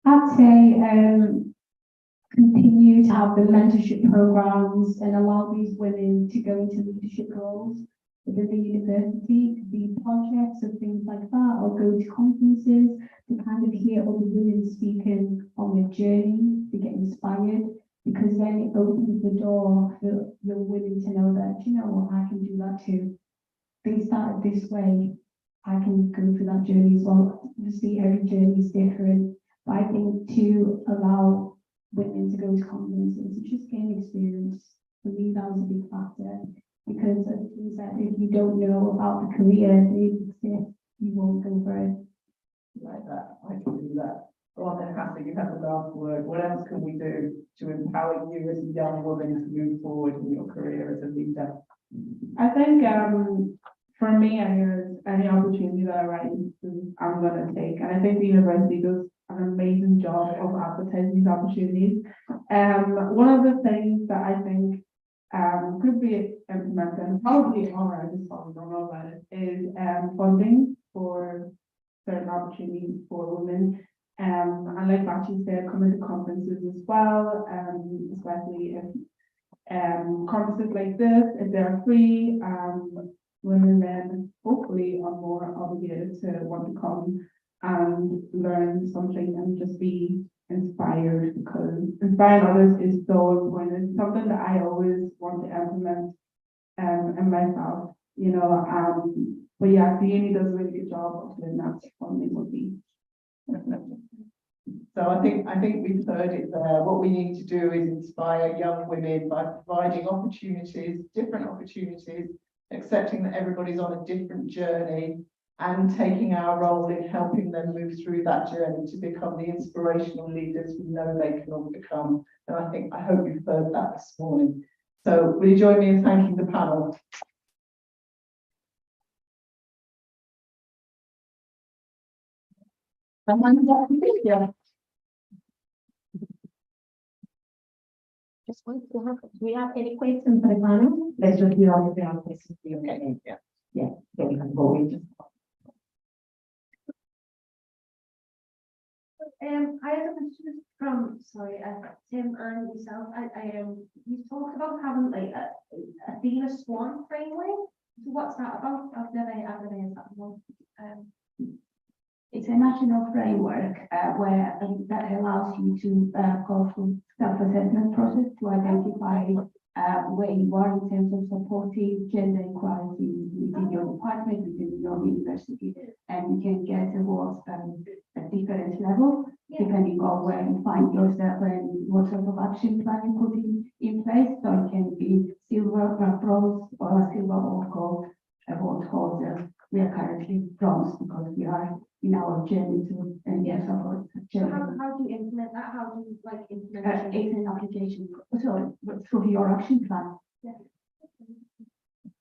I'd say, continue to have the mentorship programs and allow these women to go into leadership roles within the university, to be projects or things like that, or go to conferences to kind of hear other women speaking on their journey, to get inspired, because then it opens the door for young women to know that, you know what, I can do that too. They started this way, I can go through that journey as well. Obviously, every journey is different, but I think to allow women to go to conferences and just gain experience, for me, that was a big factor. Because as you said, if you don't know about the career that exists, you won't go for it. Like that, I can do that. Well, then, Cathy, you have the last word. What else can we do to empower you as a young woman to move forward in your career as a leader? I think, for me, any opportunity that arises, I'm gonna take, and I think the university does an amazing job of advertising these opportunities. One of the things that I think could be implemented, and probably are, I just probably don't know about it, is funding for certain opportunities for women. And like Matthew said, coming to conferences as well, especially if conferences like this, if they're free, women then hopefully are more obligated to want to come and learn something and just be inspired, because inspiring others is so important. It's something that I always want to implement in myself, you know. But yeah, the uni does a really good job of doing that for me would be. So I think we've heard it there. What we need to do is inspire young women by providing opportunities, different opportunities, accepting that everybody's on a different journey, and taking our role in helping them move through that journey to become the inspirational leaders we know they can all become. And I hope you've heard that this morning. So will you join me in thanking the panel? Yeah. Just want to have, do we have any questions for the panel? Let's just hear all of the questions. Okay, yeah. Yeah, then we can go in. I have a question from, Tim and yourself. You talked about having like a Athena Swan framework. So what's that about? I've never heard that one. It's a national framework where that allows you to go through self-assessment process to identify where you are in terms of supporting gender equality within your department, within your university, and you can get awards at different levels, depending on where you find yourself and what sort of action plan you put in place. So it can be silver, bronze, or silver or gold award holder. We are currently bronze because we are in our journey to support. So how do you implement that? How do you implement It's an application, so through your action plan. Yeah.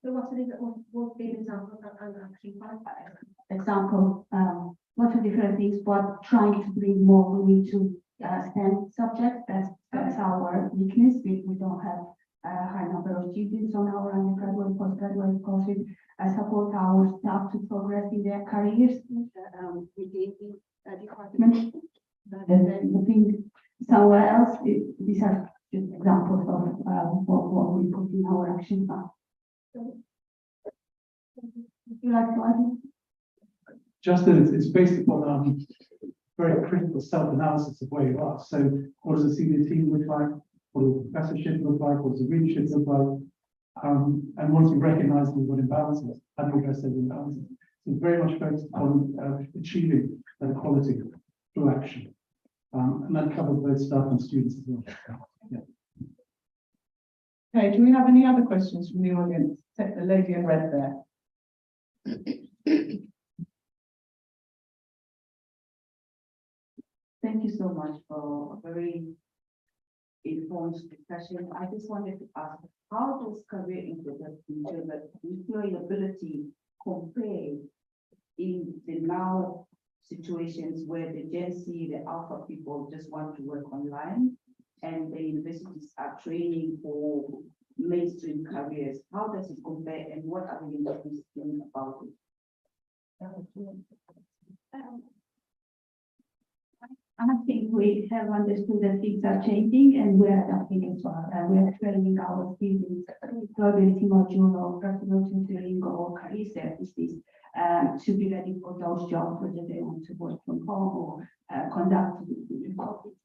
So what would be an example of an action plan? Example, lots of different things, but trying to bring more women to STEM subjects. That's our weakness. We don't have a high number of students on our undergraduate, postgraduate courses. Support our staff to progress in their careers within the department. And then moving somewhere else, these are just examples of what we put in our action plan. Would you like to add? Just that it's based upon very critical self-analysis of where you are. So what does a senior team look like? What does the professorship look like? What does the readership look like? And once you recognize we've got imbalances, how do we address those imbalances? So it's very much focused on achieving that equality through action. And that covers both staff and students as well. Yeah. Okay, do we have any other questions from the audience? Take the lady in red there. Thank you so much for a very informed discussion. I just wanted to ask, how does career employability compare in the now situations where the Gen Z, the alpha people just want to work online and the universities are training for mainstream careers? How does it compare and what are the universities doing about it? I think we have understood that things are changing and we're adapting as well. We are training our students ability module or personal tutoring or career services to be ready for those jobs, whether they want to work from home or conduct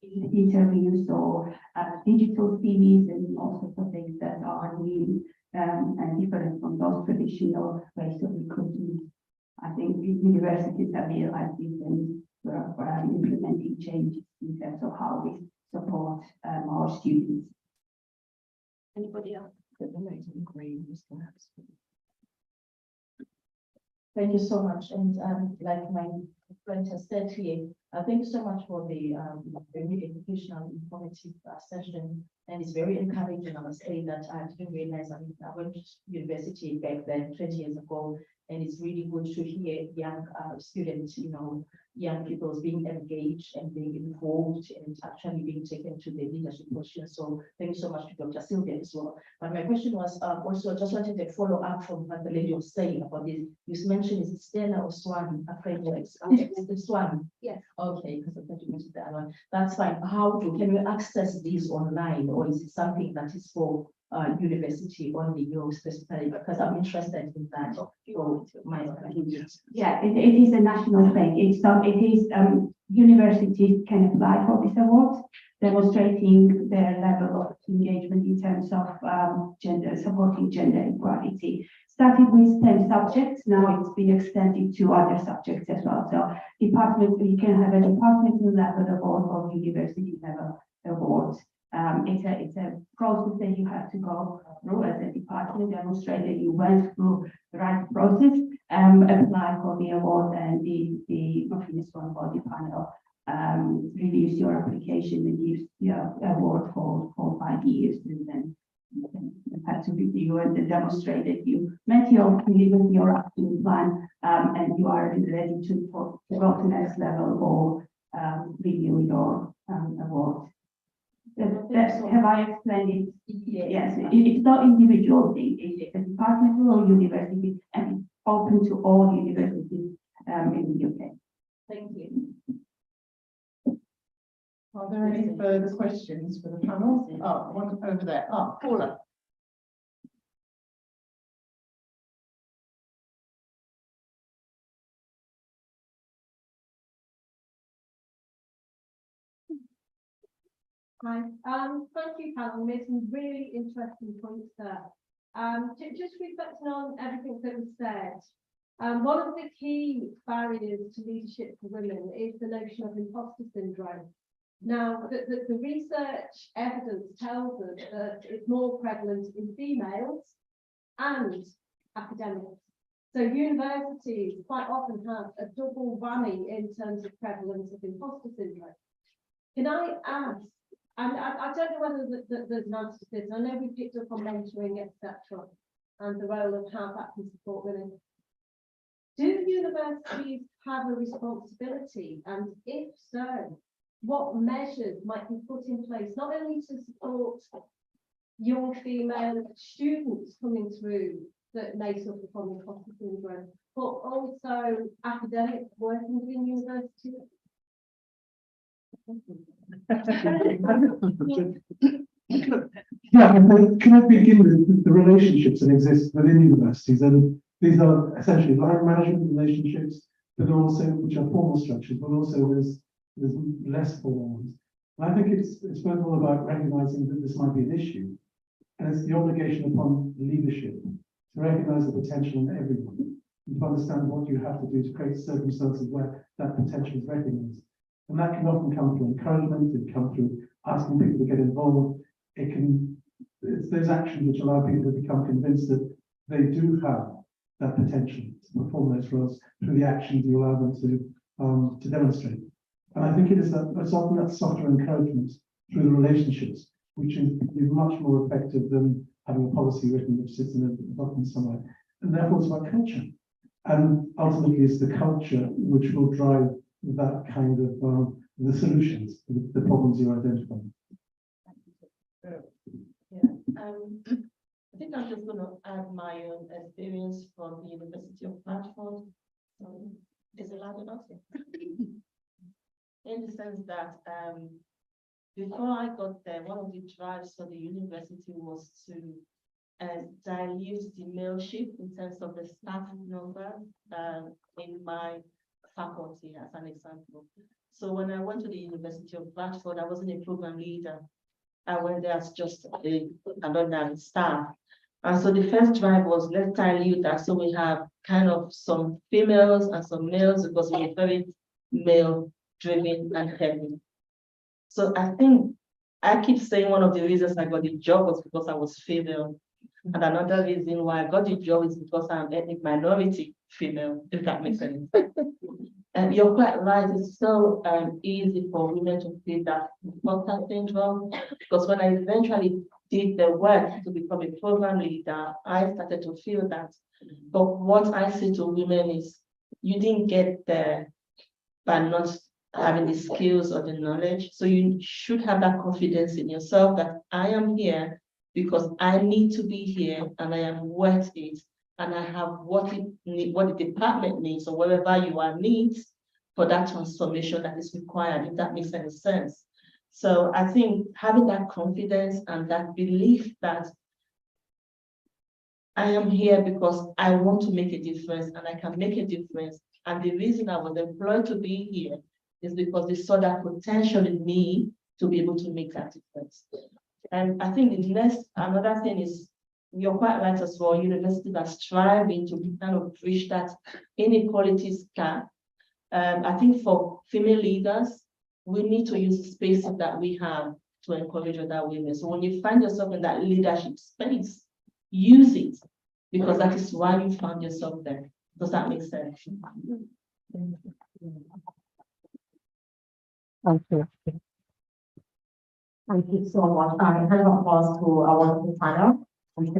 interviews or digital CVs and all sorts of things that are new and different from those traditional ways of recruitment. I think the universities have realized this and we're implementing changes in terms of how we support our students. Anybody else? Thank you so much. And like my friend has said here, thank you so much for the very educational, informative session. And it's very encouraging. I must say that I didn't realize, I went to university back then 20 years ago, and it's really good to hear young students, young people being engaged and being involved and actually being taken to the leadership position. So thank you so much to Dr. Sylvia as well. But my question was also just wanted to follow up from what the lady was saying about this. You mentioned is it Stella or Swan? It's the Swan. Yes. Okay, because I thought you mentioned the other one. That's fine. Can you access these online, or is it something that is for university only, specifically? Because I'm interested in that. So Yeah, it is a national thing. Universities can apply for this award, demonstrating their level of engagement in terms of supporting gender equality. Started with STEM subjects, now it's been extended to other subjects as well. So you can have a departmental level award or university level award. It's a process that you have to go through as a department, demonstrate that you went through the right process, apply for the award, and the Mafina Swan Body Panel reviews your application and gives your award for 5 years, and then you have to review and demonstrate that you met your action plan and you are ready to go to the next level or review your award. Have I explained it? Yes, it's not individual thing, it's a departmental or university and it's open to all universities in the UK. Thank you. Are there any further questions for the panel? Oh, one over there. Oh, Paula. Hi, thank you, panel. You made some really interesting points there. Just reflecting on everything that was said, one of the key barriers to leadership for women is the notion of imposter syndrome. Now, the research evidence tells us that it's more prevalent in females and academics. So universities quite often have a double whammy in terms of prevalence of imposter syndrome. Can I ask, and I don't know whether there's an answer to this. I know we picked up on mentoring, etc., and the role of how that can support women. Do universities have a responsibility? And if so, what measures might be put in place, not only to support young female students coming through that may suffer from imposter syndrome, but also academics working within universities? Yeah, and can I begin with the relationships that exist within universities? And these are essentially line management relationships, but also which are formal structures, but also there's less formal ones. And I think it's first of all about recognizing that this might be an issue, and it's the obligation upon leadership to recognize the potential in everyone and to understand what you have to do to create circumstances where that potential is recognized. And that can often come through encouragement, it can come through asking people to get involved. It's those actions which allow people to become convinced that they do have that potential to perform those roles through the actions you allow them to demonstrate. And I think it's often that softer encouragement through the relationships, which is much more effective than having a policy written which sits in a document somewhere. And therefore it's about culture. And ultimately it's the culture which will drive that kind of the solutions to the problems you're identifying. I think I'm just going to add my own experience from the University of Bradford. Is it loud enough? In the sense that, before I got there, one of the drives for the university was to dilute the mailship in terms of the staff number in my faculty, as an example. So when I went to the University of Bradford, I wasn't a program leader. I went there as just an ordinary staff. And so the first drive was, let's dilute that. So we have kind of some females and some males, because we're very male driven and heavy. So I think I keep saying one of the reasons I got the job was because I was female. And another reason why I got the job is because I'm ethnic minority female, if that makes sense. And you're quite right, it's so easy for women to feel that imposter syndrome, because when I eventually did the work to become a program leader, I started to feel that. But what I say to women is, you didn't get there by not having the skills or the knowledge. So you should have that confidence in yourself that I am here because I need to be here and I am worth it. And I have what the department needs, or wherever you are needs for that transformation that is required, if that makes any sense. So I think having that confidence and that belief that I am here because I want to make a difference and I can make a difference. And the reason I was employed to be here is because they saw that potential in me to be able to make that difference. And I think another thing is, you're quite right as well, universities are striving to kind of bridge that inequalities gap. I think for female leaders, we need to use the spaces that we have to encourage other women. So when you find yourself in that leadership space, use it, because that is why you found yourself there. Does that make sense? Thank you. Thank you so much. Hand of applause to our wonderful panel. Maybe if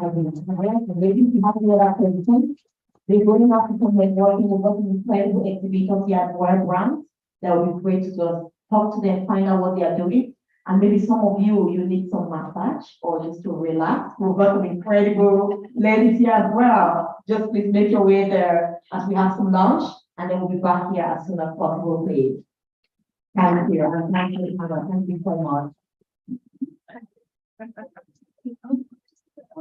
you have any other questions, we're going to have to come working with us incredible exhibitors here at World Grants. That would be great to just talk to them, find out what they are doing. And maybe some of you need some massage or just to relax. We've got some incredible ladies here as well. Just please make your way there as we have some lunch, and then we'll be back here as soon as possible, please. Thank you. And thank you, Hannah. Thank you so much. We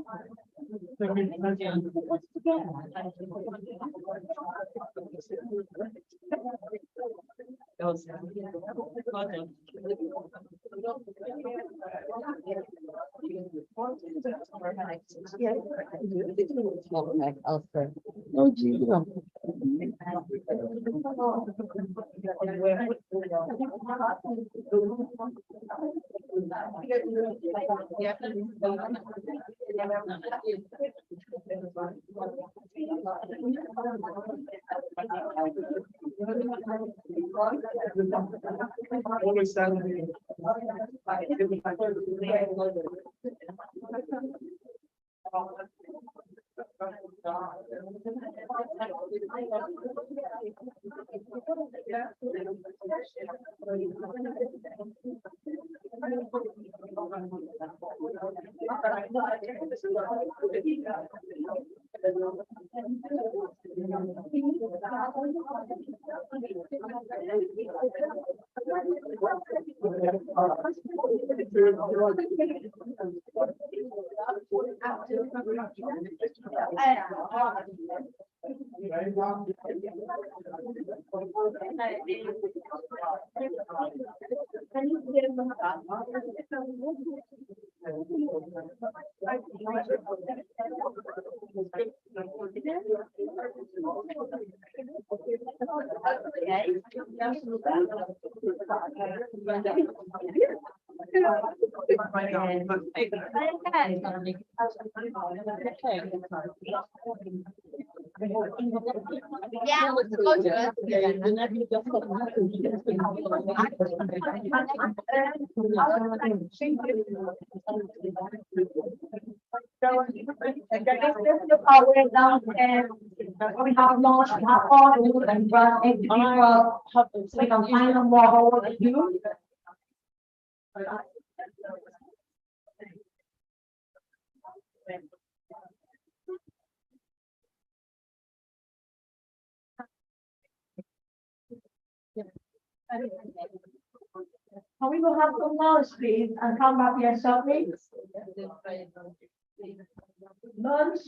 have launched, we have all and run so we can find out more about what they do. Can we go have some lunch, please, and come back here shortly? Lunch?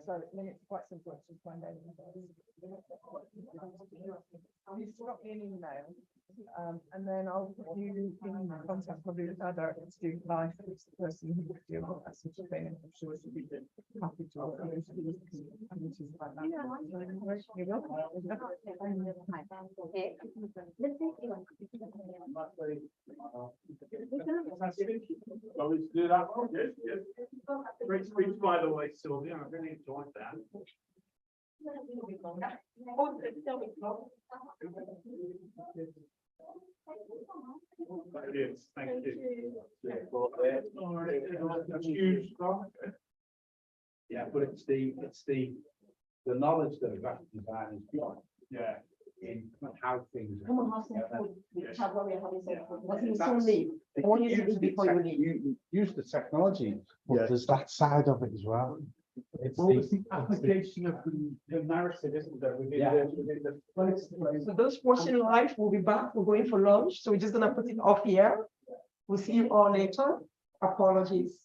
So, I mean, it's quite simple, it's just one day. Please drop me an email, and then I'll put you in contact probably with our director to do life, it's the person who would deal with that sort of thing, and I'm sure she'll be happy to. Work with you. Like that. You Well, let's do that. Yes, yes. Great speech, by the way, Sylvia. I really enjoyed that. It is. Thank you. That's huge stuff. Yeah, but it's the knowledge that a graphic design has got Yeah. in how things. Come on, have some food. Yes. Have what we are having some food. What you That's- soon leave. I want you to leave before you leave. Use the technology, but Yeah. there's that side of it as well. It's Well, it's the the application of the narrative, isn't there? Within Yeah. within the. So those watching live will be back, we're going for lunch, so we're just gonna put it off here. We'll see you all later. Apologies.